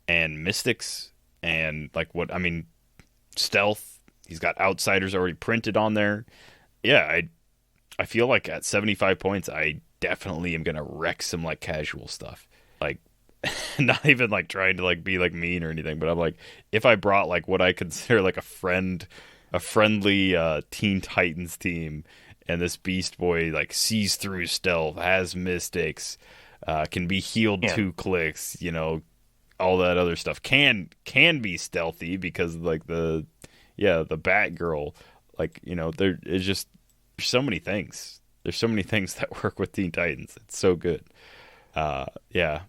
and Mystics and like Stealth. He's got Outsiders already printed on there. Yeah, I feel like at 75 points, I definitely am gonna wreck some like casual stuff. Like, not even like trying to like be like mean or anything, but I'm like, if I brought like what I consider like a friendly Teen Titans team, and this Beast Boy like sees through stealth, has Mystics, can be healed 2 clicks, all that other stuff, can be stealthy because like the Batgirl, like, there is just so many things. There's so many things that work with Teen Titans. It's so good. Yeah.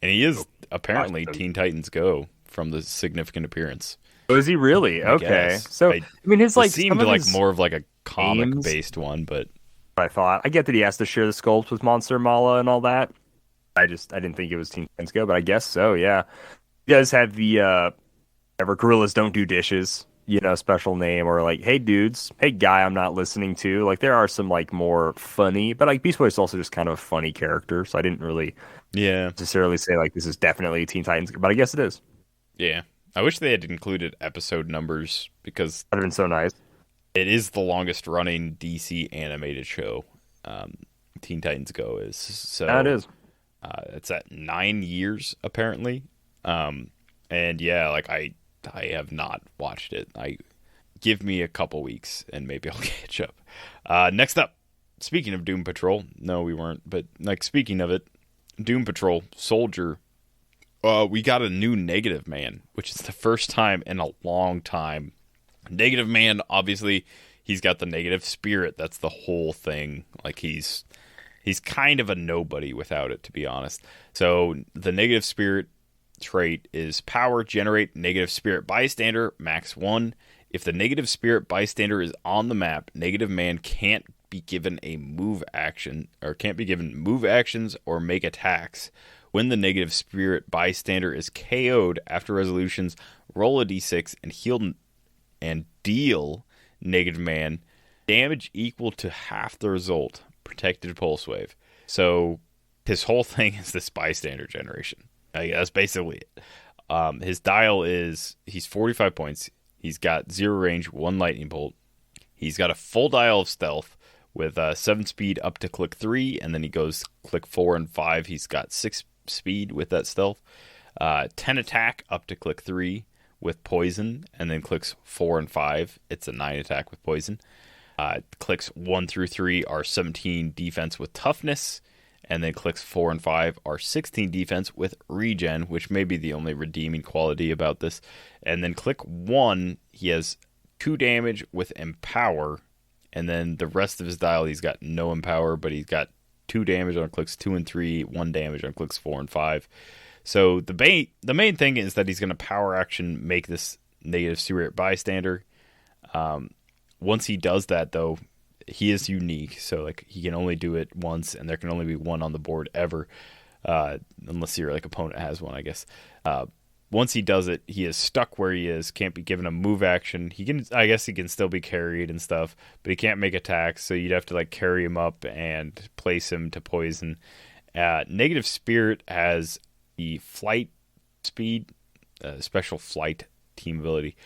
And he is apparently Teen Titans Go from the significant appearance. Oh, is he really? Okay. So, his like seemed like more of like a comic based one, but I thought, I get that he has to share the sculpt with Monster Mala and all that. I didn't think it was Teen Titans Go, but I guess so. Yeah. You guys have the Gorillas Don't Do Dishes, special name, or like, hey dudes, hey guy I'm not listening to. Like, there are some like more funny, but like Beast Boy is also just kind of a funny character, so I didn't really necessarily say like this is definitely Teen Titans, but I guess it is. Yeah. I wish they had included episode numbers because that'd have been so nice. It is the longest running DC animated show. Teen Titans Go is. So it is. It's at 9 years apparently. And yeah, like I have not watched it. Give me a couple weeks and maybe I'll catch up. Next up, speaking of Doom Patrol, no, we weren't, but like speaking of it, Doom Patrol Soldier. We got a new Negative Man, which is the first time in a long time. Negative Man, obviously, he's got the negative spirit. That's the whole thing. Like, he's kind of a nobody without it, to be honest. So the negative spirit trait is power, generate negative spirit bystander, max 1. If the negative spirit bystander is on the map, Negative Man can't be given a move action, or can't be given move actions or make attacks. When the negative spirit bystander is KO'd after resolutions, roll a d6 and heal and deal Negative Man damage equal to half the result. Protected pulse wave. So his whole thing is this bystander generation. That's basically it. His dial he's 45 points. He's got 0 range, 1 lightning bolt. He's got a full dial of stealth with 7 speed up to click 3, and then he goes click 4 and 5. He's got 6 speed with that stealth, 10 attack up to click 3 with poison, and then clicks 4 and 5. It's a 9 attack with poison. Clicks 1 through 3 are 17 defense with toughness, and then clicks 4 and 5 are 16 defense with regen, which may be the only redeeming quality about this. And then click 1, he has 2 damage with empower, and then the rest of his dial he's got no empower, but he's got 2 damage on clicks 2 and 3, 1 damage on clicks 4 and 5. So the main thing is that he's going to power action make this negative spirit bystander. Once he does that, though, he is unique. So like he can only do it once, and there can only be one on the board ever, unless your like opponent has one, I guess. Once he does it, he is stuck where he is, can't be given a move action. I guess he can still be carried and stuff, but he can't make attacks, so you'd have to like carry him up and place him to poison. Negative Spirit has the flight speed, special flight team ability.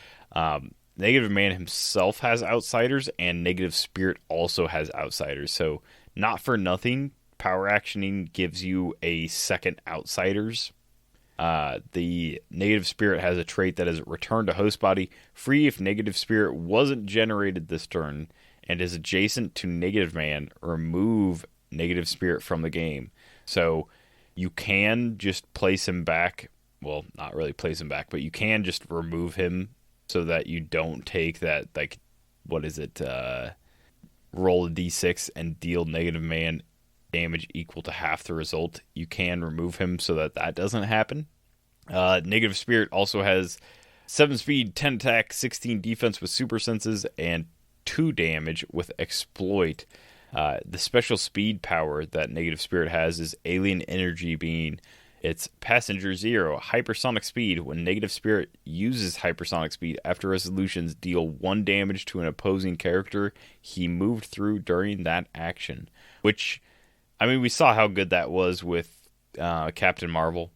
Negative Man himself has Outsiders, and Negative Spirit also has Outsiders. So not for nothing, power actioning gives you a second Outsiders. The Negative Spirit has a trait that is return to host body free if Negative Spirit wasn't generated this turn and is adjacent to Negative Man. Remove Negative Spirit from the game. So you can just place him back. Well, not really place him back, but you can just remove him so that you don't take that, like, what is it? Roll a d6 and deal Negative Man damage equal to half the result. You can remove him so that doesn't happen. Negative Spirit also has 7 speed, 10 attack, 16 defense with super senses, and 2 damage with exploit. The special speed power that Negative Spirit has is Alien Energy Beam. It's Passenger 0, hypersonic speed. When Negative Spirit uses hypersonic speed, after resolutions deal 1 damage to an opposing character he moved through during that action. Which, I mean, we saw how good that was with Captain Marvel.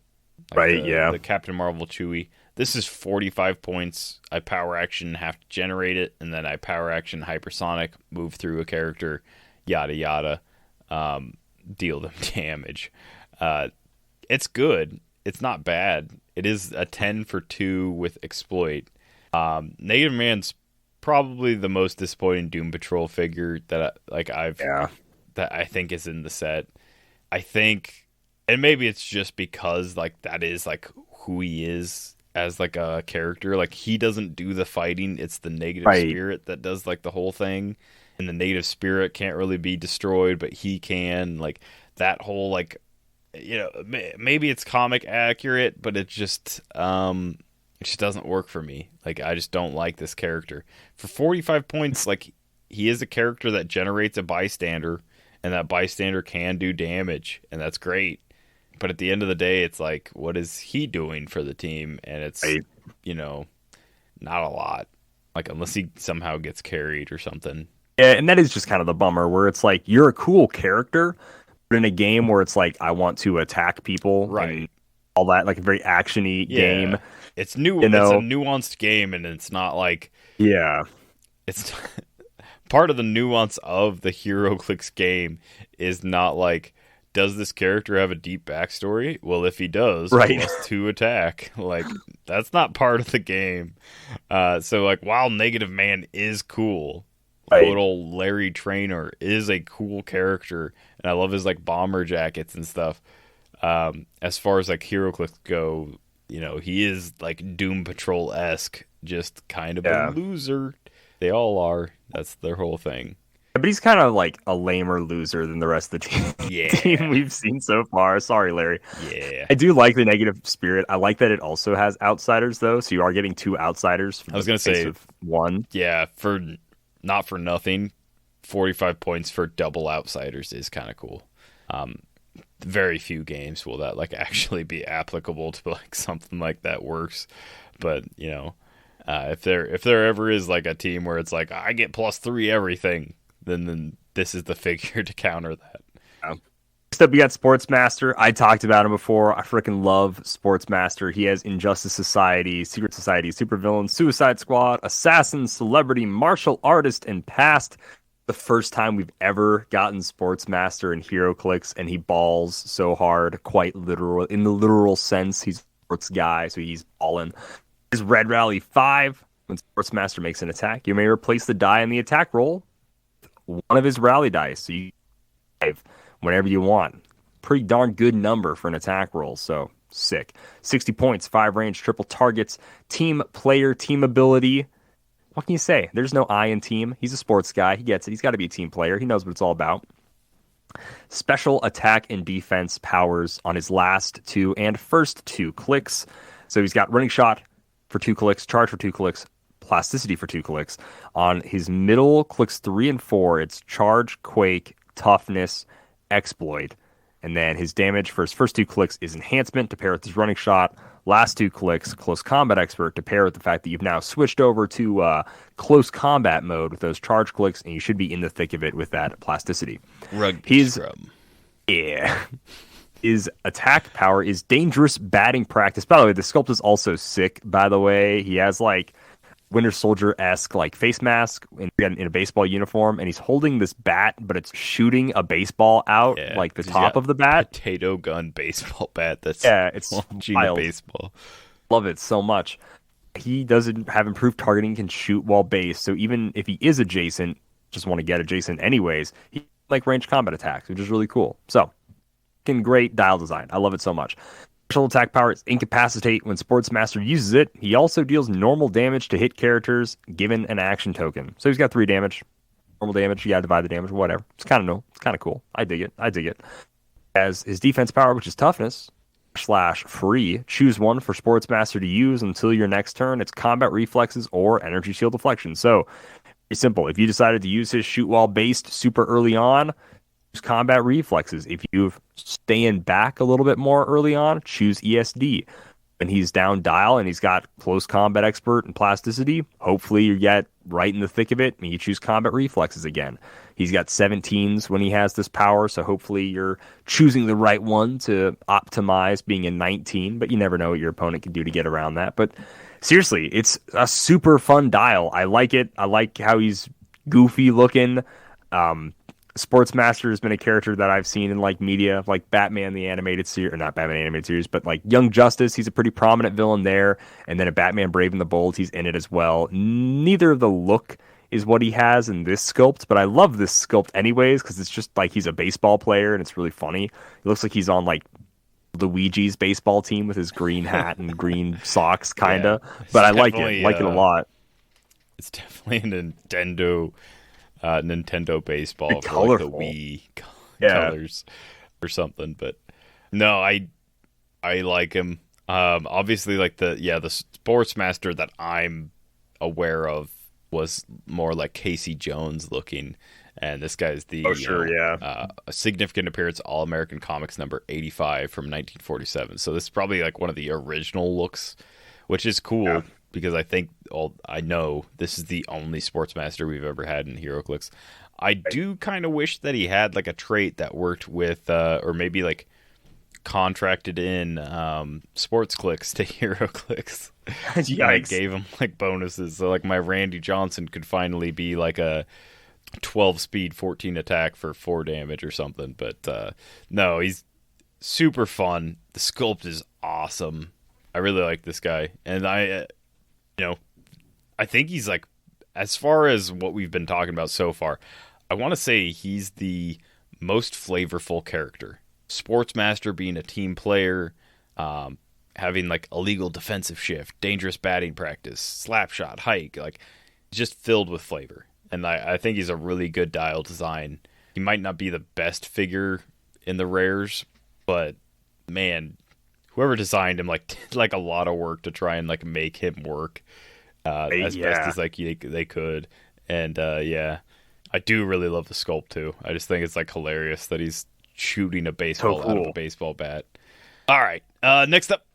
The Captain Marvel Chewie. This is 45 points. I power action, have to generate it, and then I power action hypersonic, move through a character, yada yada, deal them damage. It's good. It's not bad. It is a 10 for 2 with exploit. Negative Man's probably the most disappointing Doom Patrol figure that that I think is in the set. I think, and maybe it's just because like that is like who he is as like a character. Like he doesn't do the fighting. It's the Negative Spirit that does like the whole thing. And the Negative Spirit can't really be destroyed, but he can. Like that whole like, you know, maybe it's comic accurate, but it just doesn't work for me. Like I just don't like this character. For 45 points, like he is a character that generates a bystander, and that bystander can do damage, and that's great. But at the end of the day, it's like, what is he doing for the team? And it's, you know, not a lot. Like unless he somehow gets carried or something. Yeah, and that is just kind of the bummer where it's like you're a cool character, but in a game where it's like I want to attack people, right? All that, like a very actiony game. It's new. It's a nuanced game, and it's not like it's part of the nuance of the Heroclix game is not like, does this character have a deep backstory? Well, if he does, +2 attack. Like that's not part of the game. So like, while Negative Man is cool. Total Larry Trainer is a cool character, and I love his like bomber jackets and stuff. As far as like Heroclix go, you know, he is like Doom Patrol-esque, just kind of a loser. They all are. That's their whole thing. But he's kind of like a lamer loser than the rest of the team we've seen so far. Sorry, Larry. Yeah. I do like the Negative Spirit. I like that it also has outsiders, though, so you are getting 2 outsiders. I was going to say 1. Yeah, not for nothing, 45 points for double outsiders is kind of cool. Very few games will that like actually be applicable to like something like that works. But you know, if there ever is like a team where it's like I get +3 everything, then this is the figure to counter that. Next up, we got Sportsmaster. I talked about him before. I freaking love Sportsmaster. He has Injustice Society, Secret Society, Supervillain, Suicide Squad, Assassin, Celebrity, Martial Artist, and Past. The first time we've ever gotten Sportsmaster in Heroclix, and he balls so hard, quite literal, in the literal sense. He's a sports guy, so he's balling. His Red Rally 5. When Sportsmaster makes an attack, you may replace the die in the attack roll with one of his rally dice. So you have whenever you want. Pretty darn good number for an attack roll, so sick. 60 points, 5 range, triple targets, team player, team ability. What can you say? There's no I in team. He's a sports guy. He gets it. He's got to be a team player. He knows what it's all about. Special attack and defense powers on his last 2 and first 2 clicks. So he's got running shot for 2 clicks, charge for 2 clicks, plasticity for 2 clicks. On his middle clicks 3 and 4, it's charge, quake, toughness, exploit. And then his damage for his first 2 clicks is enhancement to pair with his running shot. Last 2 clicks, close combat expert to pair with the fact that you've now switched over to close combat mode with those charge clicks, and you should be in the thick of it with that plasticity. Rugby scrub. Yeah. His attack power is dangerous batting practice. By the way, the sculpt is also sick, by the way. He has like Winter Soldier-esque like face mask in a baseball uniform, and he's holding this bat, but it's shooting a baseball out like the top of the bat. Potato gun baseball bat. It's launching a baseball. Love it so much. He doesn't have improved targeting, can shoot while base, so even if he is adjacent, just want to get adjacent anyways, he like range combat attacks, which is really cool. So, great dial design. I love it so much. Special attack power is incapacitate. When Sportsmaster uses it, he also deals normal damage to hit characters given an action token. So he's got 3 damage. Normal damage, you gotta divide the damage, whatever. It's kind of cool. I dig it. As his defense power, which is toughness, /free, choose one for Sportsmaster to use until your next turn. It's combat reflexes or energy shield deflection. So It's simple. If you decided to use his shoot while based super early on, use combat reflexes. If you staying back a little bit more early on, choose ESD. When he's down dial and he's got close combat expert and plasticity, hopefully you get right in the thick of it and you choose combat reflexes again. He's got 17s when he has this power, so hopefully you're choosing the right one to optimize being a 19, but you never know what your opponent can do to get around that. But seriously, it's a super fun dial. I like it. I like how he's goofy looking. Sportsmaster has been a character that I've seen in like media, like Batman the animated series, or not Batman animated series, but like Young Justice. He's a pretty prominent villain there, and then a Batman Brave and the Bold. He's in it as well. Neither of the look is what he has in this sculpt, but I love this sculpt anyways because it's just like he's a baseball player and it's really funny. It looks like he's on like Luigi's baseball team with his green hat and green socks, kind of. Yeah, but I like it a lot. It's definitely a Nintendo baseball for like the Wii colors or something. But no, I like him. Obviously, like the Sportsmaster that I'm aware of was more like Casey Jones looking, and this guy's the a significant appearance All-American Comics number 85 from 1947. So this is probably like one of the original looks, which is cool because I know this is the only Sportsmaster we've ever had in Heroclix. I do kind of wish that he had like a trait that worked with or maybe like contracted in sports clicks to Heroclix. I gave him like bonuses, so like my Randy Johnson could finally be like a 12 speed 14 attack for 4 damage or something. But no, he's super fun. The sculpt is awesome. I really like this guy, and I think he's like, as far as what we've been talking about so far, I want to say he's the most flavorful character. Sportsmaster being a team player, having like illegal defensive shift, dangerous batting practice, slap shot, hike, like just filled with flavor. And I think he's a really good dial design. He might not be the best figure in the rares, but man, whoever designed him like did like a lot of work to try and like make him work best as like they could. And I do really love the sculpt too. I just think it's like hilarious that he's shooting a baseball out of a baseball bat. All right, next up,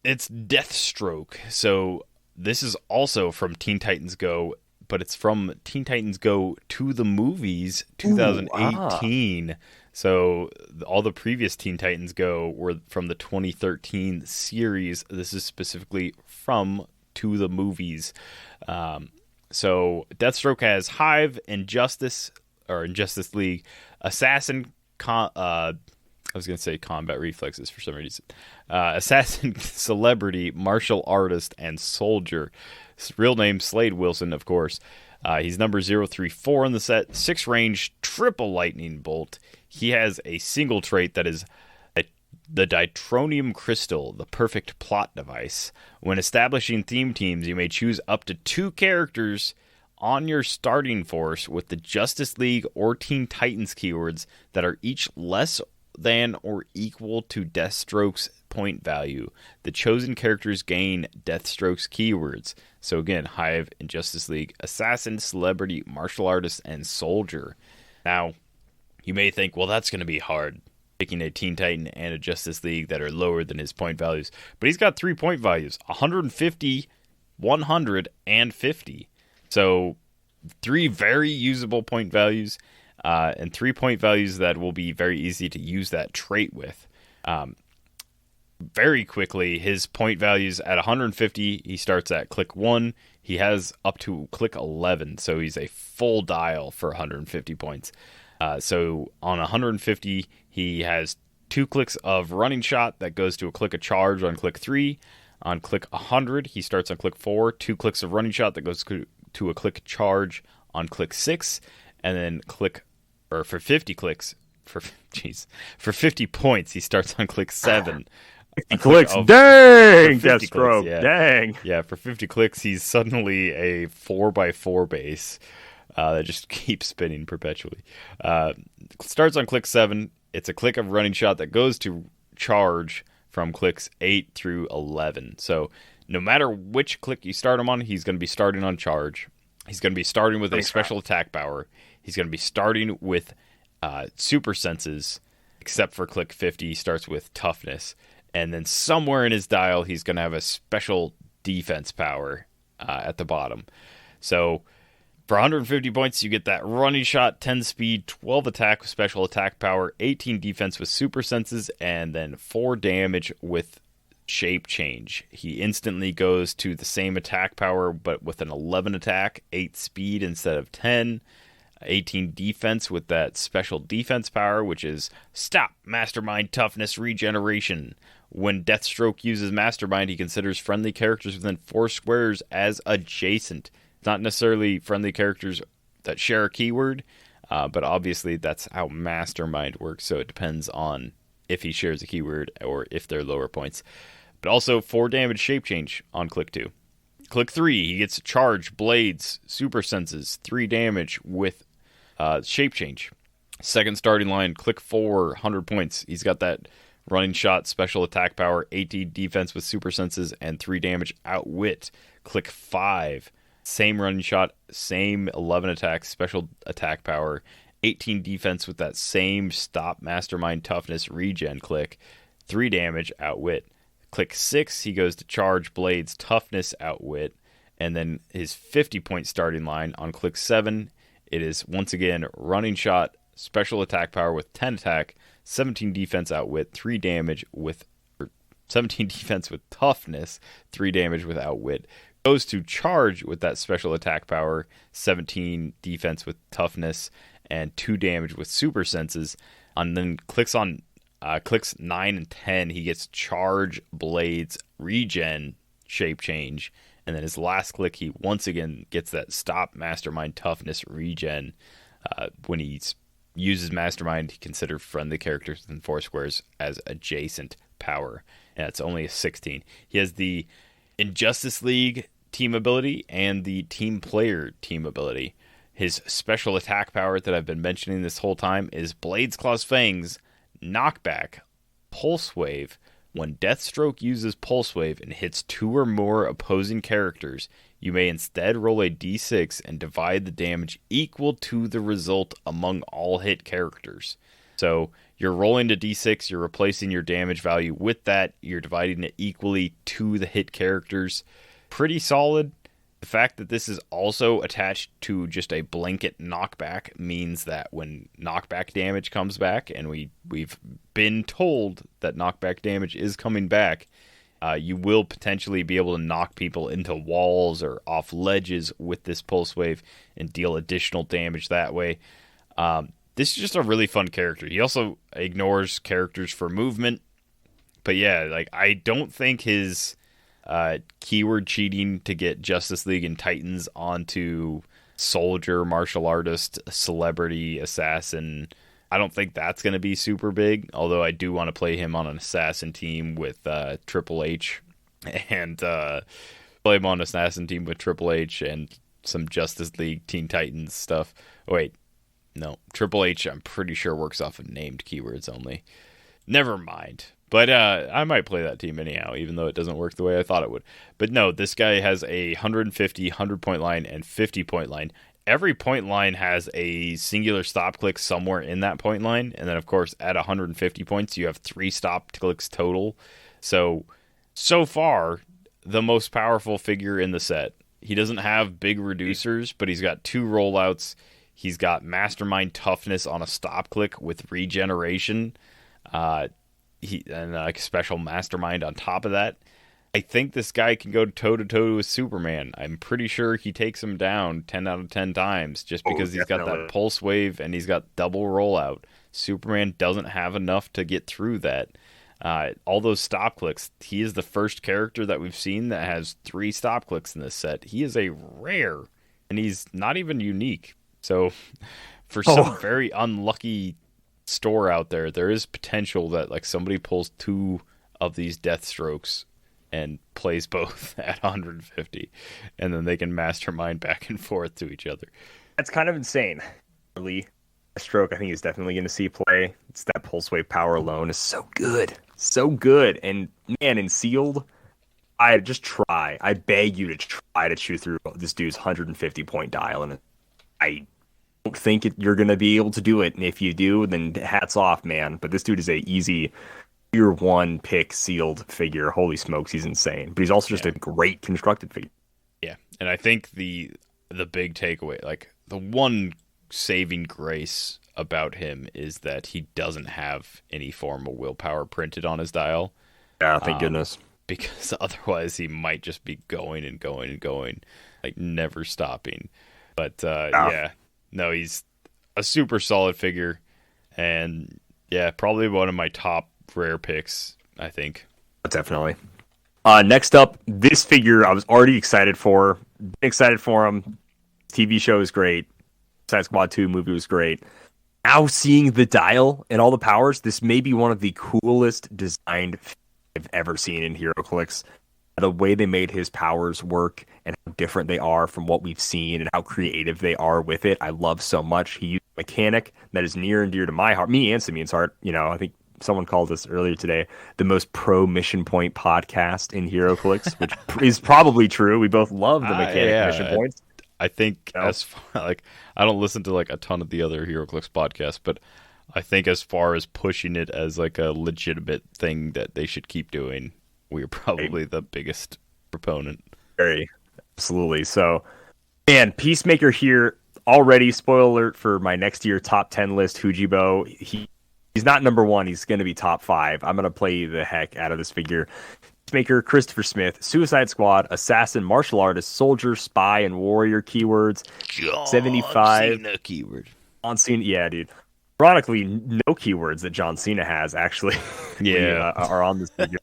it's Deathstroke. So this is also from Teen Titans Go, but it's from Teen Titans Go to the Movies 2018. So all the previous Teen Titans Go were from the 2013 series. This is specifically from To the Movies. So Deathstroke has Hive, Injustice League, Assassin, I was going to say combat reflexes for some reason. Assassin, Celebrity, Martial Artist, and Soldier. His real name, Slade Wilson, of course. He's number 034 in the set. 6 range, triple lightning bolt. He has a single trait that is the Ditronium Crystal, the perfect plot device. When establishing theme teams, you may choose up to 2 characters on your starting force with the Justice League or Teen Titans keywords that are each less than or equal to Deathstroke's point value. The chosen characters gain Deathstroke's keywords. So again, Hive, Injustice League, Assassin, Celebrity, Martial Artist, and Soldier. Now, you may think, well, that's going to be hard, picking a Teen Titan and a Justice League that are lower than his point values. But he's got 3 point values, 150, 100, and 50. So 3 very usable point values, and 3 point values that will be very easy to use that trait with. Very quickly, his point values at 150, he starts at click 1. He has up to click 11, so he's a full dial for 150 points. So on 150, he has 2 clicks of running shot that goes to a click of charge on click 3. On click 100, he starts on click 4, 2 clicks of running shot that goes to a click charge on click 6, and then for 50 clicks, for 50 points, he starts on click 7. 50 clicks, dang! Deathstroke, dang. Yeah, for 50 clicks, he's suddenly a 4x4 base that just keeps spinning perpetually. Starts on click 7. It's a click of running shot that goes to charge from clicks 8 through 11. So no matter which click you start him on, he's going to be starting on charge. He's going to be starting with a special attack power. He's going to be starting with super senses, except for click 50. He starts with toughness. And then somewhere in his dial, he's going to have a special defense power at the bottom. So for 150 points, you get that running shot, 10 speed, 12 attack with special attack power, 18 defense with super senses, and then 4 damage with shape change. He instantly goes to the same attack power, but with an 11 attack, 8 speed instead of 10, 18 defense with that special defense power, which is Stop Mastermind Toughness Regeneration. When Deathstroke uses Mastermind, he considers friendly characters within 4 squares as adjacent. Not necessarily friendly characters that share a keyword, but obviously that's how Mastermind works, so it depends on if he shares a keyword or if they're lower points. But also 4 damage shape change on click 2. Click 3, he gets Charge, Blades, Super Senses, 3 damage with shape change. Second starting line, click 4, 100 points. He's got that running shot, special attack power, 18 defense with super senses, and 3 damage outwit. Click 5, same running shot, same 11 attack, special attack power, 18 defense with that same Stop Mastermind Toughness regen click, 3 damage outwit. Click 6, he goes to Charge, Blades, Toughness, outwit, and then his 50-point starting line on click 7, it is once again running shot, special attack power with 10 attack, 17 defense outwit, 3 damage with 17 defense with toughness, 3 damage with outwit. Goes to Charge with that special attack power, 17 defense with toughness, and 2 damage with super senses. And then clicks 9 and 10, he gets Charge, Blades, Regen, Shape Change. And then his last click, he once again gets that Stop Mastermind Toughness Regen. When he uses Mastermind, he considers friendly characters within 4 squares as adjacent power. And it's only a 16. He has the Injustice League team ability and the Team Player team ability. His special attack power that I've been mentioning this whole time is Blades, Claws, Fangs, Knockback, Pulse Wave. When Deathstroke uses Pulse Wave and hits 2 or more opposing characters, you may instead roll a d6 and divide the damage equal to the result among all hit characters. So you're rolling a d6, you're replacing your damage value with that, you're dividing it equally to the hit characters. Pretty solid. The fact that this is also attached to just a blanket knockback means that when knockback damage comes back, and we've been told that knockback damage is coming back, you will potentially be able to knock people into walls or off ledges with this Pulse Wave and deal additional damage that way. This is just a really fun character. He also ignores characters for movement. But yeah, like I don't think his keyword cheating to get Justice League and Titans onto soldier, martial artist, celebrity, assassin, I don't think that's going to be super big, although I do want to play him on an assassin team with Triple H, and play him on an assassin team with Triple H and some Justice League Teen Titans stuff. Oh, wait, no, Triple H I'm pretty sure works off of named keywords only. Never mind. But I might play that team anyhow, even though it doesn't work the way I thought it would. But no, this guy has a 150, 100-point line, and 50-point line. Every point line has a singular stop click somewhere in that point line. And then, of course, at 150 points, you have 3 stop clicks total. So far, the most powerful figure in the set. He doesn't have big reducers, but he's got 2 rollouts. He's got Mastermind Toughness on a stop click with regeneration. And a special Mastermind on top of that. I think this guy can go toe-to-toe with Superman. I'm pretty sure he takes him down 10 out of 10 times just because he's got that Pulse Wave and he's got double rollout. Superman doesn't have enough to get through that. All those stop clicks, he is the first character that we've seen that has 3 stop clicks in this set. He is a rare, and he's not even unique. So for some very unlucky store out there, there is potential that like somebody pulls 2 of these Deathstrokes and plays both at 150, and then they can mastermind back and forth to each other. That's kind of insane. Really, Deathstroke I think is definitely going to see play. It's that Pulse Wave power alone is so good, and man, in sealed, I beg you to try to chew through this dude's 150 point dial, and I don't think you're going to be able to do it. And if you do, then hats off, man. But this dude is a easy tier 1 pick sealed figure. Holy smokes, he's insane. But he's also just a great constructed figure. Yeah, and I think the big takeaway, like the one saving grace about him, is that he doesn't have any form of willpower printed on his dial. Yeah, thank goodness. Because otherwise he might just be going and going and going, like never stopping. But no, he's a super solid figure, and probably one of my top rare picks, I think. Definitely. Next up, this figure I was already excited for. Been excited for him. TV show is great. Suicide Squad 2 movie was great. Now seeing the dial and all the powers, this may be one of the coolest designed figures I've ever seen in Heroclix. The way they made his powers work and how different they are from what we've seen and how creative they are with it, I love so much. He used a mechanic that is near and dear to my heart, me and Simeon's heart. You know, I think someone called us earlier today the most pro mission point podcast in Heroclix, which is probably true. We both love the mechanic mission points. I think as far, like, I don't listen to like a ton of the other Heroclix podcasts, but I think as far as pushing it as like a legitimate thing that they should keep doing, we're probably the biggest proponent. Very, absolutely. So, man, Peacemaker here already. Spoiler alert for my next year top 10 list. Hujibo, he's not number 1. He's going to be top 5. I'm going to play the heck out of this figure. Peacemaker, Christopher Smith, Suicide Squad, Assassin, Martial Artist, Soldier, Spy, and Warrior keywords. John 75 Cena keyword. John Cena, yeah, dude. Ironically, no keywords that John Cena has actually are on this figure.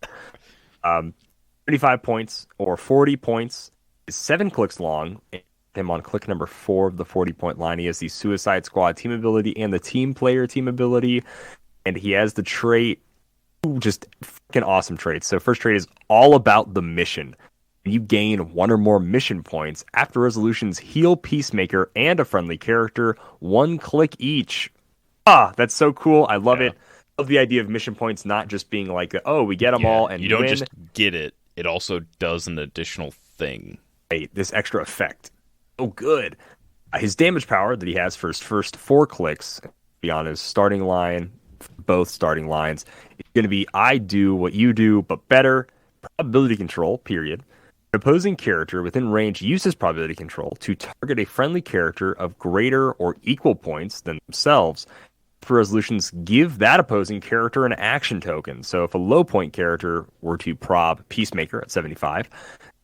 35 points or 40 points is 7 clicks long. Him on click number 4 of the 40-point line. He has the Suicide Squad team ability and the team player team ability, and he has the trait. Just freaking awesome traits. So first trait is all about the mission. You gain 1 or more mission points after resolutions. Heal Peacemaker and a friendly character 1 click each. That's so cool. I love it. I love the idea of mission points not just being like, we get them all and you don't win. just get it. It also does an additional thing. Right, this extra effect. Oh, good. His damage power that he has for his first 4 clicks, be on his starting line, both starting lines, it's going to be I do what you do, but better. Probability control, period. An opposing character within range uses probability control to target a friendly character of greater or equal points than themselves. For resolutions, give that opposing character an action token. So if a low point character were to prob Peacemaker at 75,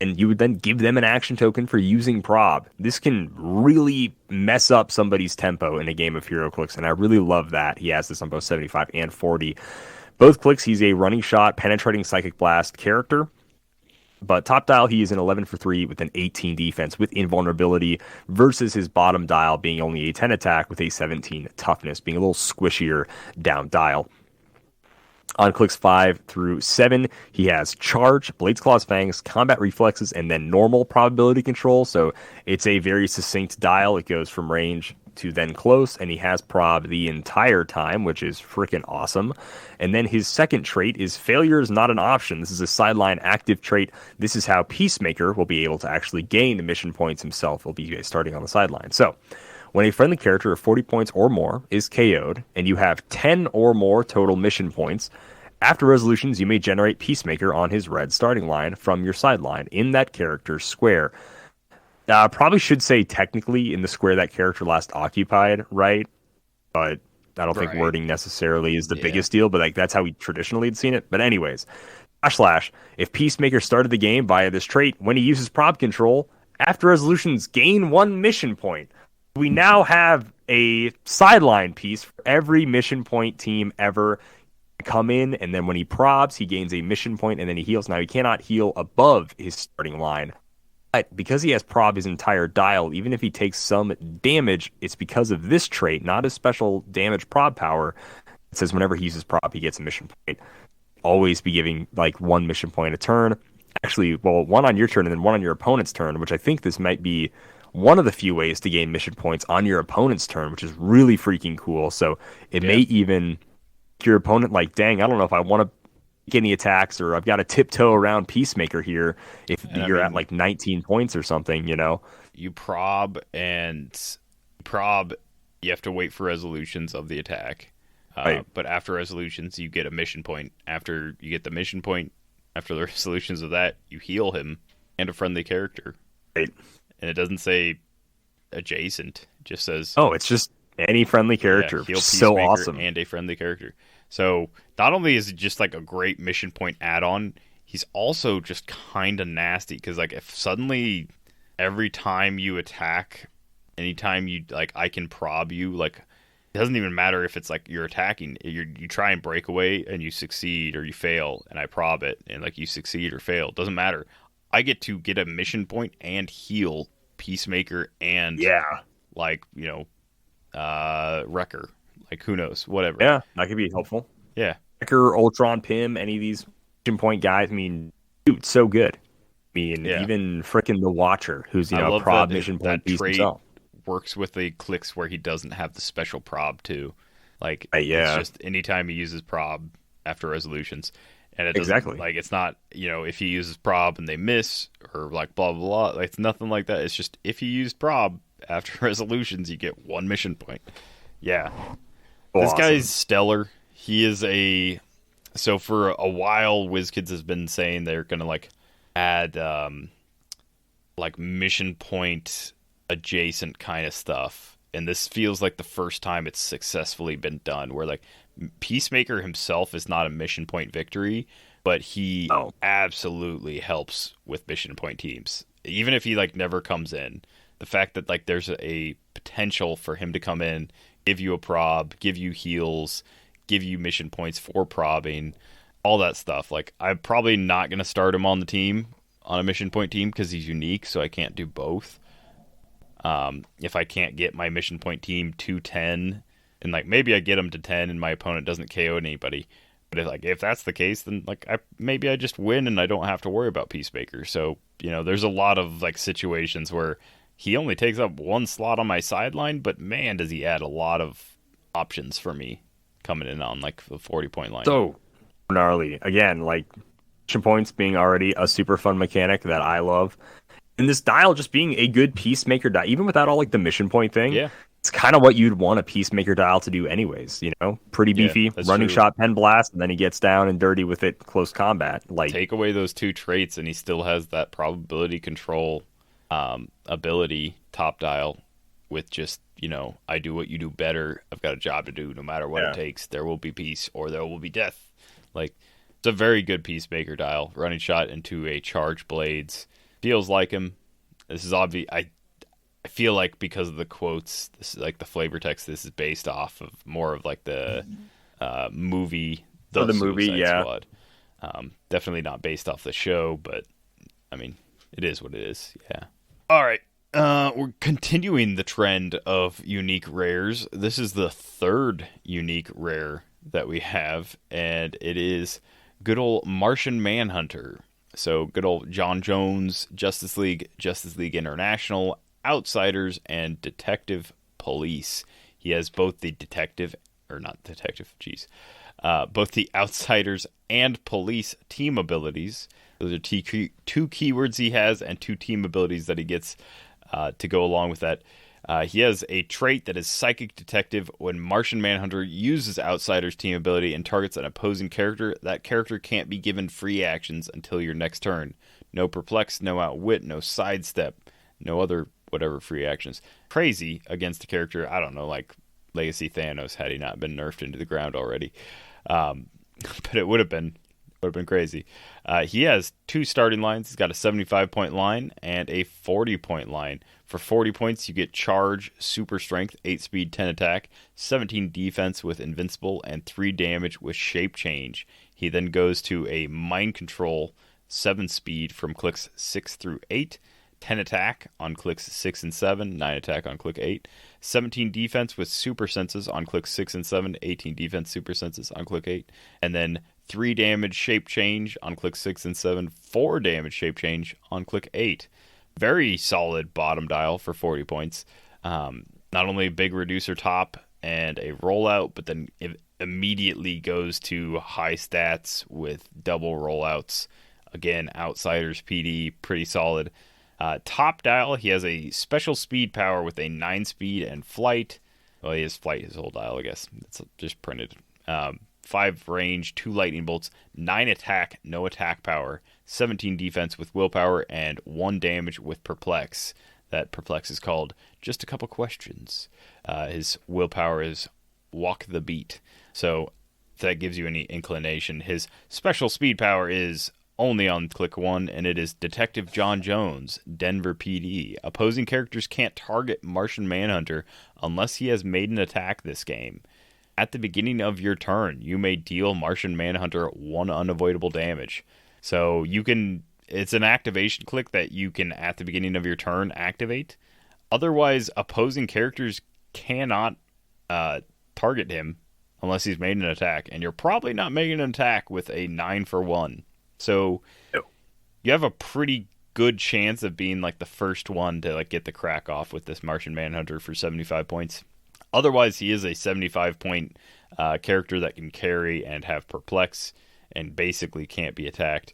and you would then give them an action token for using prob, this can really mess up somebody's tempo in a game of Heroclix, and I really love that. He has this on both 75 and 40. Both clicks, he's a running shot, penetrating psychic blast character. But top dial, he is an 11 for 3 with an 18 defense with invulnerability versus his bottom dial being only a 10 attack with a 17 toughness, being a little squishier down dial. On clicks 5 through 7, he has Charge, Blades, Claws, Fangs, Combat Reflexes, and then normal probability control. So it's a very succinct dial. It goes from range to then close, and he has prob the entire time, which is freaking awesome. And then his second trait is Failure is not an option. This is a sideline active trait. This is how Peacemaker will be able to actually gain the mission points himself. He'll be starting on the sideline. So when a friendly character of 40 points or more is KO'd, and you have 10 or more total mission points, after resolutions, you may generate Peacemaker on his red starting line from your sideline in that character's square. Probably should say technically in the square that character last occupied, right? But I don't think wording necessarily is the biggest deal, but like that's how we traditionally had seen it. But anyways, / if Peacemaker started the game via this trait, when he uses prob control, after resolutions gain 1 mission point. We now have a sideline piece for every mission point team ever come in, and then when he probs, he gains a mission point, and then he heals. Now he cannot heal above his starting line. But because he has prob his entire dial, even if he takes some damage, it's because of this trait, not his special damage prob power. It says whenever he uses prob, he gets a mission point. Always be giving like 1 mission point a turn. Actually, well, 1 on your turn and then 1 on your opponent's turn, which I think this might be one of the few ways to gain mission points on your opponent's turn, which is really freaking cool. So it may even your opponent like, dang, I don't know if I want to any attacks, or I've got to tiptoe around Peacemaker here if you're at like 19 points or something, you know? You prob, you have to wait for resolutions of the attack. Right. But after resolutions, you get a mission point. After you get the mission point, after the resolutions of that, you heal him and a friendly character. Right. And it doesn't say adjacent. It just says... Oh, it's just any friendly character. Heal so Peacemaker awesome. And a friendly character. So not only is it just like a great mission point add-on, he's also just kind of nasty. Because like if suddenly every time you attack, anytime you like, I can prob you, like it doesn't even matter if it's like you're attacking, you try and break away and you succeed or you fail, and I prob it and like you succeed or fail, it doesn't matter. I get to get a mission point and heal Peacemaker and like, you know, Wrecker. Like, who knows? Whatever. Yeah, that could be helpful. Yeah. Wrecker, Ultron, Pym, any of these mission point guys, I mean, dude, so good. I mean, even frickin' the Watcher, who's, you know, a prob mission point piece himself. Works with the clicks where he doesn't have the special prob, too. Like, it's just anytime he uses prob after resolutions. And it doesn't, like, it's not, you know, if he uses prob and they miss, or like blah, blah, blah. Like, it's nothing like that. It's just if you use prob after resolutions, you get one mission point. Yeah. This guy's stellar. He is so for a while, WizKids has been saying they're going to like add like mission point adjacent kind of stuff. And this feels like the first time it's successfully been done, where like Peacemaker himself is not a mission point victory, but he absolutely helps with mission point teams. Even if he like never comes in, the fact that like there's a potential for him to come in, give you a prob, give you heals, give you mission points for probbing, all that stuff. Like, I'm probably not going to start him on the team, on a mission point team, because he's unique, so I can't do both. If I can't get my mission point team to 10, and like maybe I get him to 10 and my opponent doesn't KO anybody. But if that's the case, then like maybe I just win and I don't have to worry about Peacemaker. So, you know, there's a lot of like situations where he only takes up one slot on my sideline, but man, does he add a lot of options for me coming in on like the 40-point line. So gnarly. Again, like mission points being already a super fun mechanic that I love. And this dial just being a good Peacemaker dial, even without all like the mission point thing. Yeah. It's kind of what you'd want a Peacemaker dial to do anyways, you know? Pretty beefy, running shot, pen blast, and then he gets down and dirty with it close combat. Like, take away those two traits and he still has that probability control ability top dial with just, you know, I do what you do better. I've got a job to do no matter what it takes. There will be peace or there will be death. Like, it's a very good Peacemaker dial. Running shot into a charge blades. Feels like him. This is obvious. I feel like because of the quotes, this is like the flavor text, this is based off of more of like the movie. The movie, Squad. Definitely not based off the show, but I mean, it is what it is. Yeah. All right. We're continuing the trend of unique rares. This is the third unique rare that we have, and it is good old Martian Manhunter. So good old John Jones, Justice League International, Outsiders, and Detective Police. He has both the both the Outsiders and Police team abilities. Those are two keywords he has and two team abilities that he gets to go along with that. He has a trait that is Psychic Detective. When Martian Manhunter uses Outsider's team ability and targets an opposing character, that character can't be given free actions until your next turn. No Perplex, no Outwit, no Sidestep, no other whatever free actions. Crazy against a character, I don't know, like Legacy Thanos had he not been nerfed into the ground already. But it would have been crazy. He has two starting lines. He's got a 75-point line and a 40-point line. For 40 points, you get Charge, Super Strength, 8 Speed, 10 Attack, 17 Defense with Invincible, and 3 Damage with Shape Change. He then goes to a Mind Control, 7 Speed from clicks 6 through 8, 10 Attack on clicks 6 and 7, 9 Attack on click 8, 17 Defense with Super Senses on clicks 6 and 7, 18 Defense Super Senses on click 8, and then 3 Damage Shape Change on click 6 and 7, 4 Damage Shape Change on click 8. Very solid bottom dial for 40 points. Not only a big reducer top and a rollout, but then immediately goes to high stats with double rollouts. Again, Outsiders PD, pretty solid. Top dial, he has a special speed power with a 9 speed and flight. Well, he has flight his whole dial, I guess. It's just printed. 5 range, 2 lightning bolts, 9 attack, no attack power, 17 defense with willpower, and 1 damage with perplex. That perplex is called Just a Couple Questions. His willpower is Walk the Beat. So if that gives you any inclination, his special speed power is only on click 1, and it is Detective John Jones, Denver PD. Opposing characters can't target Martian Manhunter unless he has made an attack this game. At the beginning of your turn, you may deal Martian Manhunter 1 unavoidable damage. So it's an activation click that you can, at the beginning of your turn, activate. Otherwise, opposing characters cannot target him unless he's made an attack, and you're probably not making an attack with a 9 for 1. So you have a pretty good chance of being like the first one to like get the crack off with this Martian Manhunter for 75 points. Otherwise, he is a 75-point character that can carry and have perplex and basically can't be attacked.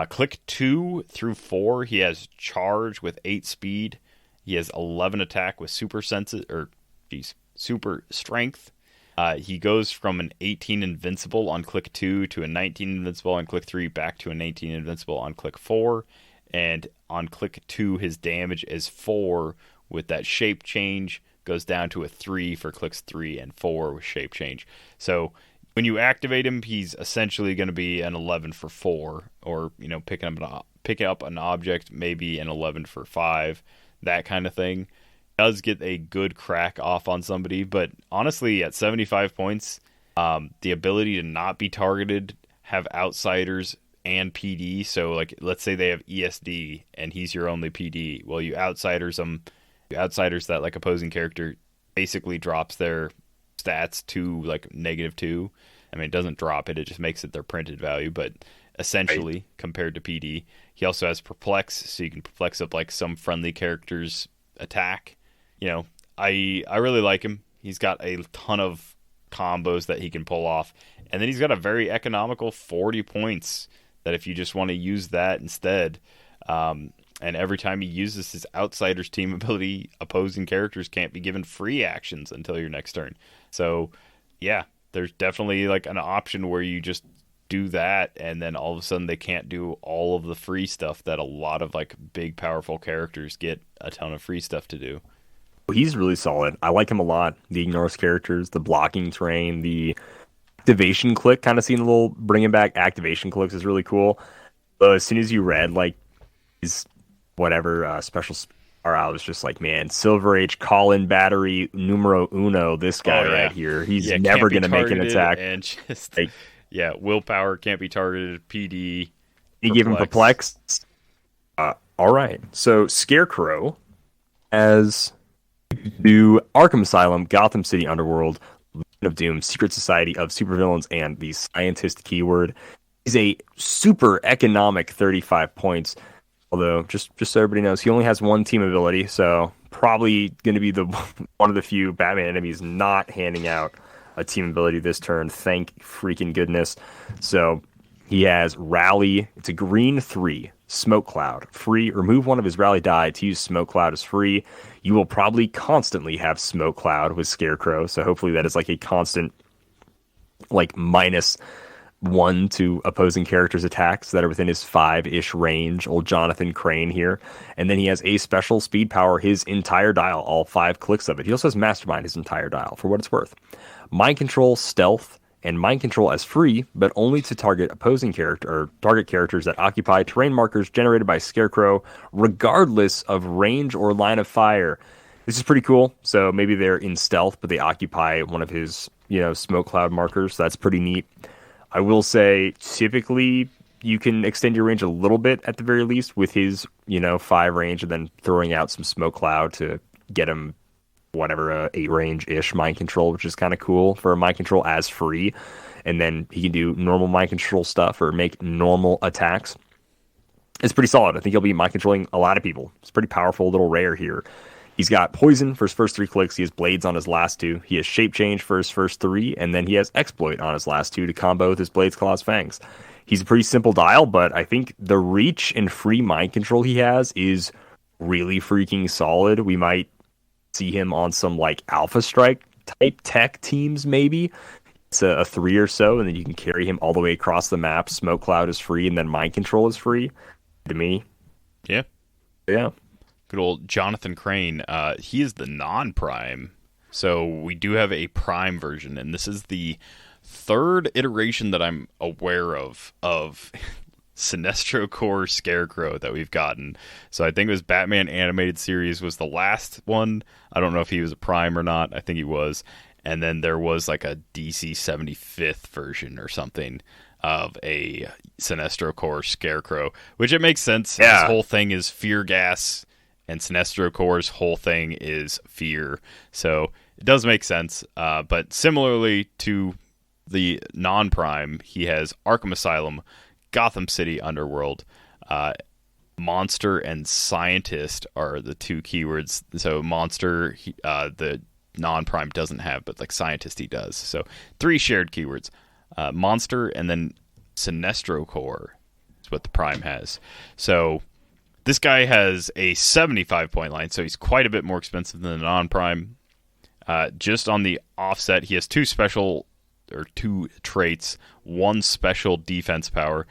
Click 2 through 4, he has charge with 8 speed. He has 11 attack with super strength. He goes from an 18 invincible on click 2 to a 19 invincible on click 3, back to an 18 invincible on click 4. And on click 2, his damage is 4 with that shape change. Goes down to a 3 for clicks 3 and 4 with shape change. So when you activate him, he's essentially going to be an 11 for 4, or picking up an object, maybe an 11 for 5, that kind of thing. Does get a good crack off on somebody, but honestly, at 75 points, the ability to not be targeted, have Outsiders and PD. So like, let's say they have ESD and he's your only PD. Well, you Outsiders them. Outsiders that like opposing character basically drops their stats to like -2. I mean, it doesn't drop it just makes it their printed value, but essentially compared to PD. He also has perplex, so you can perplex up like some friendly character's attack. I really like him. He's got a ton of combos that he can pull off, and then he's got a very economical 40 points that if you just want to use that instead, and every time he uses his Outsiders team ability, opposing characters can't be given free actions until your next turn. So, yeah, there's definitely like an option where you just do that, and then all of a sudden they can't do all of the free stuff that a lot of like big, powerful characters get a ton of free stuff to do. He's really solid. I like him a lot. The ignores characters, the blocking terrain, the activation click, kind of seeing a little bringing back activation clicks is really cool. But as soon as you read like his whatever special, or I was just like, man, Silver Age call-in battery numero uno. This guy right here, he's never going to make an attack. And just willpower, can't be targeted. PD. You give him perplex. All right, so Scarecrow as do Arkham Asylum, Gotham City Underworld, Legion of Doom, Secret Society of Supervillains, and the Scientist keyword. He's a super economic 35 points. Although, just so everybody knows, he only has 1 team ability, so probably going to be one of the few Batman enemies not handing out a team ability this turn. Thank freaking goodness. So he has Rally. It's a green 3, Smoke Cloud. Free. Remove 1 of his Rally die to use Smoke Cloud is free. You will probably constantly have Smoke Cloud with Scarecrow, so hopefully that is like a constant, like -1 to opposing characters' attacks that are within his 5-ish range. Old Jonathan Crane here. And then he has a special speed power, his entire dial, all 5 clicks of it. He also has Mastermind, his entire dial, for what it's worth. Mind Control, Stealth, and Mind Control as free, but only to target opposing character or target characters that occupy terrain markers generated by Scarecrow, regardless of range or line of fire. This is pretty cool. So maybe they're in stealth, but they occupy one of his, smoke cloud markers. So that's pretty neat. I will say, typically, you can extend your range a little bit at the very least with his, 5 range, and then throwing out some smoke cloud to get him whatever 8 range-ish mind control, which is kind of cool for mind control as free. And then he can do normal mind control stuff or make normal attacks. It's pretty solid. I think he'll be mind controlling a lot of people. It's pretty powerful little rare here. He's got Poison for his first 3 clicks. He has Blades on his last 2. He has Shape Change for his first 3, and then he has Exploit on his last 2 to combo with his Blades, Claws, Fangs. He's a pretty simple dial, but I think the reach and free mind control he has is really freaking solid. We might see him on some like Alpha Strike type tech teams, maybe. It's a 3 or so, and then you can carry him all the way across the map. Smoke Cloud is free, and then mind control is free. To me. Yeah. Yeah. Good old Jonathan Crane. He is the non-prime. So we do have a prime version, and this is the 3rd iteration that I'm aware of Sinestro Corps Scarecrow that we've gotten. So I think it was Batman Animated Series was the last one. I don't know if he was a prime or not. I think he was. And then there was like a DC 75th version or something of a Sinestro Corps Scarecrow, which it makes sense. Yeah. His whole thing is fear gas, and Sinestro Corps' whole thing is fear. So it does make sense. But similarly to the non-prime, he has Arkham Asylum, Gotham City Underworld, Monster, and Scientist are the 2 keywords. So Monster, the non-prime doesn't have, but like Scientist he does. So 3 shared keywords. Monster, and then Sinestro Corps is what the prime has. So this guy has a 75 point line, so he's quite a bit more expensive than the non-prime. Just on the offset, he has 2 traits, 1 special defense power.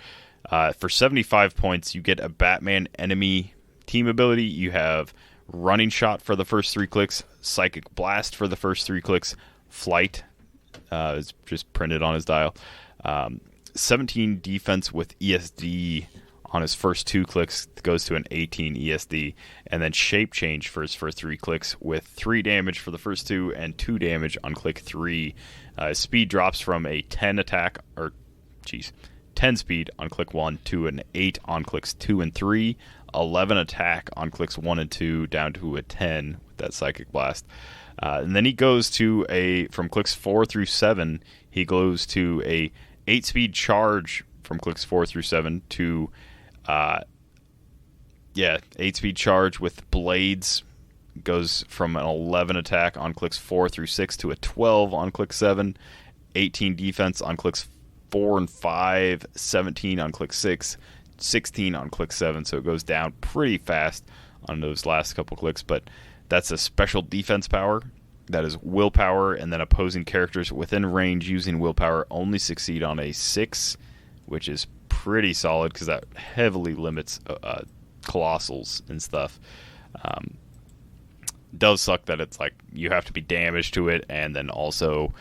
For 75 points, you get a Batman enemy team ability. You have Running Shot for the first 3 clicks, Psychic Blast for the first 3 clicks, Flight is just printed on his dial. 17 defense with ESD on his first 2 clicks goes to an 18 ESD, and then Shape Change for his first 3 clicks with 3 damage for the first 2 and 2 damage on click 3. Speed drops from a 10 speed on click 1 to an 8 on clicks 2 and 3, 11 attack on clicks 1 and 2 down to a 10 with that Psychic Blast. And then he goes to from clicks 4 through 7, he goes to a 8 speed charge from clicks 4 through 7 to 8 speed charge with Blades. Goes from an 11 attack on clicks 4 through 6 to a 12 on click 7, 18 defense on clicks 4 and 5, 17 on click 6, 16 on click 7, so it goes down pretty fast on those last couple clicks, but that's a special defense power. That is willpower, and then opposing characters within range using willpower only succeed on a 6, which is pretty solid because that heavily limits colossals and stuff. Does suck that it's like you have to be damaged to it, and then also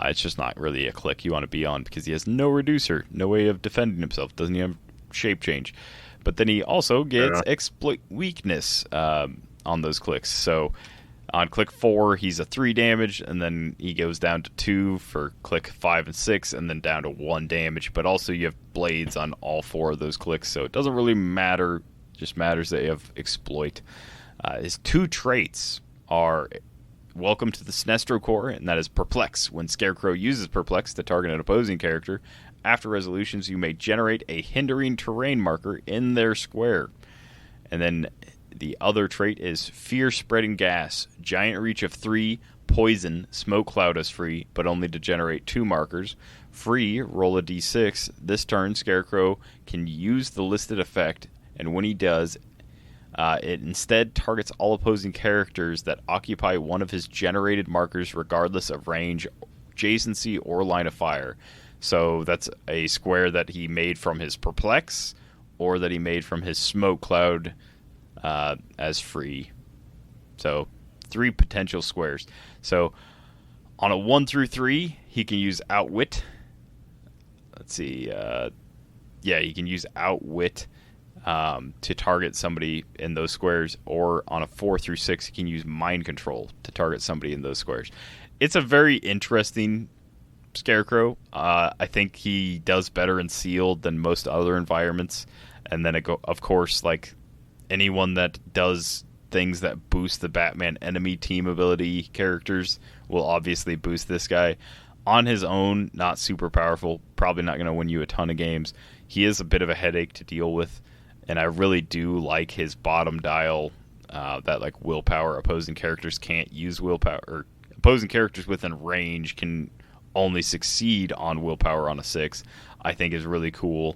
it's just not really a click you want to be on because he has no reducer, no way of defending himself, doesn't have shape change. But then he also gets exploit weakness on those clicks. So on click 4, he's a 3 damage, and then he goes down to 2 for click 5 and 6, and then down to 1 damage. But also you have blades on all 4 of those clicks, so it doesn't really matter. It just matters that you have exploit. His 2 traits are Welcome to the Sinestro Corps, and that is Perplex. When Scarecrow uses Perplex to target an opposing character, after resolutions you may generate a hindering terrain marker in their square. And then the other trait is Fear Spreading Gas. Giant reach of 3, Poison, Smoke Cloud is free, but only to generate 2 markers. Free, roll a d6. This turn, Scarecrow can use the listed effect, and when he does, it instead targets all opposing characters that occupy one of his generated markers regardless of range, adjacency, or line of fire. So that's a square that he made from his Perplex, or that he made from his Smoke Cloud as free. So 3 potential squares. So on a 1 through 3, he can use Outwit. Let's see. He can use Outwit to target somebody in those squares, or on a 4 through 6 he can use Mind Control to target somebody in those squares. It's a very interesting Scarecrow. I think he does better in sealed than most other environments, and then of course, like anyone that does things that boost the Batman enemy team ability characters will obviously boost this guy. On his own, not super powerful, probably not going to win you a ton of games. He is a bit of a headache to deal with, and I really do like his bottom dial that like willpower opposing characters can't use willpower, or opposing characters within range can only succeed on willpower on a 6, I think is really cool.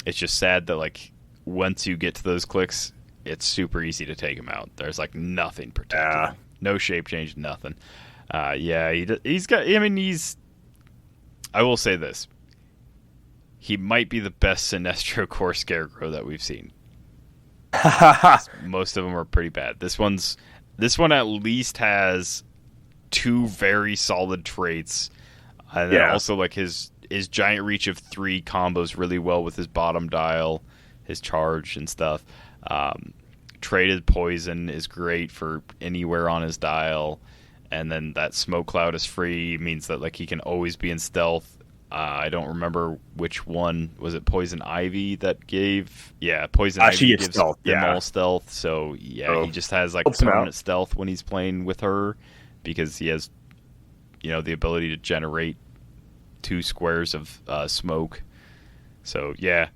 It's just sad that like once you get to those clicks, it's super easy to take him out. There's like nothing protecting him. No shape change, nothing. He's got. I mean, I will say this: he might be the best Sinestro Core Scarecrow that we've seen. Most of them are pretty bad. This one at least has 2 very solid traits, and then also like his giant reach of 3 combos really well with his bottom dial, his charge and stuff. Traded poison is great for anywhere on his dial, and then that smoke cloud is free, means that like he can always be in stealth. I don't remember which one was it. Poison Ivy that gave Poison Ivy gives stealth, them all stealth. So he just has like permanent stealth when he's playing with her, because he has the ability to generate 2 squares of smoke. So yeah,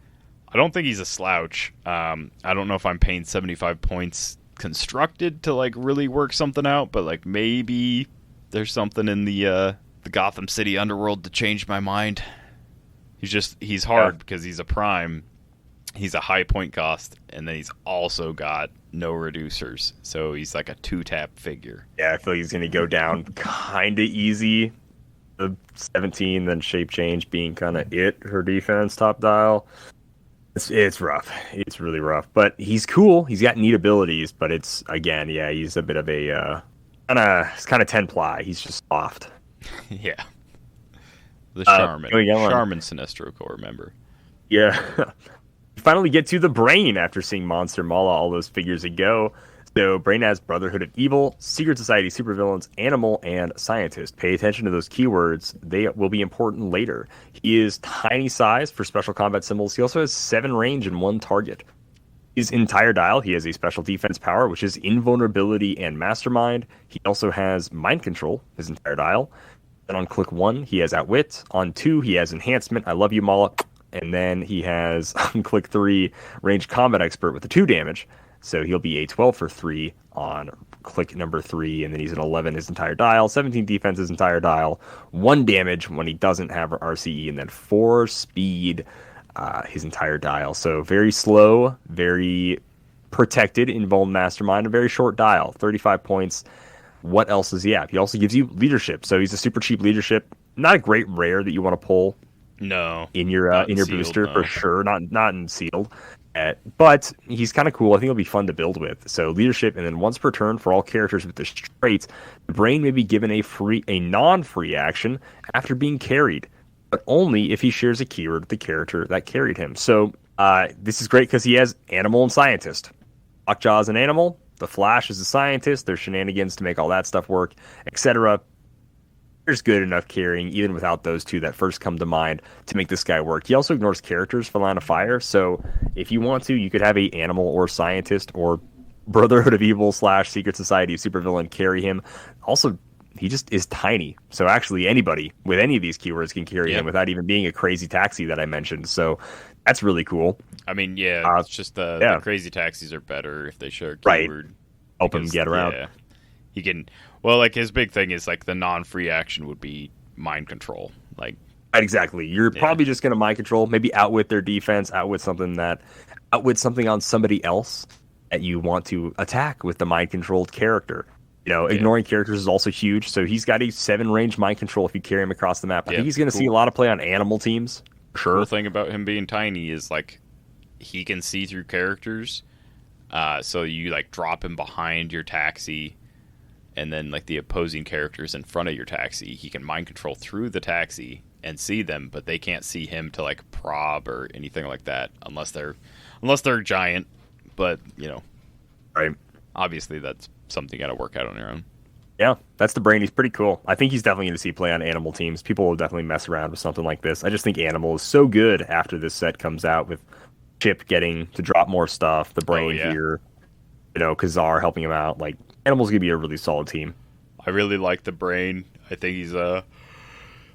I don't think he's a slouch. I don't know if I'm paying 75 points constructed to like really work something out, but like maybe there's something in the Gotham City underworld to change my mind. He's hard because he's a prime. He's a high point cost, and then he's also got no reducers, so he's like a 2-tap figure. Yeah, I feel like he's going to go down kind of easy. The 17, then shape change being kind of her defense top dial. It's rough. It's really rough, but he's cool. He's got neat abilities, but it's he's a bit of a kind of 10 ply. He's just soft. Yeah. The Charmin Sinestro Core member. Yeah. Finally get to the Brain after seeing Monster Mala all those figures ago. So Brain has Brotherhood of Evil, Secret Society, Supervillains, Animal, and Scientist. Pay attention to those keywords. They will be important later. He is tiny size for special combat symbols. He also has 7 range and 1 target. His entire dial, he has a special defense power, which is Invulnerability and Mastermind. He also has Mind Control, his entire dial. Then on click 1, he has Outwit. On 2, he has Enhancement, I Love You, Mala. And then he has, on click 3, Ranged Combat Expert with a 2 damage. So he'll be a 12 for 3 on click number 3, and then he's an 11 his entire dial, 17 defense his entire dial, 1 damage when he doesn't have RCE, and then 4 speed his entire dial. So very slow, very protected in Vuln Mastermind, a very short dial, 35 points. What else does he have? He also gives you leadership. So he's a super cheap leadership. Not a great rare that you want to pull. No. In your booster, no. For sure. Not in sealed. But he's kind of cool. I think it'll be fun to build with. So leadership, and then once per turn for all characters with this trait, the Brain may be given a non-free action after being carried, but only if he shares a keyword with the character that carried him. So this is great because he has Animal and Scientist. Lockjaw is an animal. The Flash is a scientist. There's shenanigans to make all that stuff work, etc. There's good enough carrying, even without those 2 that first come to mind, to make this guy work. He also ignores characters for Line of Fire, so if you want to, you could have a Animal or Scientist or Brotherhood of Evil / Secret Society Supervillain carry him. Also, he just is tiny, so actually anybody with any of these keywords can carry him without even being a crazy taxi that I mentioned, so that's really cool. I mean, it's just the crazy taxis are better if they share a keyword. Right. Help him get around. Yeah. He can... Well, like, his big thing is, like, the non-free action would be mind control. Like, exactly. You're probably just going to mind control, maybe outwit their defense, outwit something on somebody else that you want to attack with the mind-controlled character. Ignoring characters is also huge, so he's got a 7 range mind control if you carry him across the map. I think he's going to see a lot of play on animal teams, for sure. The cool thing about him being tiny is, like, he can see through characters, so you, like, drop him behind your taxi, and then like the opposing characters in front of your taxi, he can mind control through the taxi and see them, but they can't see him to like prob or anything like that unless they're giant. But right. Obviously that's something you got to work out on your own. Yeah, that's the Brain. He's pretty cool. I think he's definitely going to see play on animal teams. People will definitely mess around with something like this. I just think Animal is so good after this set comes out, with Chip getting to drop more stuff, the Brain here, Kazar helping him out. Like, Animal's gonna be a really solid team. I really like the Brain. I think he's a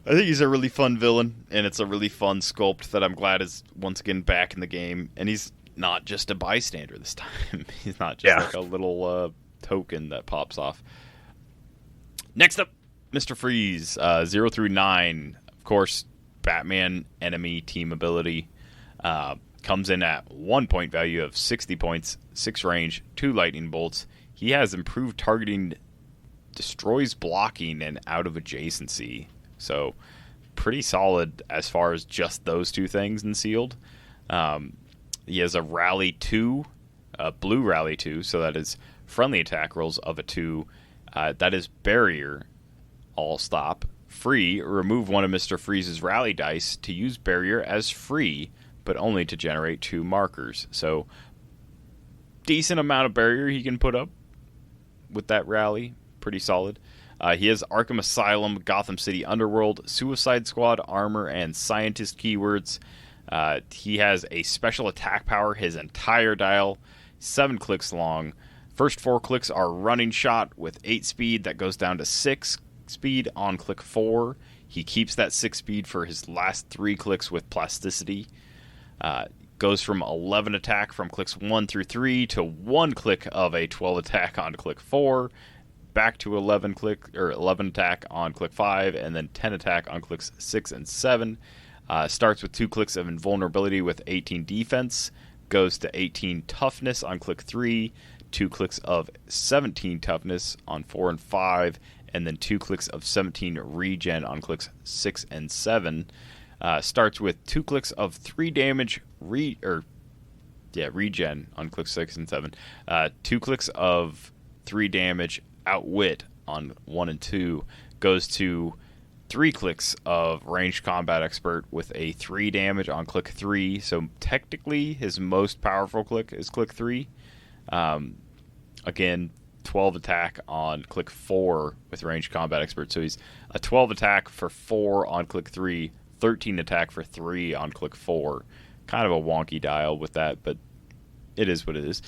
really fun villain, and it's a really fun sculpt that I'm glad is once again back in the game. And he's not just a bystander this time. He's not just like a little token that pops off. Next up, Mr. Freeze, 0 through 9. Of course, Batman enemy team ability. Comes in at 1 point value of 60 points, 6 range, 2 lightning bolts. He has improved targeting, destroys blocking, and out of adjacency. So, pretty solid as far as just those two things in sealed. He has a Rally 2, a blue Rally 2, so that is friendly attack rolls of a 2. That is Barrier, all stop. Free, remove one of Mr. Freeze's Rally dice to use Barrier as free, but only to generate 2 markers. So, decent amount of Barrier he can put up with that Rally. Pretty solid. He has Arkham Asylum, Gotham City Underworld, Suicide Squad, Armor, and Scientist keywords. He has a special attack power, his entire dial, 7 clicks long. First 4 clicks are running shot with 8 speed that goes down to 6 speed on click 4. He keeps that 6 speed for his last 3 clicks with plasticity. Goes from 11 attack from clicks 1 through 3 to 1 click of a 12 attack on click 4. Back to 11 attack on click 5, and then 10 attack on clicks 6 and 7. Starts with 2 clicks of invulnerability with 18 defense. Goes to 18 toughness on click 3. 2 clicks of 17 toughness on 4 and 5. And then 2 clicks of 17 regen on clicks 6 and 7. Starts with 2 clicks of 3 damage regen on clicks 6 and 7. 2 clicks of 3 damage outwit on 1 and 2. Goes to 3 clicks of ranged combat expert with a 3 damage on click 3. So technically his most powerful click is click 3. Again, 12 attack on click 4 with ranged combat expert. So he's a 12 attack for 4 on click 3, 13 attack for 3 on click 4. Kind of a wonky dial with that, but it is what it is.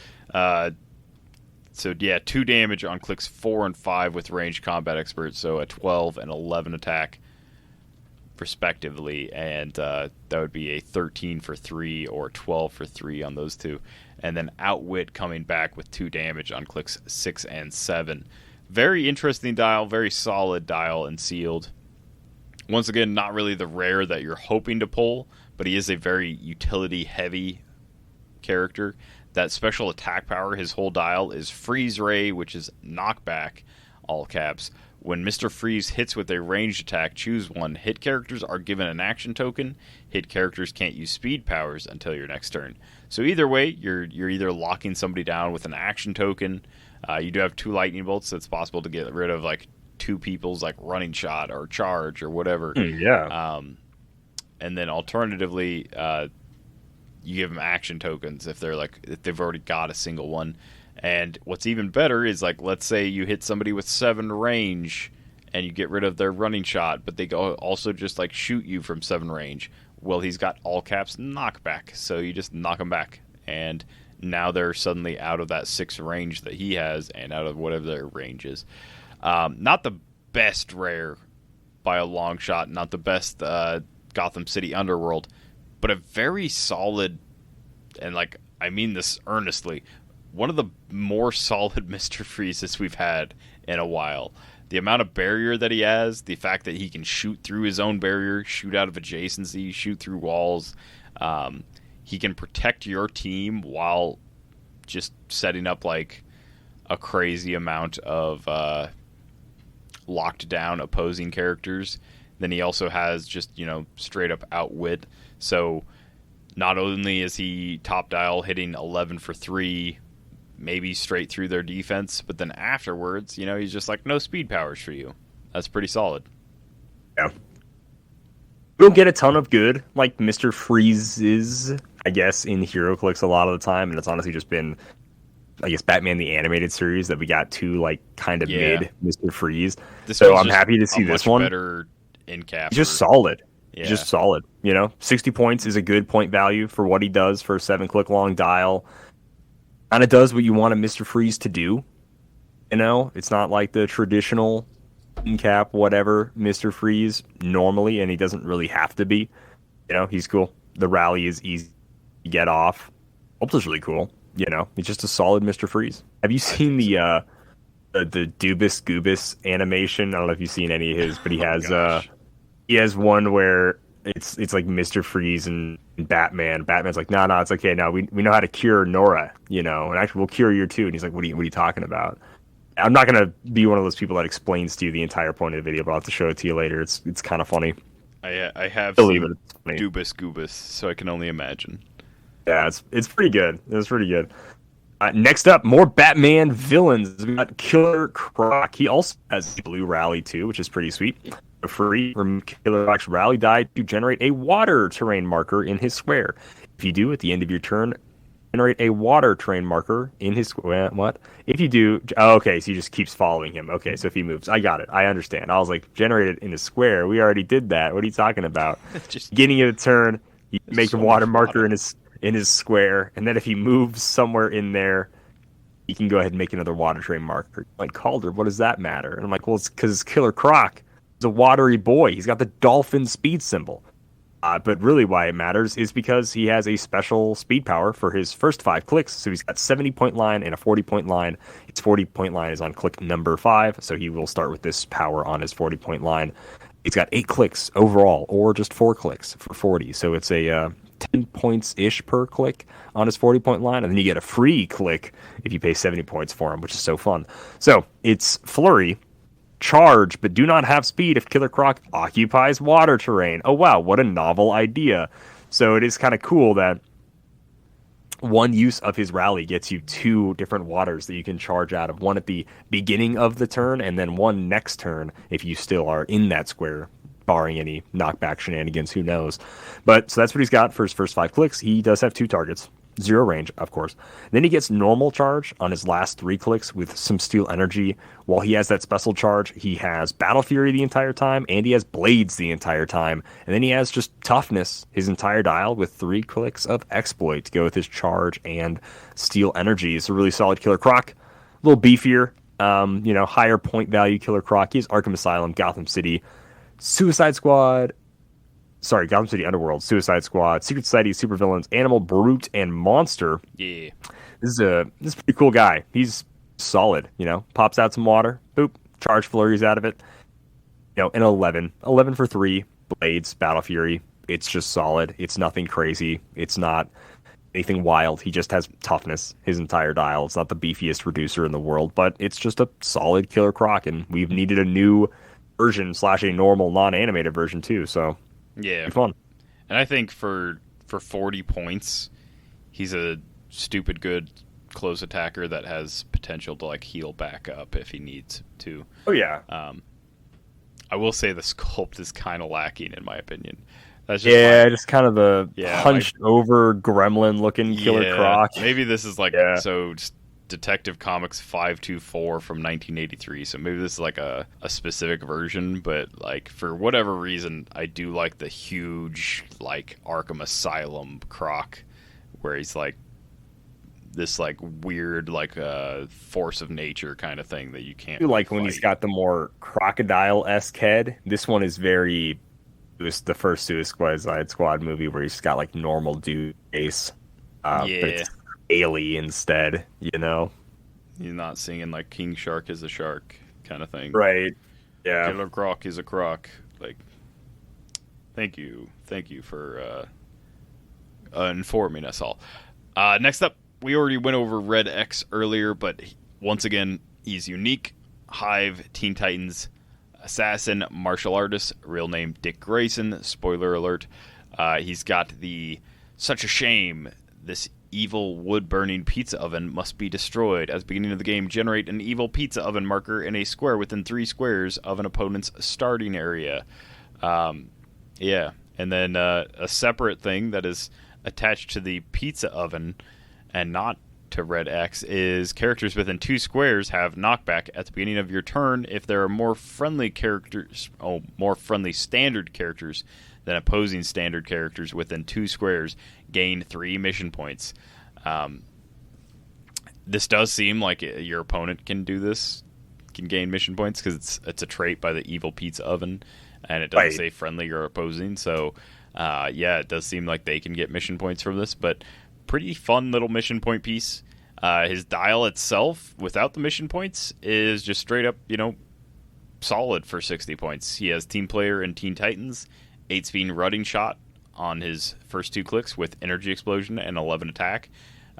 So yeah, 2 damage on clicks 4 and 5 with ranged combat expert. So a 12 and 11 attack respectively, and that would be a 13 for 3 or 12 for 3 on those two. And then Outwit coming back with 2 damage on clicks 6 and 7. Very interesting dial, very solid dial and sealed. Once again, not really the rare that you're hoping to pull, but he is a very utility-heavy character. That special attack power, his whole dial, is Freeze Ray, which is knockback, all caps. When Mr. Freeze hits with a ranged attack, choose one. Hit characters are given an action token. Hit characters can't use speed powers until your next turn. So either way, you're either locking somebody down with an action token. You do have 2 lightning bolts, so it's possible to get rid of like 2 people's like running shot or charge or whatever. And then alternatively, you give them action tokens if they've already got a single one. And what's even better is, like, let's say you hit somebody with 7 range and you get rid of their running shot, but they go also just like shoot you from 7 range. Well, he's got all caps knockback, so you just knock them back, and now they're suddenly out of that 6 range that he has and out of whatever their range is. Not the best rare by a long shot, not the best Gotham City Underworld, but a very solid, and like I mean this earnestly, one of the more solid Mr. Freezes we've had in a while. The amount of barrier that he has, the fact that he can shoot through his own barrier, shoot out of adjacency, shoot through walls. He can protect your team while just setting up like a crazy amount of locked down opposing characters. Then he also has just, straight up outwit. So not only is he top dial hitting 11 for 3, maybe straight through their defense, but then afterwards, he's just like, no speed powers for you. That's pretty solid. Yeah. We don't get a ton of good, like Mr. Freezes, I guess, in Heroclix a lot of the time, and it's honestly just been, I guess, Batman the Animated Series that we got 2, like, kind of mid Mr. Freeze. So I'm happy to see this one. Better in cap. He's just solid. Yeah. He's just solid. 60 points is a good point value for what he does for a 7-click long dial. Kind of does what you want a Mr. Freeze to do. It's not like the traditional in-cap, whatever, Mr. Freeze normally, and he doesn't really have to be. He's cool. The rally is easy to get off. Sculpt is really cool. You know, he's just a solid Mr. Freeze. Have you seen the Dubus Goobus animation? I don't know if you've seen any of his, but he has one where it's like Mr. Freeze and Batman. Batman's like, no, it's okay. Now we know how to cure Nora, you know, and actually we'll cure you too. And he's like, what are you talking about? I'm not gonna be one of those people that explains to you the entire point of the video, but I'll have to show it to you later. It's kind of funny. I have seen Dubus Goobus, so I can only imagine. Yeah, it's pretty good. It's pretty good. Next up, more Batman villains. We got Killer Croc. He also has a blue rally too, which is pretty sweet. For free, remove Killer Croc's rally die to generate a water terrain marker in his square. If you do, at the end of your turn, generate a water terrain marker in his square. What? If you do, okay, so he just keeps following him. Okay, so if he moves, I got it. I understand. I was like, generate it in his square. We already did that. What are you talking about? Just beginning of the turn, you make a water marker in his square, and then if he moves somewhere in there, he can go ahead and make another water terrain marker. Like, Calder, what does that matter? And I'm like, well, it's because it's Killer Croc. He's a watery boy. He's got the dolphin speed symbol. But really why it matters is because he has a special speed power for his first 5 clicks. So he's got 70-point line and a 40-point line. His 40-point line is on click number 5, so he will start with this power on his 40-point line. He's got 8 clicks overall, or just 4 clicks for 40. So it's a 10 points-ish per click on his 40-point line. And then you get a free click if you pay 70 points for him, which is so fun. So it's Flurry, charge, but do not have speed if Killer Croc occupies water terrain. Oh, wow, what a novel idea. So it is kind of cool that one use of his rally gets you 2 different waters that you can charge out of. One at the beginning of the turn, and then one next turn if you still are in that square, barring any knockback shenanigans, who knows. But so that's what he's got for his first 5 clicks. He does have 2 targets. 0 range, of course. Then he gets normal charge on his last 3 clicks with some steel energy. While he has that special charge, he has Battle Fury the entire time, and he has Blades the entire time. And then he has just Toughness his entire dial with 3 clicks of Exploit to go with his charge and steel energy. It's a really solid Killer Croc. A little beefier, higher point value Killer Croc. He has Arkham Asylum, Gotham City, Gotham City Underworld, Suicide Squad, Secret Society, Supervillains, Animal, Brute, and Monster. Yeah. This is a pretty cool guy. He's solid, pops out some water, boop, charge flurries out of it. An 11 for 3, Blades, Battle Fury. It's just solid. It's nothing crazy. It's not anything wild. He just has toughness his entire dial. It's not the beefiest reducer in the world, but it's just a solid Killer Croc, and we've needed a new version / a normal non-animated version too, so yeah, fun. And I think for 40 points, he's a stupid good close attacker that has potential to heal back up if he needs to. Oh yeah. I will say the sculpt is kind of lacking in my opinion. That's just just kind of the hunched over gremlin looking Killer Croc. Maybe this is so just Detective Comics 524 from 1983, so maybe this is a specific version, but for whatever reason I do like the huge Arkham Asylum Croc, where he's this weird force of nature kind of thing that you can't when he's got the more crocodile-esque head. This one is very, it was the first Suicide Squad movie where he's got normal dude face, but it's alien instead, You're not singing King Shark is a shark kind of thing, right? Yeah, Killer Croc is a croc. Thank you for informing us all. Next up, we already went over Red X earlier, but once again, he's unique. Hive, Teen Titans, assassin, martial artist, real name Dick Grayson. Spoiler alert. He's got the such a shame. This evil wood-burning pizza oven must be destroyed. At the beginning of the game, generate an evil pizza oven marker in a square within 3 squares of an opponent's starting area. And then a separate thing that is attached to the pizza oven and not to Red X is characters within 2 squares have knockback at the beginning of your turn if there are more friendly standard characters than opposing standard characters within 2 squares gain 3 mission points. This does seem like your opponent can do this, can gain mission points, because it's a trait by the evil pizza oven, and it doesn't say friendly or opposing. So, it does seem like they can get mission points from this, but pretty fun little mission point piece. His dial itself, without the mission points, is just straight up, solid for 60 points. He has Team Player and Teen Titans, 8-speed rutting shot on his first 2 clicks with Energy Explosion and 11 attack,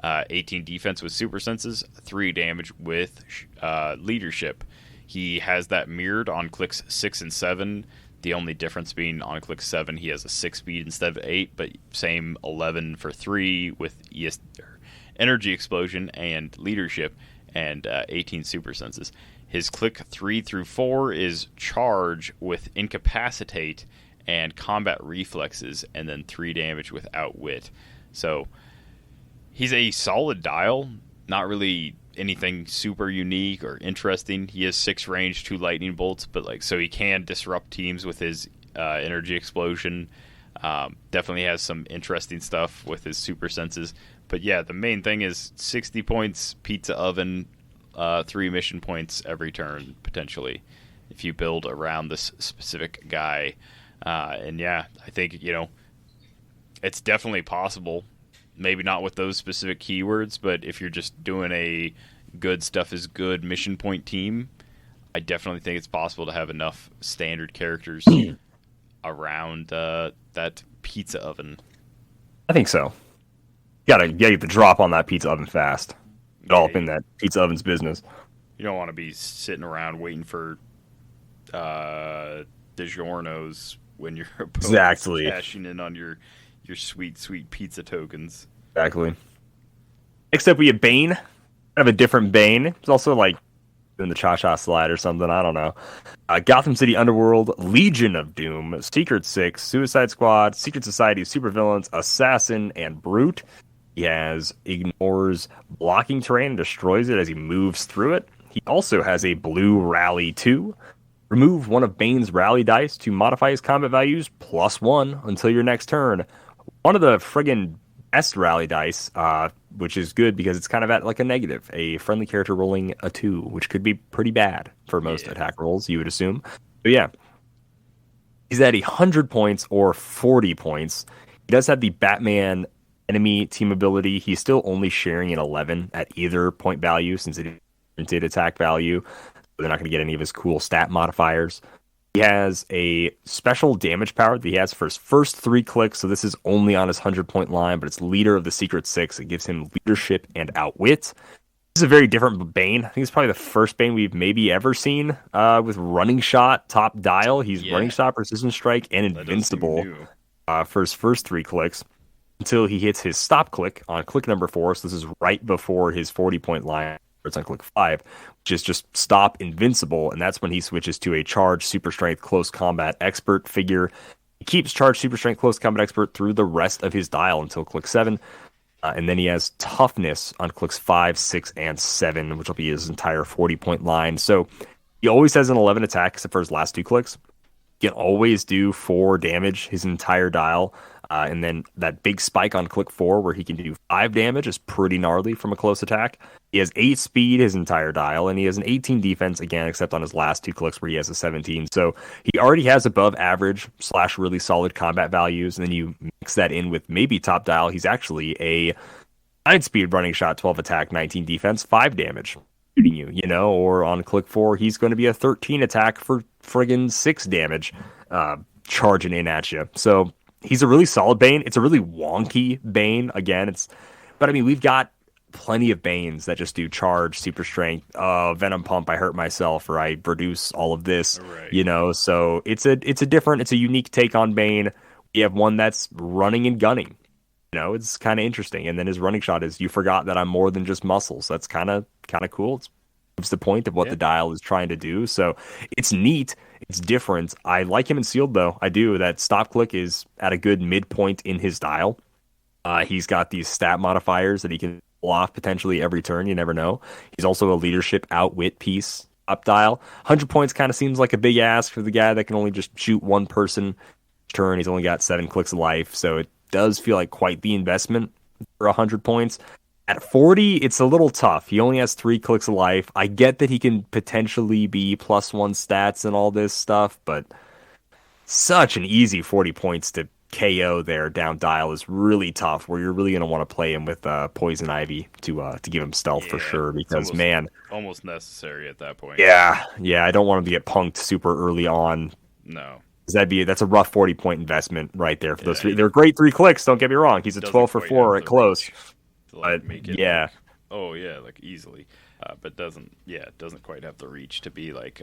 18 defense with Super Senses, 3 damage with Leadership. He has that mirrored on clicks 6 and 7. The only difference being on click 7, he has a 6 speed instead of 8, but same 11 for 3 with Energy Explosion and Leadership, and 18 Super Senses. His click 3 through 4 is Charge with Incapacitate and Combat Reflexes, and then 3 damage with Outwit. So he's a solid dial, not really anything super unique or interesting. He has 6 range, 2 lightning bolts, but so he can disrupt teams with his Energy Explosion. Definitely has some interesting stuff with his Super Senses. But yeah, the main thing is 60 points, Pizza Oven, 3 mission points every turn, potentially, if you build around this specific guy. And yeah, I think, it's definitely possible. Maybe not with those specific keywords, but if you're just doing a good stuff is good mission point team, I definitely think it's possible to have enough standard characters around that Pizza Oven. I think so. Gotta get the drop on that Pizza Oven fast. Get all up in that Pizza Oven's business. You don't want to be sitting around waiting for DiGiorno's when you're exactly cashing in on your sweet pizza tokens. Exactly. Next up, we have Bane. Kind of a different Bane. It's also doing the Cha-Cha slide or something. I don't know. Gotham City Underworld, Legion of Doom, Secret Six, Suicide Squad, Secret Society of Supervillains, Assassin, and Brute. He ignores blocking terrain and destroys it as he moves through it. He also has a blue Rally 2. Remove one of Bane's Rally dice to modify his combat values +1 until your next turn. One of the friggin' best Rally dice, which is good because it's kind of at a negative. A friendly character rolling a 2, which could be pretty bad for most attack rolls, you would assume. But yeah, he's at 100 points or 40 points. He does have the Batman enemy team ability. He's still only sharing an 11 at either point value since it did attack value. They're not going to get any of his cool stat modifiers. He has a special damage power that he has for his first 3 clicks, so this is only on his 100-point line, but it's Leader of the Secret Six. It gives him Leadership and Outwit. This is a very different Bane. I think it's probably the first Bane we've maybe ever seen with Running Shot, top dial. He's Running Shot, Precision Strike, and Invincible for his first 3 clicks until he hits his stop click on click number 4, so this is right before his 40-point line. It's on click 5, which is just stop Invincible, and that's when he switches to a Charge Super Strength Close Combat Expert figure. He keeps Charge Super Strength Close Combat Expert through the rest of his dial until click 7, and then he has Toughness on clicks 5, 6, and 7, which will be his entire 40-point line. So he always has an 11 attack except for his last 2 clicks. He can always do 4 damage his entire dial. And then that big spike on click 4 where he can do 5 damage is pretty gnarly from a close attack. He has 8 speed his entire dial, and he has an 18 defense, again, except on his last 2 clicks where he has a 17. So he already has above average / really solid combat values, and then you mix that in with maybe top dial. He's actually a 9 speed running shot, 12 attack, 19 defense, 5 damage shooting you, or on click 4, he's going to be a 13 attack for friggin' 6 damage charging in at you. So he's a really solid Bane. It's a really wonky Bane. Again, but I mean, we've got plenty of Banes that just do Charge, Super Strength, Venom Pump, I hurt myself, or I reduce all of this, right. So it's a unique take on Bane. We have one that's running and gunning. It's kind of interesting. And then his running shot is, you forgot that I'm more than just muscles. That's kind of cool. It's the point of what the dial is trying to do. So it's neat. It's different. I like him in sealed, though. I do. That stop click is at a good midpoint in his dial. He's got these stat modifiers that he can pull off potentially every turn. You never know. He's also a leadership outwit piece up dial. 100 points kind of seems like a big ask for the guy that can only just shoot one person turn. He's only got 7 clicks of life. So it does feel like quite the investment for 100 points. At 40, it's a little tough. He only has 3 clicks of life. I get that he can potentially be +1 stats and all this stuff, but such an easy 40 points to KO there down dial is really tough, where you're really going to want to play him with Poison Ivy to give him stealth for sure, because almost necessary at that point. Yeah, I don't want him to get punked super early on. No. That's a rough 40-point investment right there for those three. They're great 3 clicks, don't get me wrong. He's a 12 for 4 at close. Make it like easily. But doesn't quite have the reach to be like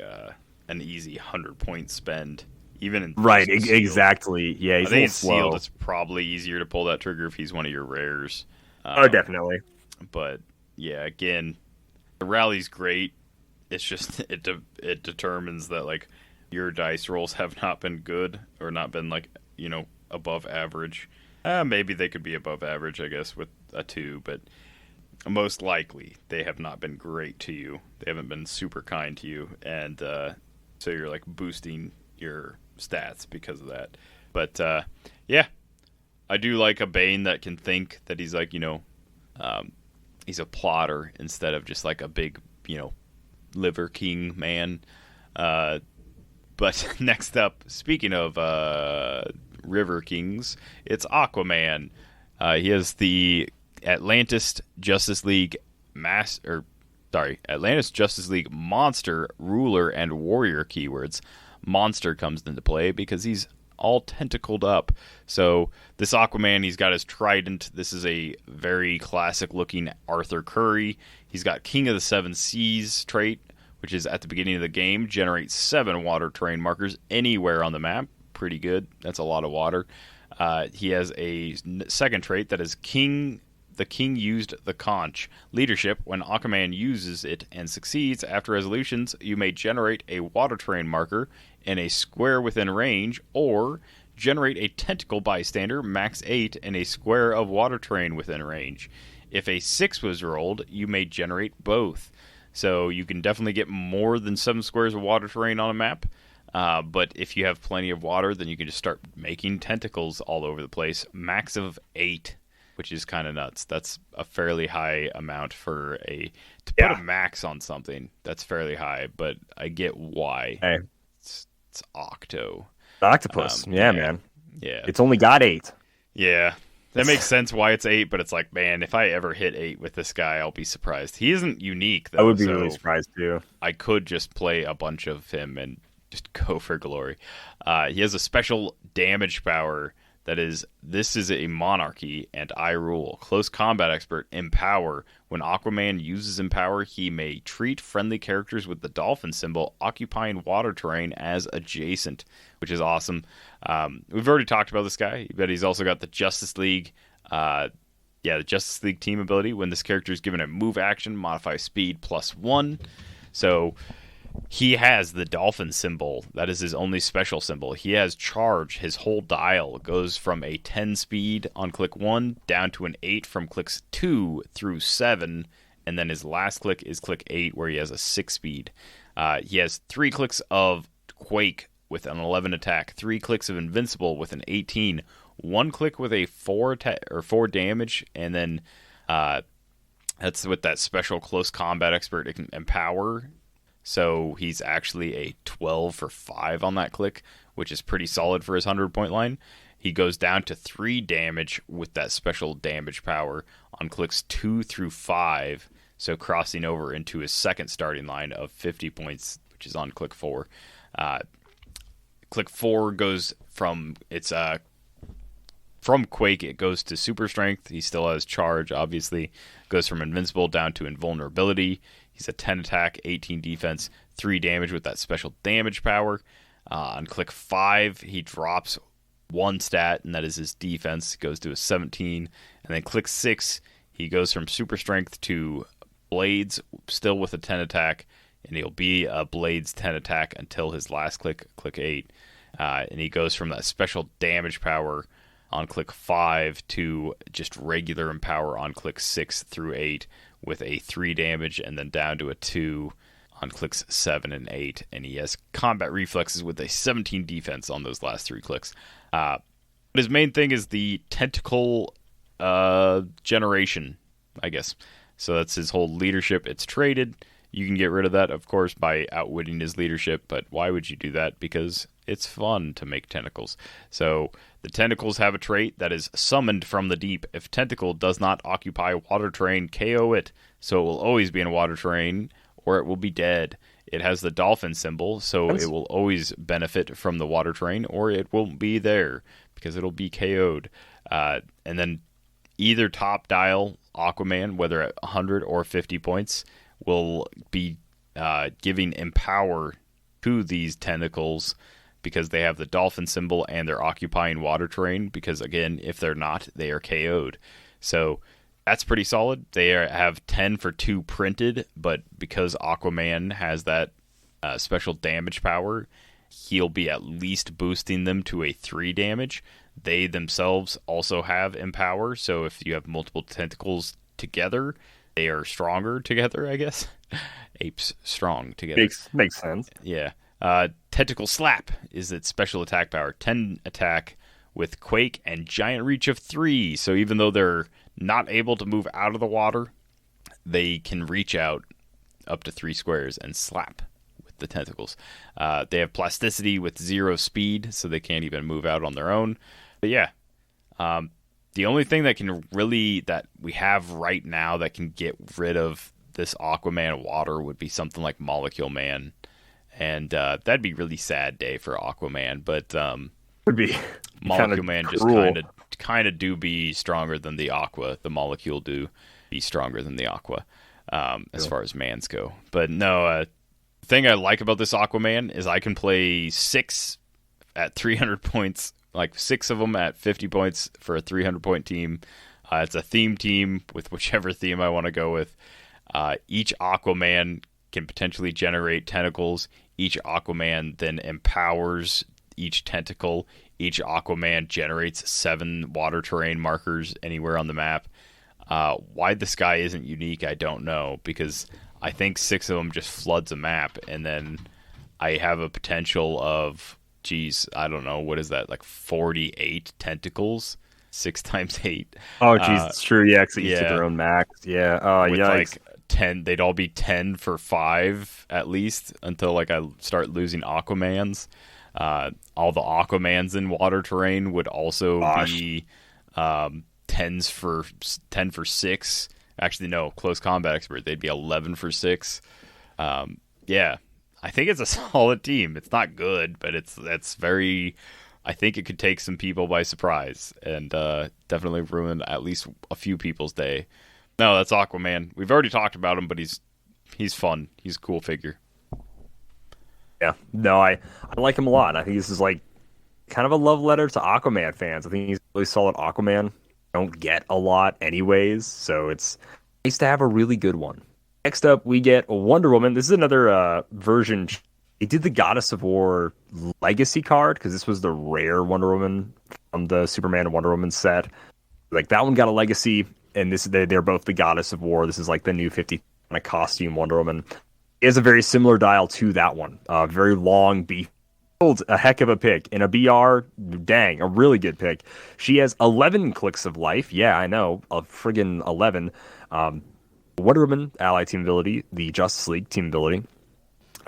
an easy 100-point spend. Even in right, exactly. Yeah, he's I think it's sealed. It's probably easier to pull that trigger if he's one of your rares. Definitely. But yeah, again, the rally's great. It's just it determines that like your dice rolls have not been good or not been like above average. Maybe they could be above average, I guess, with a 2, but most likely they have not been great to you. They haven't been super kind to you, and so you're like boosting your stats because of that. But yeah, I do like a Bane that can think, that he's like he's a plotter instead of just like a big liver king man. But next up, speaking of river kings, it's Aquaman. He has the Atlantis Justice League Monster, Ruler, and Warrior keywords. Monster comes into play because he's all tentacled up. So this Aquaman, he's got his trident. This is a very classic looking Arthur Curry. He's got King of the Seven Seas trait, which is at the beginning of the game, generates 7 water terrain markers anywhere on the map. Pretty good. That's a lot of water. He has a second trait that is the king used the conch. Leadership. When Aquaman uses it and succeeds after resolutions, you may generate a water terrain marker in a square within range, or generate a tentacle bystander, max 8, in a square of water terrain within range. If a 6 was rolled, you may generate both. So you can definitely get more than 7 squares of water terrain on a map. But if you have plenty of water, then you can just start making tentacles all over the place. Max of 8, which is kind of nuts. That's a fairly high amount to put a max on something. That's fairly high, but I get why. Hey. It's Octo. Octopus. Man. Yeah. It's only got 8. Yeah. That makes sense why it's 8, but it's like, man, if I ever hit 8 with this guy, I'll be surprised. He isn't unique, though. I would be really surprised, too. I could just play a bunch of him and just go for glory. He has a special damage power this is a monarchy, and I rule. Close combat expert, Empower. When Aquaman uses Empower, he may treat friendly characters with the dolphin symbol occupying water terrain as adjacent, which is awesome. We've already talked about this guy, but he's also got the Justice League. The Justice League team ability. When this character is given a move action, modify speed +1. So he has the dolphin symbol. That is his only special symbol. He has charge. His whole dial goes from a 10 speed on click 1 down to an 8 from clicks 2 through 7. And then his last click is click 8, where he has a 6 speed. He has 3 clicks of Quake with an 11 attack, 3 clicks of Invincible with an 18, 1 click with a 4 damage, and then that's with that special close combat expert Empower. So he's actually a 12 for 5 on that click, which is pretty solid for his 100-point line. He goes down to 3 damage with that special damage power on clicks 2 through 5, so crossing over into his second starting line of 50 points, which is on click 4. Click 4 goes from Quake, it goes to Super Strength. He still has Charge, obviously. Goes from Invincible down to Invulnerability. He's a 10 attack, 18 defense, 3 damage with that special damage power. On click 5, he drops 1 stat, and that is his defense. Goes to a 17. And then click 6, he goes from Super Strength to Blades, still with a 10 attack, and he'll be a Blades 10 attack until his last click, click 8. And he goes from that special damage power on click 5 to just regular Empower on click 6 through 8 with a 3 damage, and then down to a 2 on clicks 7 and 8. And he has combat reflexes with a 17 defense on those last 3 clicks. But his main thing is the tentacle generation, I guess. So that's his whole leadership. It's traded. You can get rid of that, of course, by outwitting his leadership, but why would you do that? Because it's fun to make tentacles. So the tentacles have a trait that is summoned from the deep. If tentacle does not occupy water terrain, KO it. So it will always be in water terrain, or it will be dead. It has the dolphin symbol, so it will always benefit from the water terrain, or it won't be there because it'll be KO'd. And then either top dial Aquaman, whether at 100 or 50 points, will be giving empower to these tentacles because they have the dolphin symbol and they're occupying water terrain, because again, if they're not, they are KO'd. So that's pretty solid. They have 10 for 2 printed, but because Aquaman has that special damage power, he'll be at least boosting them to a 3 damage. They themselves also have empower, so if you have multiple tentacles together, they are stronger together, I guess. Apes strong together. Makes sense. Yeah. Tentacle Slap is its special attack power. 10 attack with Quake and Giant Reach of 3. So even though they're not able to move out of the water, they can reach out up to 3 squares and slap with the tentacles. They have Plasticity with 0 speed, so they can't even move out on their own. But yeah, the only thing that we have right now that can get rid of this Aquaman water would be something like Molecule Man. And that'd be a really sad day for Aquaman, but would be Molecule Man just kind of do be stronger than the Aqua. The Molecule do be stronger than the Aqua as far as mans go. But no, the thing I like about this Aquaman is I can play 6 at 300 points, like 6 of them at 50 points for a 300-point team. It's a theme team with whichever theme I want to go with. Each Aquaman can potentially generate tentacles. Each Aquaman then empowers each tentacle. Each Aquaman generates 7 water terrain markers anywhere on the map. Why this guy isn't unique, I don't know, because I think 6 of them just floods a map, and then I have a potential of, I don't know, what is that, like 48 tentacles? 6 times 8. Oh, jeez, it's true. Yeah, because each of their own max. Yeah. Oh, with yikes. Like 10, they'd all be 10 for 5 at least until like I start losing Aquamans. All the Aquamans in water terrain would also be 10 for 6. Actually, no, close combat expert. They'd be 11 for 6. Yeah, I think it's a solid team. It's not good, but that's very. I think it could take some people by surprise and definitely ruin at least a few people's day. No, that's Aquaman. We've already talked about him, but he's fun. He's a cool figure. Yeah, no, I like him a lot. I think this is like kind of a love letter to Aquaman fans. I think he's a really solid Aquaman. Don't get a lot anyways, so it's nice to have a really good one. Next up, we get Wonder Woman. This is another version. They did the Goddess of War Legacy card because this was the rare Wonder Woman from the Superman and Wonder Woman set. Like that one got a Legacy, and they're both the Goddess of War. This is like the new 50 kind of costume Wonder Woman. It has a very similar dial to that one. Very long, beef. A heck of a pick. In a BR, dang, a really good pick. She has 11 clicks of life. Yeah, I know, a friggin' 11. Wonder Woman ally team ability, the Justice League team ability.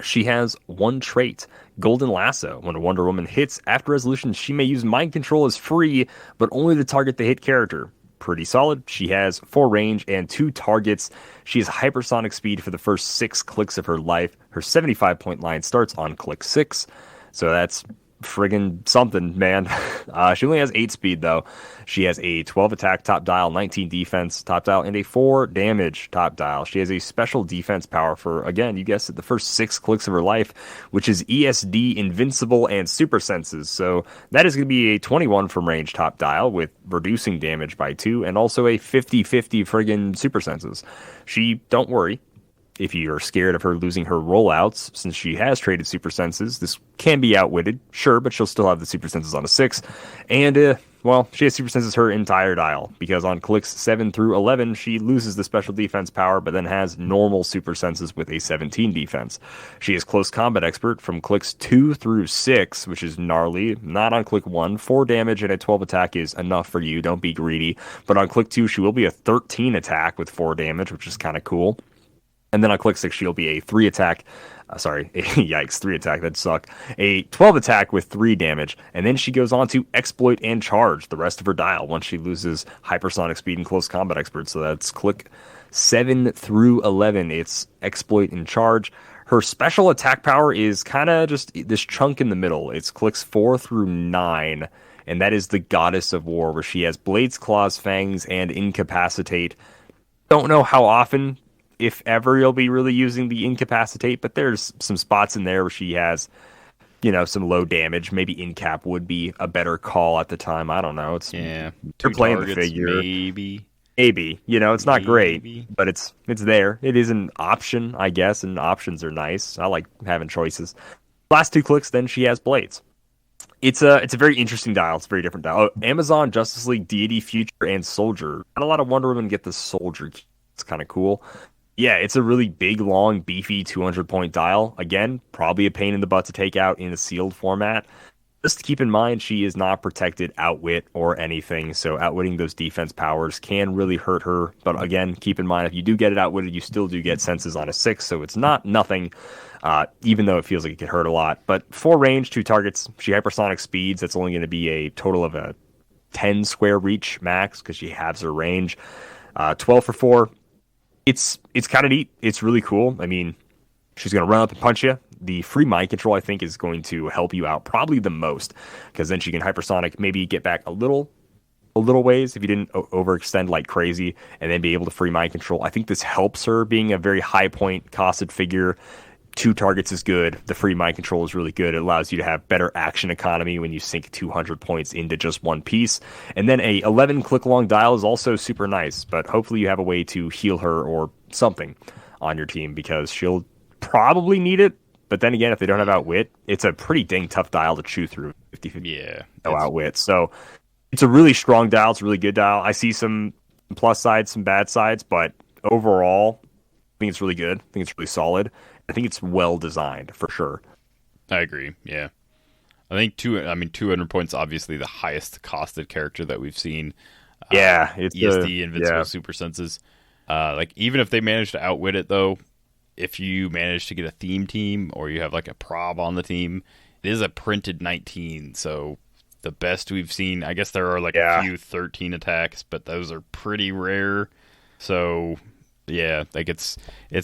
She has 1 trait, Golden Lasso. When a Wonder Woman hits after resolution, she may use mind control as free, but only to target the hit character. Pretty solid. She has 4 range and 2 targets. She has hypersonic speed for the first 6 clicks of her life. Her 75-point line starts on click 6. So that's friggin' something, man. She only has 8 speed, though. She has a 12 attack top dial, 19 defense top dial, and a 4 damage top dial. She has a special defense power for, again, you guessed it, the first 6 clicks of her life, which is ESD, Invincible, and Super Senses. So that is going to be a 21 from range top dial with reducing damage by 2, and also a 50-50 friggin' Super Senses. Don't worry. If you're scared of her losing her rollouts, since she has traded Super Senses, this can be outwitted, sure, but she'll still have the Super Senses on a 6. And, she has Super Senses her entire dial, because on clicks 7 through 11, she loses the special defense power, but then has normal Super Senses with a 17 defense. She is Close Combat Expert from clicks 2 through 6, which is gnarly. Not on click 1. 4 damage and a 12 attack is enough for you. Don't be greedy. But on click 2, she will be a 13 attack with 4 damage, which is kind of cool. And then on click 6, she'll be a 3 attack. Yikes, 3 attack, that'd suck. A 12 attack with 3 damage. And then she goes on to exploit and charge the rest of her dial once she loses hypersonic speed and close combat expert. So that's click 7 through 11. It's exploit and charge. Her special attack power is kind of just this chunk in the middle. It's clicks 4 through 9. And that is the Goddess of War, where she has Blades, Claws, Fangs, and Incapacitate. Don't know how often, if ever, you'll be really using the Incapacitate, but there's some spots in there where she has, some low damage. Maybe Incap would be a better call at the time. I don't know. You're playing the figure. Maybe. It's not great, but it's there. It is an option, I guess, and options are nice. I like having choices. Last 2 clicks, then she has Blades. It's a very interesting dial. It's a very different dial. Amazon, Justice League, Deity, Future, and Soldier. Not a lot of Wonder Woman get the Soldier. It's kind of cool. Yeah, it's a really big, long, beefy 200-point dial. Again, probably a pain in the butt to take out in a sealed format. Just keep in mind, she is not protected outwit or anything, so outwitting those defense powers can really hurt her. But again, keep in mind, if you do get it outwitted, you still do get senses on a 6, so it's not nothing, even though it feels like it could hurt a lot. But 4 range, 2 targets, she hypersonic speeds. That's only going to be a total of a 10 square reach max because she halves her range. 12 for 4. It's kind of neat. It's really cool. I mean, she's going to run up and punch you. The free mind control, I think, is going to help you out probably the most, because then she can hypersonic, maybe get back a little ways if you didn't overextend like crazy, and then be able to free mind control. I think this helps her being a very high point costed figure. 2 targets is good. The free mind control is really good. It allows you to have better action economy when you sink 200 points into just one piece. And then a 11 click long dial is also super nice, but hopefully you have a way to heal her or something on your team, because she'll probably need it. But then again, if they don't have outwit, it's a pretty dang tough dial to chew through. 50-50. Yeah. No outwit. So it's a really strong dial. It's a really good dial. I see some plus sides, some bad sides, but overall, I think it's really good. I think it's really solid. I think it's well designed for sure. I agree. Yeah. I think 200 points, obviously the highest costed character that we've seen. Yeah. It's ESD, Invincible Super Senses. Even if they manage to outwit it, though, if you manage to get a theme team or you have like a prob on the team, it is a printed 19. So the best we've seen, I guess there are a few 13 attacks, but those are pretty rare. So yeah, it's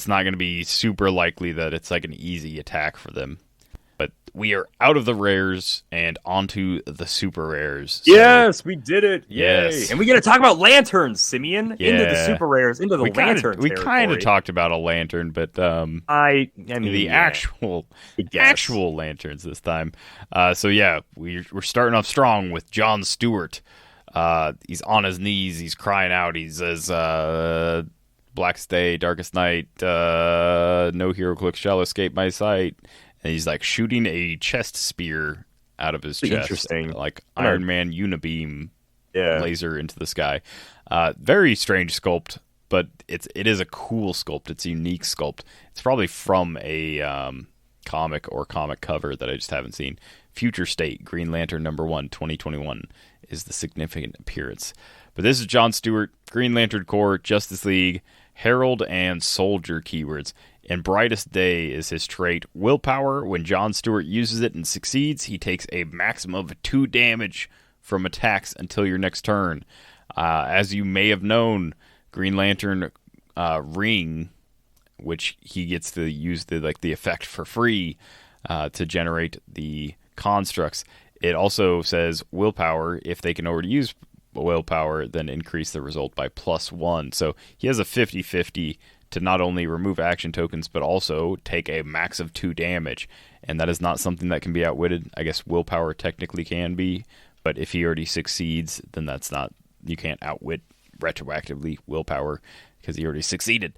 not going to be super likely that it's like an easy attack for them. But we are out of the rares and onto the super rares. So, yes, we did it. Yes. Yay. And we got to talk about lanterns, Simeon. Yeah. Into the super rares, into the lantern We kind of talked about a lantern, but I mean the actual lanterns this time. We're starting off strong with Jon Stewart. He's on his knees. He's crying out. He says, Blackest day, darkest night, no Heroclix shall escape my sight. And he's like shooting a chest spear out of his chest. Interesting. Like Iron Man unibeam laser into the sky. Very strange sculpt, but it is a cool sculpt. It's a unique sculpt. It's probably from a comic or comic cover that I just haven't seen. Future State, Green Lantern #1, 2021 is the significant appearance. But this is Jon Stewart, Green Lantern Corps, Justice League, Herald, and Soldier keywords. And Brightest Day is his trait. Willpower, when Jon Stewart uses it and succeeds, he takes a maximum of 2 damage from attacks until your next turn. As you may have known, Green Lantern Ring, which he gets to use the effect for free to generate the constructs. It also says willpower, if they can already use willpower, then increase the result by +1. So he has a 50-50 to not only remove action tokens, but also take a max of 2 damage. And that is not something that can be outwitted. I guess willpower technically can be, but if he already succeeds, then you can't outwit retroactively willpower because he already succeeded.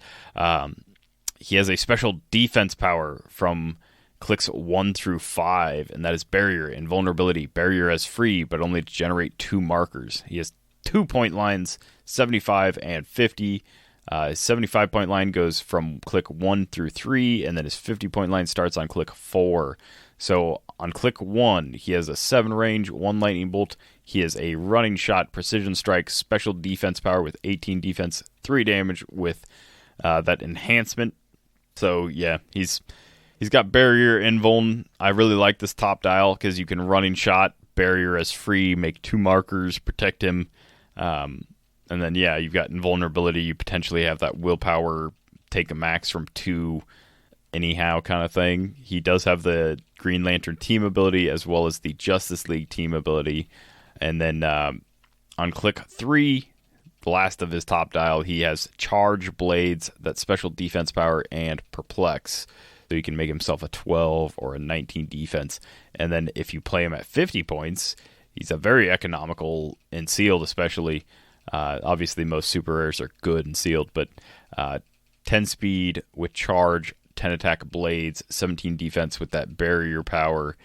He has a special defense power from clicks 1 through 5, and that is Barrier and Vulnerability. Barrier as free, but only to generate 2 markers. He has 2-point lines, 75 and 50. His 75-point line goes from click 1 through 3, and then his 50-point line starts on click 4. So on click 1, he has a 7 range, 1 lightning bolt. He has a running shot, precision strike, special defense power with 18 defense, 3 damage with that enhancement So yeah, he's got barrier invuln. I really like this top dial because you can running shot, barrier as free, make 2 markers, protect him. And then yeah, you've got invulnerability. You potentially have that willpower, take a max from 2 anyhow kind of thing. He does have the Green Lantern team ability as well as the Justice League team ability. And then on click 3, the last of his top dial, he has Charge Blades, that special defense power, and Perplex. So he can make himself a 12 or a 19 defense. And then if you play him at 50 points, he's a very economical in sealed especially. Obviously most super rares are good in sealed, but 10 speed with charge, 10 attack blades, 17 defense with that barrier power,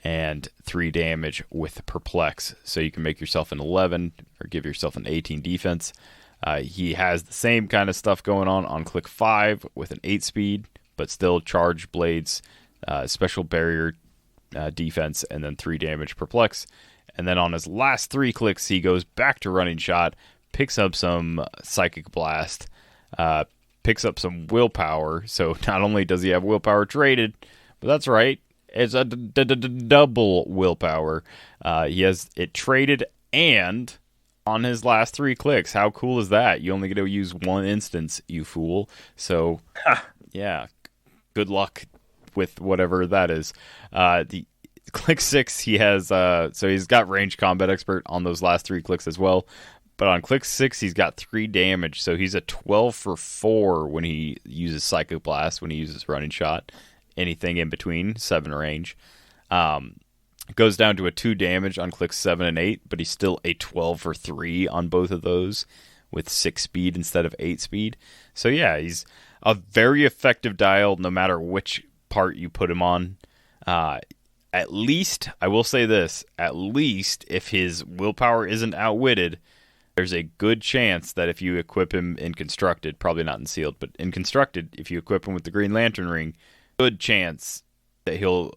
and 3 damage with perplex. So you can make yourself an 11 or give yourself an 18 defense. He has the same kind of stuff going on click 5 with an 8 speed, but still charge blades, special barrier defense, and then 3 damage perplex. And then on his last 3 clicks, he goes back to running shot, picks up some psychic blast, picks up some willpower. So not only does he have willpower traded, but that's right, it's a double willpower. He has it traded and on his last 3 clicks. How cool is that? You only get to use 1 instance, you fool. So yeah, good luck with whatever that is. The click 6, he has so he's got range combat expert on those last 3 clicks as well. But on click 6, he's got 3 damage, so he's a 12 for 4 when he uses Psychic Blast, when he uses running shot. Anything in between, 7 range. It goes down to a 2 damage on click 7 and 8, but he's still a 12 for 3 on both of those with 6 speed instead of 8 speed. So yeah, he's a very effective dial no matter which part you put him on. At least, I will say this, at least if his willpower isn't outwitted, there's a good chance that if you equip him in Constructed, probably not in Sealed, but in Constructed, if you equip him with the Green Lantern Ring, good chance that he'll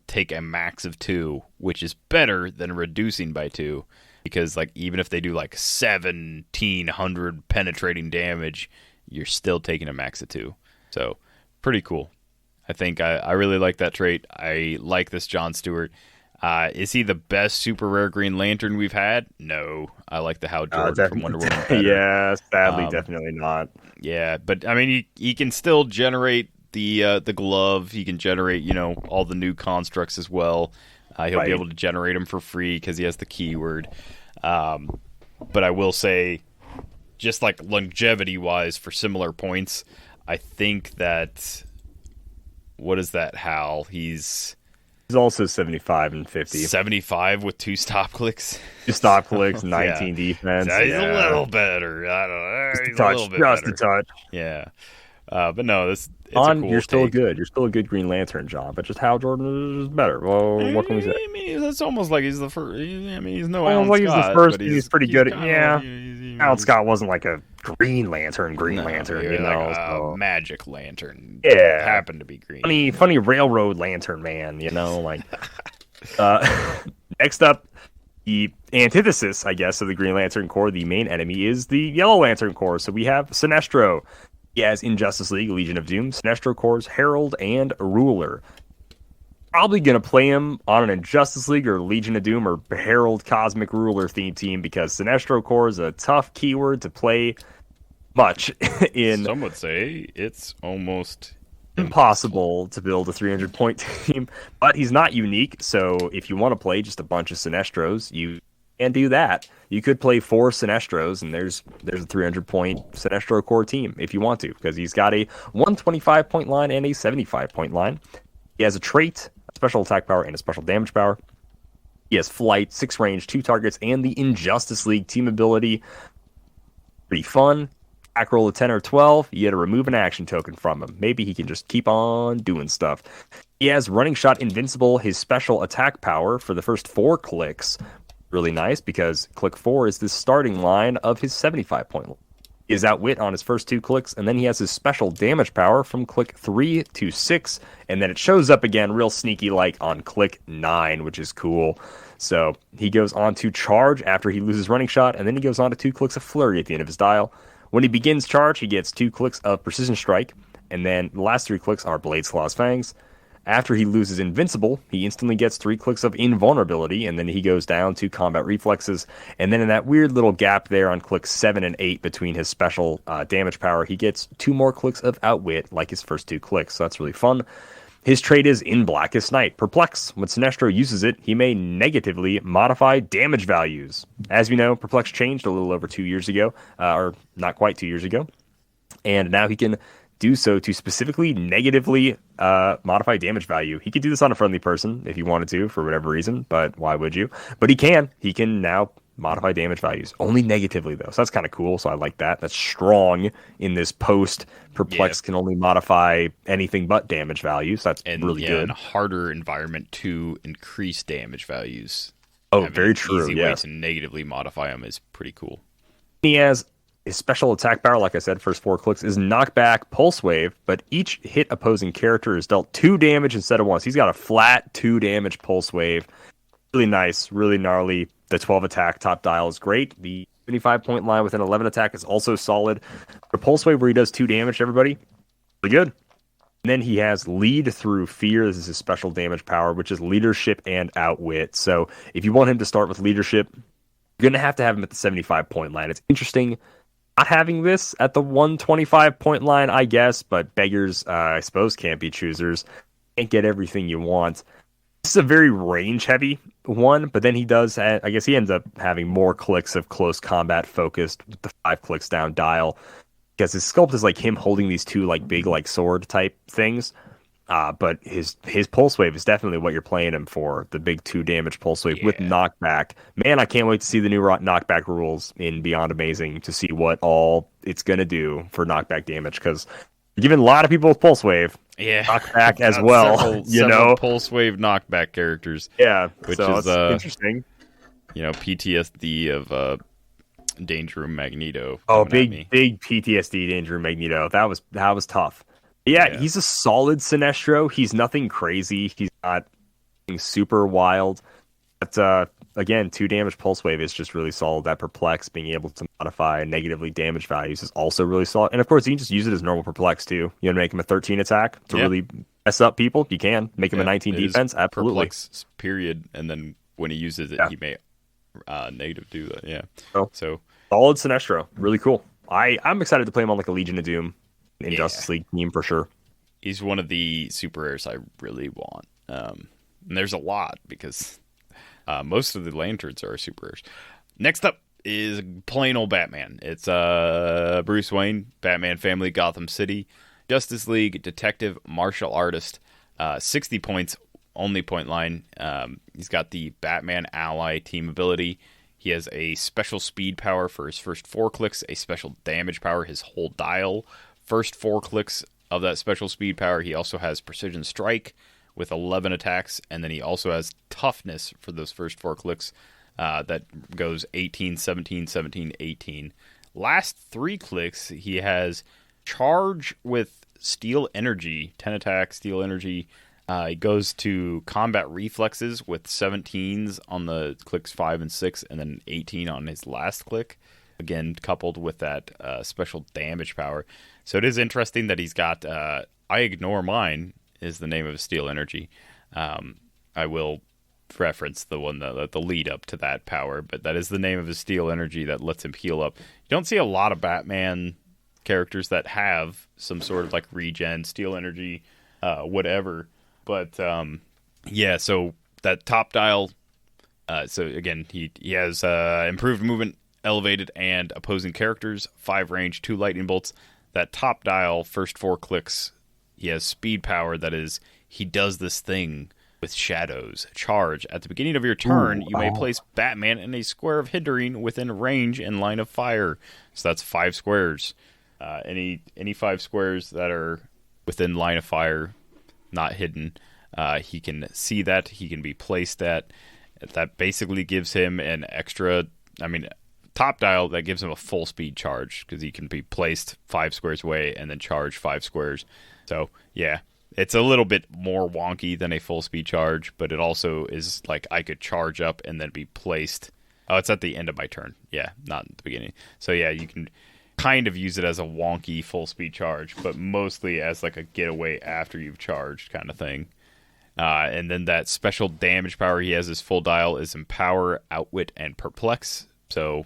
take a max of 2, which is better than reducing by 2, because like even if they do like 1,700 penetrating damage, you're still taking a max of 2. So, pretty cool. I think I really like that trait. I like this John Stewart. Is he the best super rare Green Lantern we've had? No. I like the Hal Jordan from Wonder Woman better. Yeah, sadly, definitely not. Yeah, but I mean, he can still generate the glove. He can generate, all the new constructs as well. He'll be able to generate them for free because he has the keyword. But I will say, just like longevity-wise for similar points, I think that... What is that, Hal? He's also 75 and 50. 75 with 2 stop clicks. 2 stop clicks, 19 defense. He's a little better. I don't know. He's a little bit just better. a touch. Yeah. But no, it's John, a cool you're still take. good. You're still a good Green Lantern, John. But just Hal Jordan is better. Well, what can we say? I mean, it's almost like he's the first. I mean, he's no Well, Alan like Scott. he's the first. But He's pretty good. Yeah. Alan He's Scott wasn't like a Green Lantern, like a magic lantern. Yeah. Happened to be green. Funny railroad lantern man, like. Next up, the antithesis, I guess, of the Green Lantern Corps. The main enemy is the Yellow Lantern Corps. So we have Sinestro. He has in Justice League, Legion of Doom, Sinestro Corps' Herald and Ruler. Probably going to play him on an Injustice League or Legion of Doom or Herald Cosmic Ruler theme team because Sinestro Corps is a tough keyword to play much in. Some would say it's almost impossible to build a 300-point team, but he's not unique. So if you want to play just a bunch of Sinestros, you can do that. You could play 4 Sinestros, and there's a 300-point Sinestro Corps team if you want to, because he's got a 125-point line and a 75-point line. He has a trait, a special attack power, and a special damage power. He has flight, 6 range, 2 targets, and the Injustice League team ability. Pretty fun. Attack roll of 10 or 12, you had to remove an action token from him. Maybe he can just keep on doing stuff. He has running shot invincible, his special attack power for the first 4 clicks. Really nice because click 4 is the starting line of his 75-point line. He has outwit on his first 2 clicks, and then he has his special damage power from click 3 to 6, and then it shows up again real sneaky like on click 9, which is cool. So he goes on to charge after he loses running shot, and then he goes on to 2 clicks of flurry at the end of his dial. When he begins charge, he gets 2 clicks of Precision Strike, And then the last 3 clicks are Blades, Claws, Fangs. After he loses Invincible, he instantly gets 3 clicks of Invulnerability, and then he goes down to Combat Reflexes. And then in that weird little gap there on clicks 7 and 8 between his special damage power, he gets 2 more clicks of Outwit, like his first 2 clicks. So that's really fun. His trait is In Blackest Night, Perplex. When Sinestro uses it, he may negatively modify damage values. As we know, Perplex changed a little over 2 years ago, or not quite 2 years ago. And now he can do so to specifically negatively modify damage value. He could do this on a friendly person if he wanted to, for whatever reason, but why would you? But he can. He can now modify damage values. Only negatively, though. So that's kind of cool, so I like that. That's strong in this post. Perplex can only modify anything but damage values. That's really good. And a harder environment to increase damage values. Oh, very true. Easy way to negatively modify them is pretty cool. He has his special attack power, like I said, first 4 clicks, is Knockback, Pulse Wave, but each hit opposing character is dealt 2 damage instead of 1. So he's got a flat 2 damage Pulse Wave. Really nice, really gnarly. The 12 attack top dial is great. The 75-point line with an 11 attack is also solid. The Pulse Wave where he does 2 damage to everybody, really good. And then he has Lead Through Fear. This is his special damage power, which is Leadership and Outwit. So if you want him to start with Leadership, you're going to have him at the 75-point line. It's interesting not having this at the 125-point line, I guess, but beggars, I suppose, can't be choosers. Can't get everything you want. This is a very range-heavy one, but then he does, I guess he ends up having more clicks of close combat focused with the 5 clicks down dial, because his sculpt is like him holding these 2 like big like sword type things. But his Pulse Wave is definitely what you're playing him for, the big 2 damage Pulse Wave with Knockback. Man, I can't wait to see the new Knockback rules in Beyond Amazing to see what all it's going to do for knockback damage, because you're giving a lot of people with Pulse Wave knockback as well. Several Pulse Wave knockback characters. Yeah, which so is interesting. PTSD of Danger Room Magneto. Oh, big PTSD Danger Room Magneto. That was tough. Yeah, he's a solid Sinestro. He's nothing crazy. He's not super wild. But again, 2 damage Pulse Wave is just really solid. That Perplex, being able to modify negatively damage values, is also really solid. And of course, you can just use it as normal Perplex too. You want to make him a 13 attack to really mess up people? You can. Make him a 19 defense? Absolutely. Perplex, period. And then when he uses it, he may negative do that. Yeah. So solid Sinestro. Really cool. I'm excited to play him on like a Legion of Doom in Justice League team for sure. He's one of the super rares I really want. And there's a lot because most of the lanterns are super rares. Next up is plain old Batman. It's Bruce Wayne, Batman Family, Gotham City, Justice League, Detective, Martial Artist, 60 points, only point line. He's got the Batman Ally team ability. He has a special speed power for his first 4 clicks, a special damage power, his whole dial. First 4 clicks of that special speed power. He also has Precision Strike with 11 attacks, and then he also has Toughness for those first 4 clicks. That goes 18, 17, 17, 18. Last 3 clicks, he has Charge with Steel Energy, 10 attacks, Steel Energy. He goes to Combat Reflexes with 17s on the clicks 5 and 6, and then 18 on his last click. Again, coupled with that special damage power. So it is interesting that he's got I Ignore Mine is the name of his Steel Energy. I will reference the one the lead up to that power, but that is the name of his Steel Energy that lets him heal up. You don't see a lot of Batman characters that have some sort of like regen, Steel Energy, whatever. But so that top dial. So again, he has improved movement, elevated, and opposing characters, 5 range, 2 lightning bolts. That top dial, first 4 clicks, he has speed power. That is, he does this thing with shadows. Charge. At the beginning of your turn, you may place Batman in a square of hindering within range and line of fire. So that's 5 squares. Any 5 squares that are within line of fire, not hidden, he can see that. He can be placed at. That basically gives him an extra, top dial that gives him a full speed charge because he can be placed 5 squares away and then charge 5 squares. So yeah, it's a little bit more wonky than a full speed charge, but it also is like I could charge up and then be placed. Oh, it's at the end of my turn. Yeah, not at the beginning. So yeah, you can kind of use it as a wonky full speed charge, but mostly as like a getaway after you've charged kind of thing. And then that special damage power he has his full dial is Empower, Outwit, and Perplex. So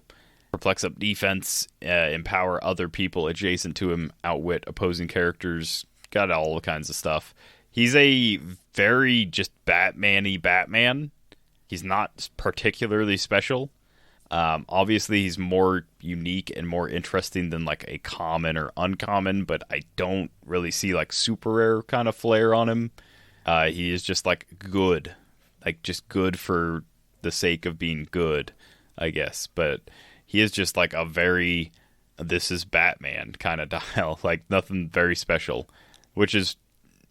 Perplex up defense, empower other people adjacent to him, outwit opposing characters, got all kinds of stuff. He's a very just Batman-y Batman. He's not particularly special. Obviously, he's more unique and more interesting than like a common or uncommon, but I don't really see like super rare kind of flair on him. He is just like good, like just good for the sake of being good, I guess. But he is just like a very, this is Batman kind of dial, like nothing very special, which is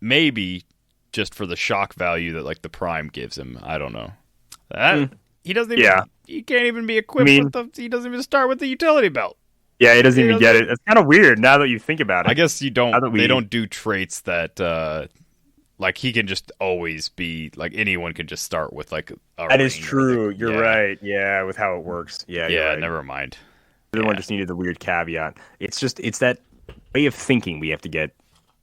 maybe just for the shock value that like the Prime gives him. I don't know. He doesn't even. Yeah. He can't even be equipped with the. He doesn't even start with the utility belt. Yeah, he doesn't even get it. It's kind of weird now that you think about it. I guess you don't. They don't do traits that. Like he can just always be like anyone can just start with like. That is true. You're right. Yeah, with how it works. Yeah. Yeah. Right. Never mind. Everyone just needed the weird caveat. It's that way of thinking we have to get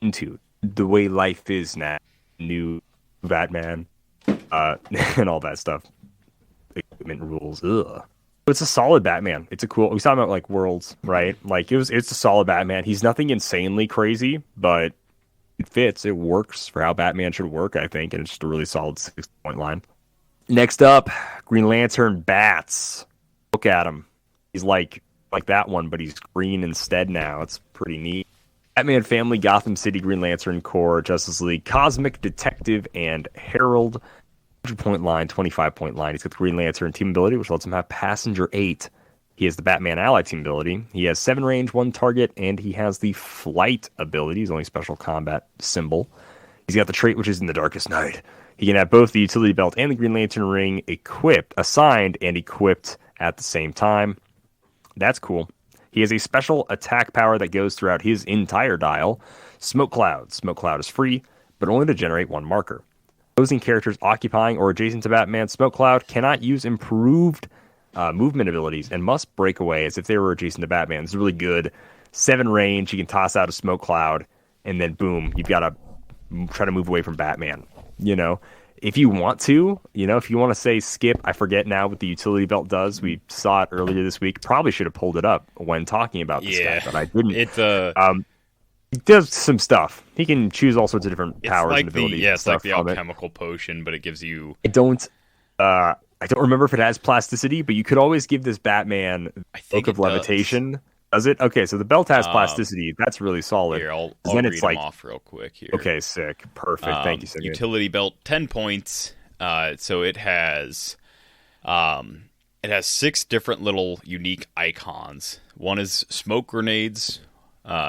into the way life is now. New Batman, and all that stuff. Equipment rules. Ugh. But it's a solid Batman. It's a cool. We was talking about like worlds, right? Like it's a solid Batman. He's nothing insanely crazy, but it fits. It works for how Batman should work, I think, and it's just a really solid 6-point line. Next up, Green Lantern Bats. Look at him. He's like that one, but he's green instead now. It's pretty neat. Batman Family, Gotham City, Green Lantern Corps, Justice League, Cosmic Detective, and Herald. 100-point line, 25-point line. He's got the Green Lantern team ability, which lets him have Passenger 8. He has the Batman Ally team ability. He has 7 range, 1 target, and he has the Flight ability. He's only special combat symbol. He's got the trait, which is in the Darkest Night. He can have both the utility belt and the Green Lantern ring assigned and equipped at the same time. That's cool. He has a special attack power that goes throughout his entire dial. Smoke Cloud. Smoke Cloud is free, but only to generate 1 marker. Opposing characters occupying or adjacent to Batman Smoke Cloud cannot use improved movement abilities and must break away as if they were adjacent to Batman. This is really good. 7 range. You can toss out a Smoke Cloud, and then boom, you've got to try to move away from Batman. You know, if you want to, if you want to say skip, I forget now what the utility belt does. We saw it earlier this week. Probably should have pulled it up when talking about this guy, but I didn't. He does some stuff. He can choose all sorts of different powers and abilities. It's like the alchemical potion, but it gives you. I don't remember if it has plasticity, but you could always give this Batman Book of Levitation. Does it? Okay, so the belt has plasticity. That's really solid. Here, I'll read them off real quick here. Okay, sick. Perfect. Thank you, Simeon. Utility belt, 10 points. So it has 6 different little unique icons. One is smoke grenades.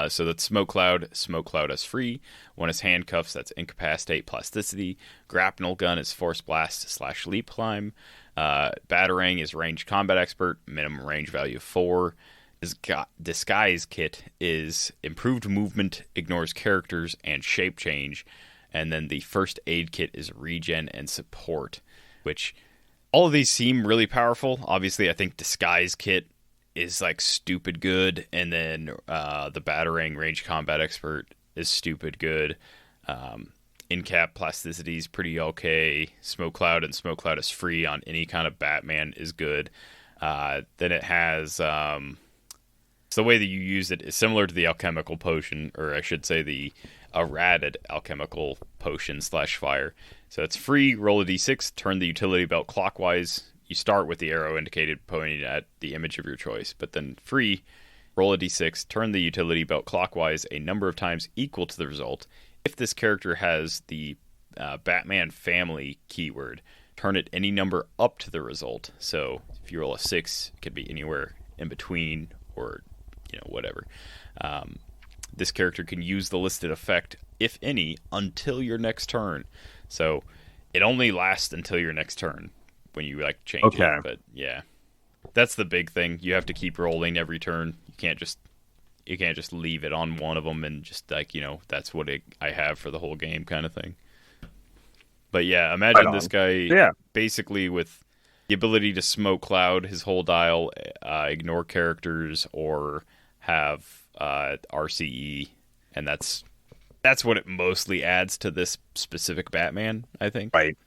So that's Smoke Cloud. Smoke Cloud is free. One is handcuffs. That's incapacitate, plasticity. Grapnel gun is force blast / leap climb. Batarang is ranged combat expert. Minimum range value of 4. Disguise kit is improved movement, ignores characters, and shape change. And then the first aid kit is regen and support, which all of these seem really powerful. Obviously, I think disguise kit is like stupid good, and then the Batarang range combat expert is stupid good. Incap plasticity is pretty okay. Smoke Cloud and Smoke Cloud is free on any kind of Batman is good. Then it has so the way that you use it is similar to the alchemical potion, or I should say the errated alchemical potion / fire. So it's free. Roll a d6. Turn the utility belt clockwise. You start with the arrow indicated pointing at the image of your choice, but then free, roll a d6, turn the utility belt clockwise a number of times equal to the result. If this character has the Batman Family keyword, turn it any number up to the result. So if you roll a 6, it could be anywhere in between or whatever. This character can use the listed effect, if any, until your next turn. So it only lasts until your next turn when you change it. But yeah, that's the big thing. You have to keep rolling every turn. You can't just leave it on one of them and just that's what I have for the whole game kind of thing. But yeah, imagine this guy basically with the ability to Smoke Cloud his whole dial, ignore characters, or have RCE, and that's what it mostly adds to this specific Batman, I think. Right.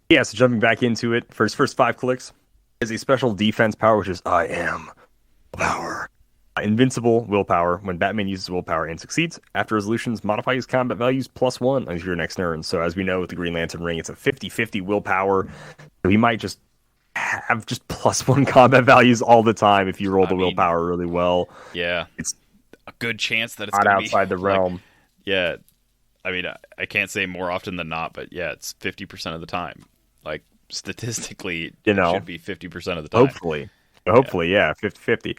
Yeah, so jumping back into it, for his first 5 clicks, is a special defense power, which is I am power. Invincible willpower. When Batman uses willpower and succeeds, after resolutions, modify his combat values +1 on your next turn. So as we know with the Green Lantern ring, it's a 50-50 willpower. So he might just have just +1 combat values all the time if you roll the willpower really well. Yeah. It's a good chance that it's not outside the realm. Like, yeah. I mean, I can't say more often than not, but yeah, it's 50% of the time. Like, statistically, it should be 50% of the time. Hopefully, yeah 50-50.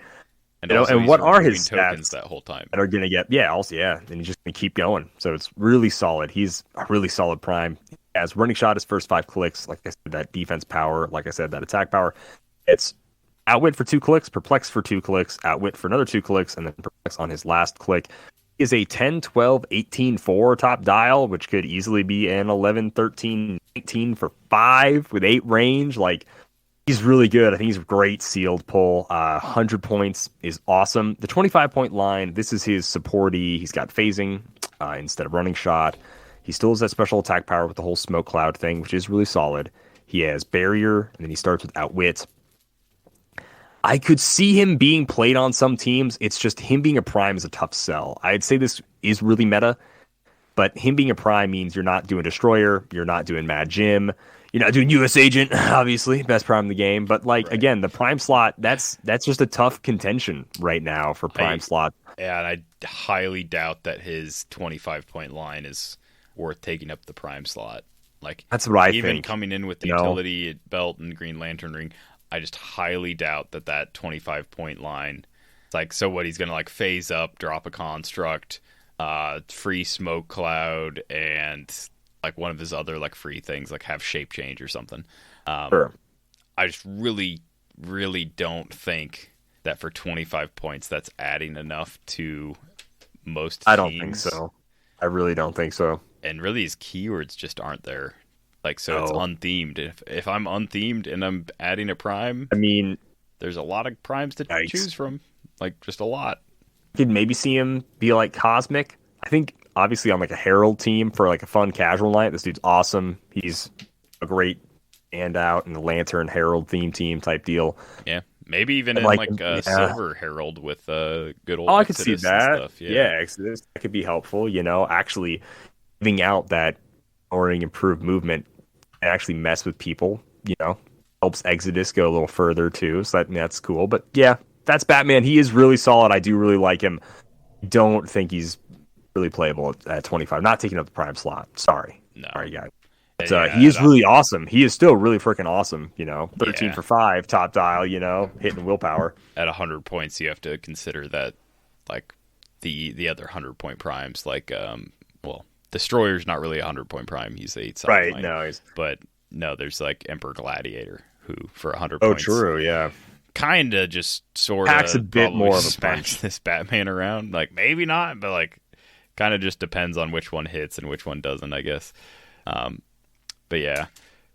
And, and what are his tokens stats that whole time that are going to get? Yeah, also, yeah, and he's just going to keep going. So it's really solid. He's a really solid prime. As running shot, his first 5 clicks, like I said, that defense power, like I said, that attack power. It's outwit for 2 clicks, perplex for 2 clicks, outwit for another 2 clicks, and then perplex on his last click. Is a 10, 12, 18, 4 top dial, which could easily be an 11, 13, 19 for 5 with 8 range. Like, he's really good. I think he's a great sealed pull. 100 points is awesome. The 25-point line, this is his supporty. He's got phasing instead of running shot. He still has that special attack power with the whole smoke cloud thing, which is really solid. He has barrier, and then he starts with outwit. I could see him being played on some teams. It's just him being a prime is a tough sell. I'd say this is really meta, but him being a prime means you're not doing Destroyer, you're not doing Mad Jim, you're not doing US Agent, obviously, best prime in the game. But again, the prime slot, that's just a tough contention right now for prime slot. Yeah, and I highly doubt that his 25-point line is worth taking up the prime slot. Like, that's what I think. Even coming in with the utility belt and Green Lantern ring, I just highly doubt that 25-point line. It's like, so what, he's going to like phase up, drop a construct, free smoke cloud, and like one of his other like free things, like have shape change or something. Sure. I just really, really don't think that for 25 points that's adding enough to most teams. I don't think so. I really don't think so. And really his keywords just aren't there. Like, so it's unthemed. If I'm unthemed and I'm adding a prime, I mean, there's a lot of primes to choose from. Like, just a lot. You could maybe see him be like Cosmic. I think, obviously, on like a Herald team for like a fun casual night, this dude's awesome. He's a great standout in the Lantern Herald theme team type deal. Yeah. Maybe even in like a Silver Herald with good old I could see that. Stuff. Yeah, Exodus. That could be helpful, actually giving out that or improved movement and actually mess with people, helps Exodus go a little further too. So that's cool. But yeah, that's Batman. He is really solid. I do really like him. Don't think he's really playable at 25. Not taking up the prime slot. Sorry. No. Sorry, guys. But, he is really awesome. He is still really freaking awesome. 13 for 5, top dial, hitting willpower. At 100 points, you have to consider that, like, the other 100-point primes, like, Destroyer's not really a 100-point prime. He's 8 right, line. No, but no, there's like Emperor Gladiator, who for 100 points. Oh, true, yeah. Kind of just sort of packs a bit more of a punch. This Batman around, like maybe not, but like kind of just depends on which one hits and which one doesn't, I guess. But yeah,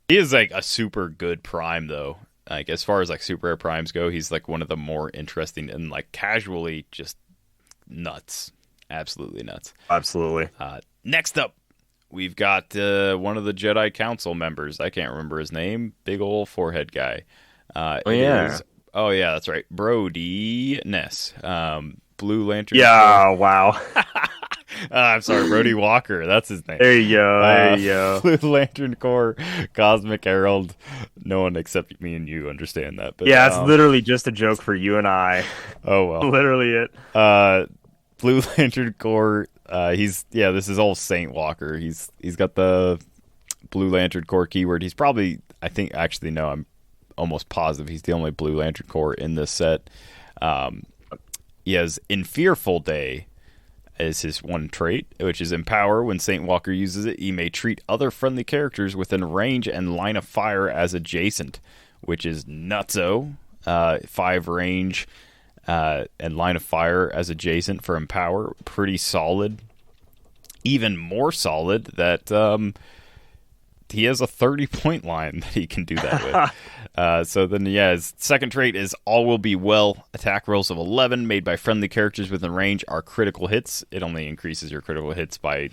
he is like a super good prime though. Like as far as like super rare primes go, he's like one of the more interesting and like casually just nuts, absolutely nuts. Absolutely. Next up, we've got one of the Jedi Council members. I can't remember his name. Big old forehead guy. Oh, yeah, that's right. Brody Ness. Blue Lantern. Yeah, wow. I'm sorry, Brody Walker. That's his name. There you go. Blue Lantern Corps, Cosmic Herald. No one except me and you understand that. But yeah, it's literally just a joke for you and I. Oh, well. Literally it. Blue Lantern Corps. This is old Saint Walker. He's got the Blue Lantern Corps keyword. He's probably, I'm almost positive he's the only Blue Lantern Corps in this set. He has In Fearful Day as his one trait, which is Empower. When Saint Walker uses it, he may treat other friendly characters within range and line of fire as adjacent, which is nutso. 5 range and line of fire as adjacent for Empower. Pretty solid. Even more solid that he has a 30-point line that he can do that with. So then, his second trait is all will be well. Attack rolls of 11 made by friendly characters within range are critical hits. It only increases your critical hits by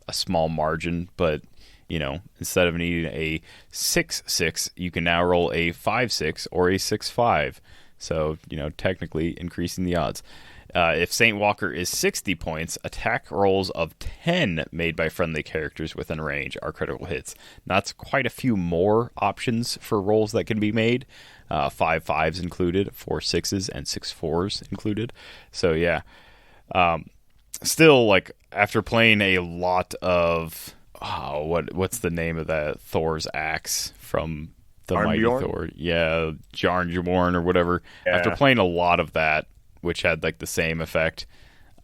a small margin, but instead of needing a 6/6, you can now roll a 5/6 or a 6/5. So, technically increasing the odds. If Saint Walker is 60 points, attack rolls of 10 made by friendly characters within range are critical hits. Now, that's quite a few more options for rolls that can be made. 5 5s included, 4 6s, and 6 4s included. So, yeah. Still, after playing a lot of... what's the name of that Thor's axe from the Mighty Thor? Yeah, Jarnbjorn or whatever. Yeah. After playing a lot of that, which had the same effect,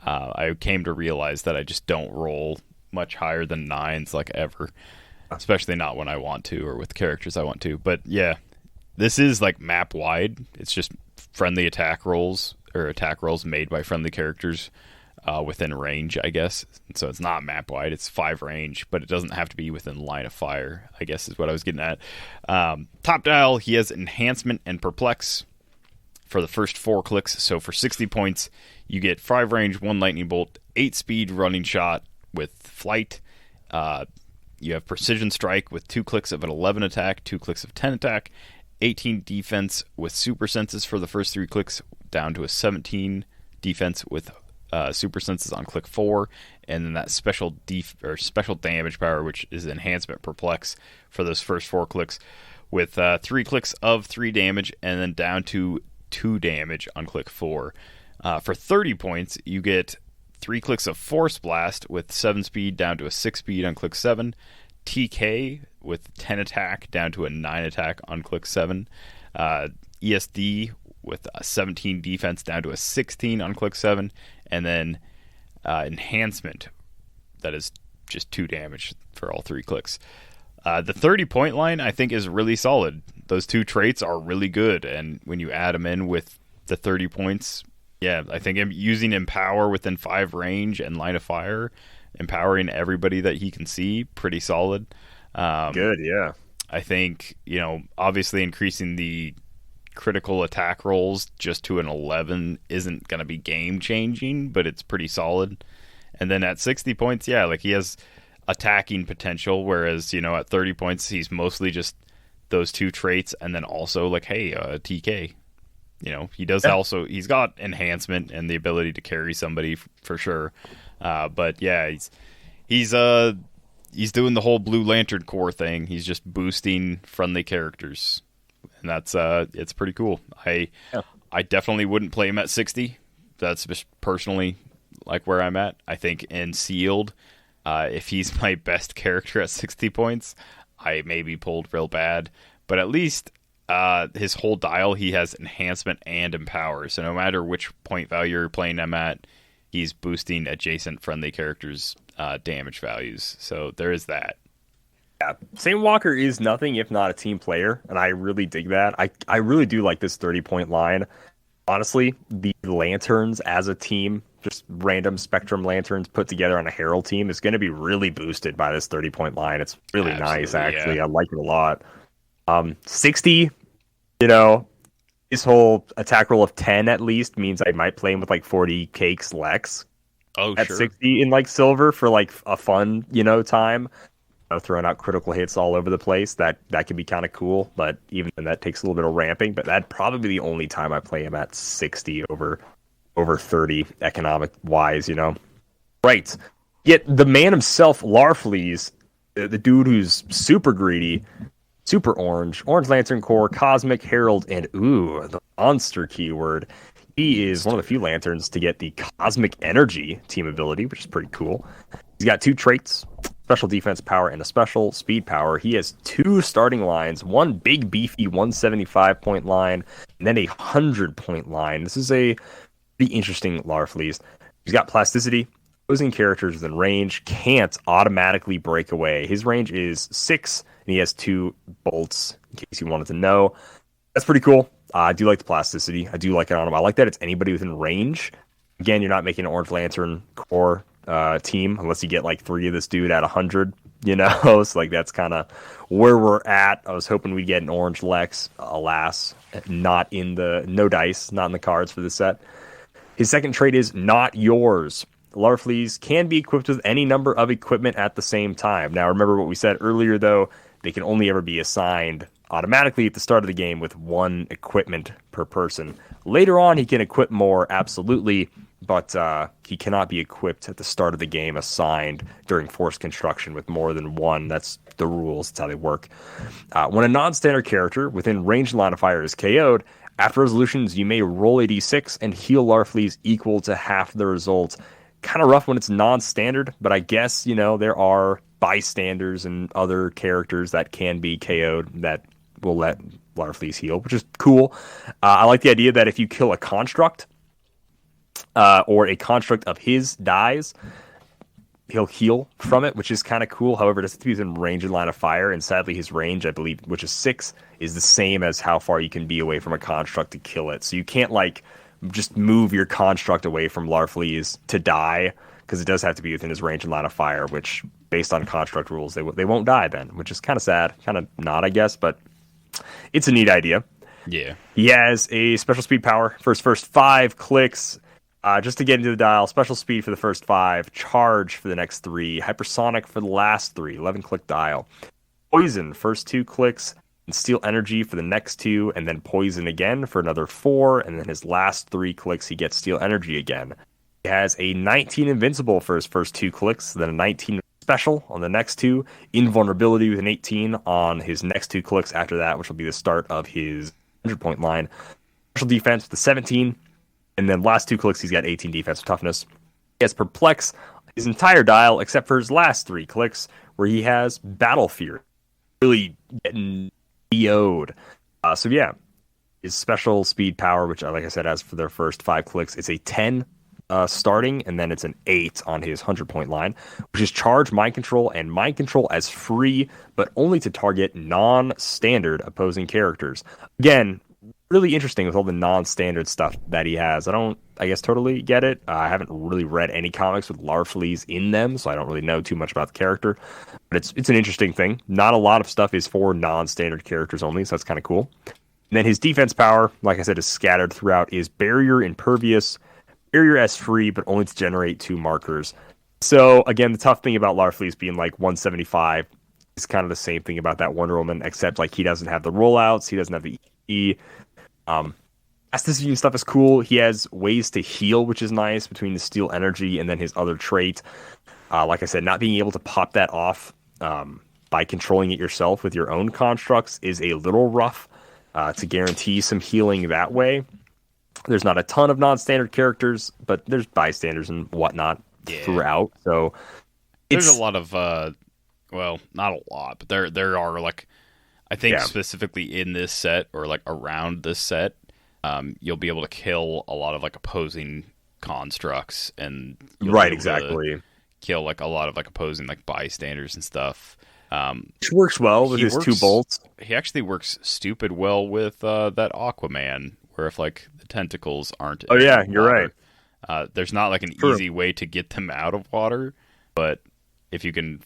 I came to realize that I just don't roll much higher than 9s ever, especially not when I want to or with characters I want to. But yeah, this is map wide. It's just friendly attack rolls or attack rolls made by friendly characters within range, I guess. So it's not map wide. It's 5 range, but it doesn't have to be within line of fire, I guess is what I was getting at. Top dial, he has enhancement and perplex for the first 4 clicks. So for 60 points, you get 5 range, 1 lightning bolt, 8 speed running shot with flight. You have precision strike with 2 clicks of an 11 attack, 2 clicks of 10 attack, 18 defense with super senses for the first 3 clicks, down to a 17 defense with super senses on click 4, and then that special damage power, which is enhancement perplex for those first 4 clicks, with 3 clicks of 3 damage, and then down to 2 damage on click 4. For 30 points, you get 3 clicks of Force Blast with 7 speed down to a 6 speed on click 7, TK with 10 attack down to a 9 attack on click 7, ESD with a 17 defense down to a 16 on click 7, and then enhancement that is just 2 damage for all 3 clicks. The 30-point line, I think, is really solid. Those 2 traits are really good, and when you add them in with the 30 points, I think using Empower within 5 range and line of fire, empowering everybody that he can see, pretty solid. Good, yeah. I think, obviously increasing the critical attack rolls just to an 11 isn't going to be game-changing, but it's pretty solid. And then at 60 points, he has attacking potential, whereas at 30 points he's mostly just those 2 traits, and then also TK. He does also, he's got enhancement and the ability to carry somebody for sure, but he's doing the whole Blue Lantern Corps thing. He's just boosting friendly characters, and that's it's pretty cool. I definitely wouldn't play him at 60. That's just personally where I'm at. I think in sealed, if he's my best character at 60 points, I may be pulled real bad. But at least his whole dial, he has enhancement and empower. So no matter which point value you're playing him at, he's boosting adjacent friendly characters' damage values. So there is that. Yeah, Saint Walker is nothing if not a team player, and I really dig that. I really do like this 30-point line. Honestly, the lanterns as a team, just random Spectrum lanterns put together on a Herald team, is going to be really boosted by this 30-point line. It's really nice, actually. Yeah. I like it a lot. 60, his whole attack roll of 10 at least means I might play him with 40 cakes Lex. Oh, at sure. 60 in silver for a fun, time. Throwing out critical hits all over the place. That can be kind of cool, but even then that takes a little bit of ramping. But that'd probably be the only time I play him at 60 over 30 economic wise, Right. Yet the man himself, Larfleeze, the dude who's super greedy, super orange Lantern Corps, Cosmic Herald, and the monster keyword. He is one of the few lanterns to get the Cosmic Energy team ability, which is pretty cool. He's got 2 traits, special defense power and a special speed power. He has 2 starting lines, 1 big beefy 175-point line, and then a 100-point line. This is a pretty interesting Larfleeze. He's got plasticity. Opposing characters within range can't automatically break away. His range is 6, and he has 2 bolts, in case you wanted to know. That's pretty cool. I do like the plasticity. I do like it on him. I like that it's anybody within range. Again, you're not making an Orange Lantern Corps team unless you get 3 of this dude at 100. you know? So, like, that's kind of where we're at. I was hoping we'd get an orange Lex. Alas, no dice, not in the cards for this set. His second trait is not yours. Larfleeze can be equipped with any number of equipment at the same time. Now, remember what we said earlier, though. They can only ever be assigned automatically at the start of the game with one equipment per person. Later on, he can equip more, absolutely, but he cannot be equipped at the start of the game assigned during forced construction with more than one. That's the rules. That's how they work. When a non-standard character within range and line of fire is KO'd, after resolutions, you may roll a d6 and heal Larfleeze equal to half the result. Kind of rough when it's non-standard, but I guess, there are bystanders and other characters that can be KO'd that will let Larfleeze heal, which is cool. I like the idea that if you kill a construct, or a construct of his dies, he'll heal from it, which is kind of cool. However, it has to be within range and line of fire, and sadly his range, I believe, which is 6, is the same as how far you can be away from a construct to kill it. So you can't, just move your construct away from Larfleeze to die, because it does have to be within his range and line of fire, which, based on construct rules, they won't die then, which is kind of sad. Kind of not, I guess, but it's a neat idea. Yeah. He has a special speed power for his first 5 clicks. Just to get into the dial, special speed for the first 5, charge for the next 3, hypersonic for the last 3, 11-click dial. Poison, first 2 clicks, and steal energy for the next 2, and then poison again for another 4, and then his last 3 clicks, he gets steal energy again. He has a 19 invincible for his first 2 clicks, then a 19 special on the next 2, invulnerability with an 18 on his next 2 clicks after that, which will be the start of his 100-point line. Special defense with a 17, and then last 2 clicks, he's got 18 defensive toughness. He has Perplex his entire dial, except for his last 3 clicks, where he has Battle Fear. Really getting BO'd. So yeah, his special speed power, which, like I said, as for their first 5 clicks, it's a 10 starting, and then it's an 8 on his 100-point line, which is charge, mind control, and mind control as free, but only to target non-standard opposing characters. Again, really interesting with all the non-standard stuff that he has. I don't, totally get it. I haven't really read any comics with Larfleeze in them, so I don't really know too much about the character. But it's an interesting thing. Not a lot of stuff is for non-standard characters only, so that's kind of cool. And then his defense power, like I said, is scattered throughout, is Barrier, Impervious, Barrier as free, but only to generate 2 markers. So, again, the tough thing about Larfleeze being 175 is kind of the same thing about that Wonder Woman, except he doesn't have the rollouts, he doesn't have the E. Asticity stuff is cool. He has ways to heal, which is nice, between the steal energy and then his other trait. Like I said, not being able to pop that off by controlling it yourself with your own constructs is a little rough to guarantee some healing that way. There's not a ton of non-standard characters, but there's bystanders and whatnot throughout. So there's a lot of, not a lot, but there are I think specifically in this set or around this set, you'll be able to kill a lot of opposing constructs, and exactly kill a lot of opposing bystanders and stuff. Which works well with his 2 bolts. He actually works stupid well with that Aquaman, where if the tentacles aren't. Oh yeah, you're right. There's not an easy way to get them out of water, but if you can,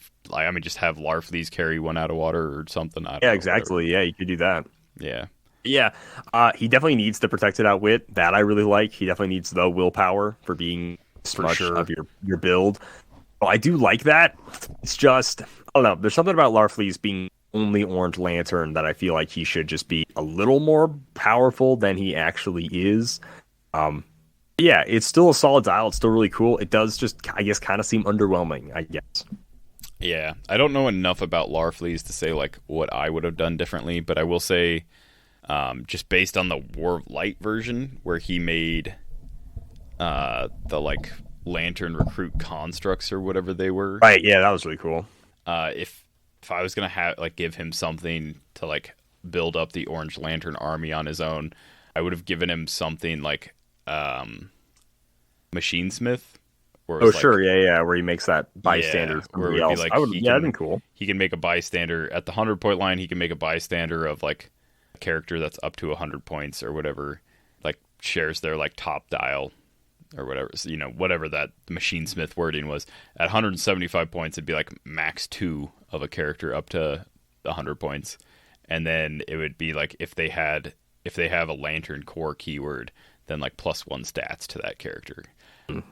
just have Larfleeze carry one out of water or something. I don't know, exactly. Whatever. Yeah, you could do that. Yeah. Yeah, he definitely needs the protected outwit. That I really like. He definitely needs the willpower for being much of your build. Well, I do like that. It's just, I don't know. There's something about Larfleeze being only Orange Lantern that I feel like he should just be a little more powerful than he actually is. Yeah, it's still a solid dial. It's still really cool. It does just, kind of seem underwhelming, I guess. Yeah, I don't know enough about Larfleeze to say what I would have done differently, but I will say, just based on the War of Light version, where he made the Lantern Recruit constructs or whatever they were. Right. Yeah, that was really cool. If I was gonna have give him something to build up the Orange Lantern army on his own, I would have given him something Machinesmith. Sure, yeah, where he makes that bystander. Where it would be that'd been cool. He can make a bystander at the 100-point line. He can make a bystander of a character that's up to 100 points or whatever, shares their top dial or whatever, so, whatever that machine smith wording was. At 175 points, it'd be like max 2 of a character up to 100 points. And then it would be like if they have a lantern core keyword, then like +1 stats to that character.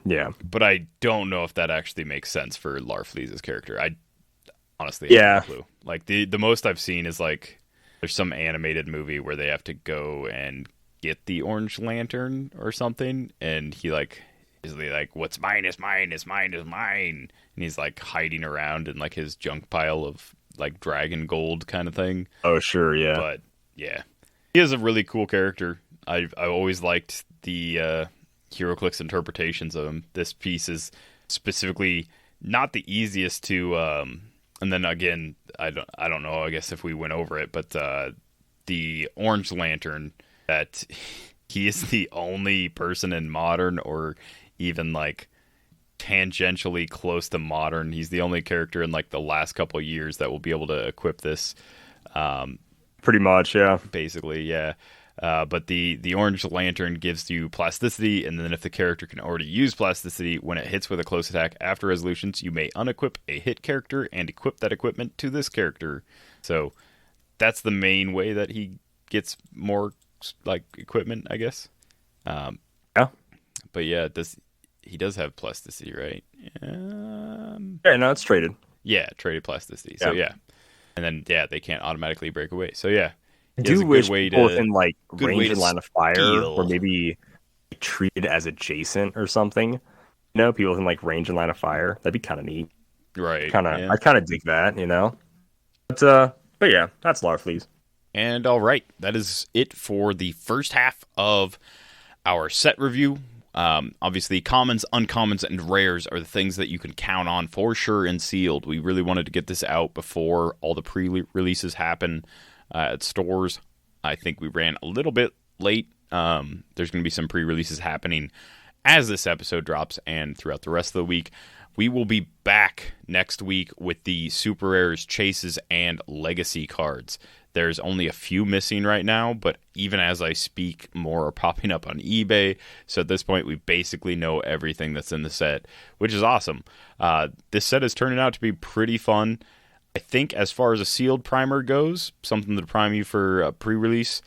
Yeah. But I don't know if that actually makes sense for Larfleeze's character. I honestly have no clue. Like the most I've seen is like there's some animated movie where they have to go and get the orange lantern or something, and he like is like, what's mine is mine is mine is mine, and he's like hiding around in like his junk pile of like dragon gold kind of thing. Oh sure, yeah. But yeah, he is a really cool character. I always liked the Heroclix interpretations of him. This piece is specifically not the easiest to and then again, I don't know, I guess if we went over it, but the orange lantern, that he is the only person in modern or even like tangentially close to modern. He's the only character in like the last couple of years that will be able to equip this. Pretty much, yeah. Basically, yeah. But the orange lantern gives you plasticity, and then if the character can already use plasticity, when it hits with a close attack after resolutions, you may unequip a hit character and equip that equipment to this character. So that's the main way that he gets more like equipment, I guess. Yeah. But yeah, he does have plasticity, right? Yeah, no, it's traded. Yeah, traded plasticity. So yeah. And then they can't automatically break away. So yeah. I do wish people within like range and line of fire or maybe treated as adjacent or something. People within like range and line of fire. That'd be kind of neat. Right. I kind of dig that, But yeah, that's Larfleeze. And all right, that is it for the first half of our set review. Obviously, commons, uncommons, and rares are the things that you can count on for sure in Sealed. We really wanted to get this out before all the pre-releases happen at stores. I think we ran a little bit late. There's going to be some pre-releases happening as this episode drops and throughout the rest of the week. We will be back next week with the Super Rares, Chases, and Legacy cards. There's only a few missing right now, but even as I speak, more are popping up on eBay. So at this point, we basically know everything that's in the set, which is awesome. This set is turning out to be pretty fun. I think as far as a sealed primer goes, something to prime you for pre-release,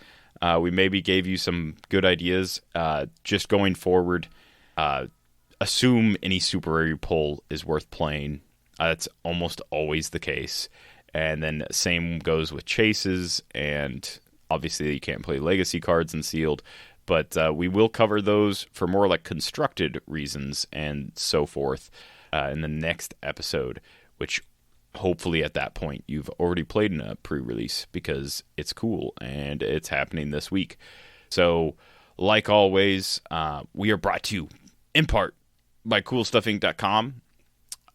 we maybe gave you some good ideas. Just going forward, assume any super rare you pull is worth playing. That's almost always the case. And then same goes with chases, and obviously you can't play legacy cards in sealed, but we will cover those for more like constructed reasons and so forth in the next episode, which hopefully at that point you've already played in a pre-release because it's cool and it's happening this week. So like always, we are brought to you in part by CoolStuffInc.com.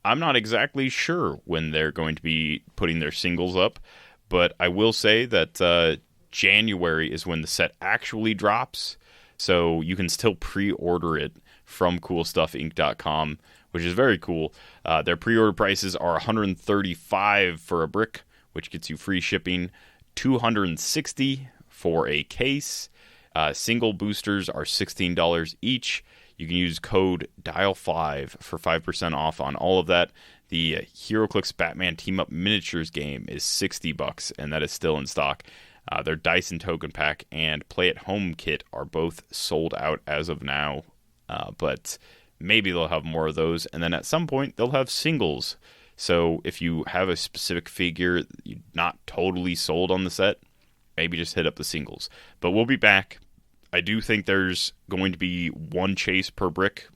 I'm not exactly sure when they're going to be putting their singles up, but I will say that January is when the set actually drops, so you can still pre-order it from CoolStuffInc.com, which is very cool. Their pre-order prices are $135 for a brick, which gets you free shipping, $260 for a case. Single boosters are $16 each. You can use code DIAL5 for 5% off on all of that. The Heroclix Batman Team Up Miniatures game is $60, and that is still in stock. Their Dice and Token Pack and Play at Home kit are both sold out as of now, but maybe they'll have more of those, and then at some point they'll have singles. So if you have a specific figure you're not totally sold on the set, maybe just hit up the singles. But we'll be back. I do think there's going to be one chase per brick.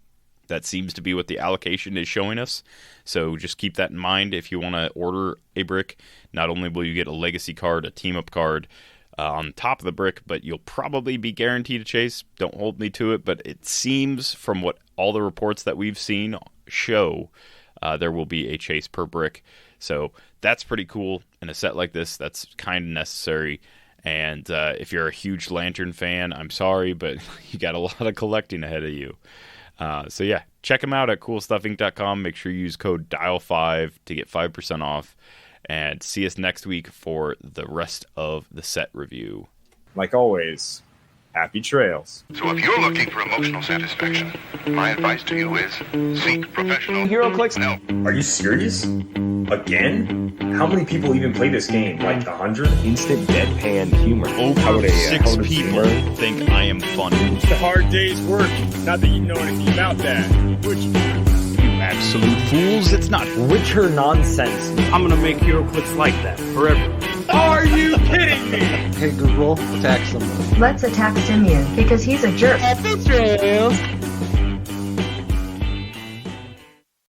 That seems to be what the allocation is showing us. So just keep that in mind if you want to order a brick. Not only will you get a legacy card, a team-up card on top of the brick, but you'll probably be guaranteed a chase. Don't hold me to it, but it seems from what all the reports that we've seen show, there will be a chase per brick. So that's pretty cool. In a set like this, that's kind of necessary. And if you're a huge Lantern fan, I'm sorry, but you got a lot of collecting ahead of you. So yeah, check them out at CoolStuffInc.com. Make sure you use code DIAL5 to get 5% off. And see us next week for the rest of the set review. Like always, Happy trails. So if you're looking for emotional satisfaction, my advice to you is seek professional Heroclix? help. Are you serious? Again? How many people even play this game? Like 100? Instant deadpan humor. Over 6 people think I am funny. It's a hard day's work. Not that you know anything about that. Which, You absolute fools, it's not. Witcher nonsense. I'm gonna make Heroclix like that forever. Are you kidding me? Hey Google, attack someone. Let's attack Simeon because he's a jerk. Happy trails.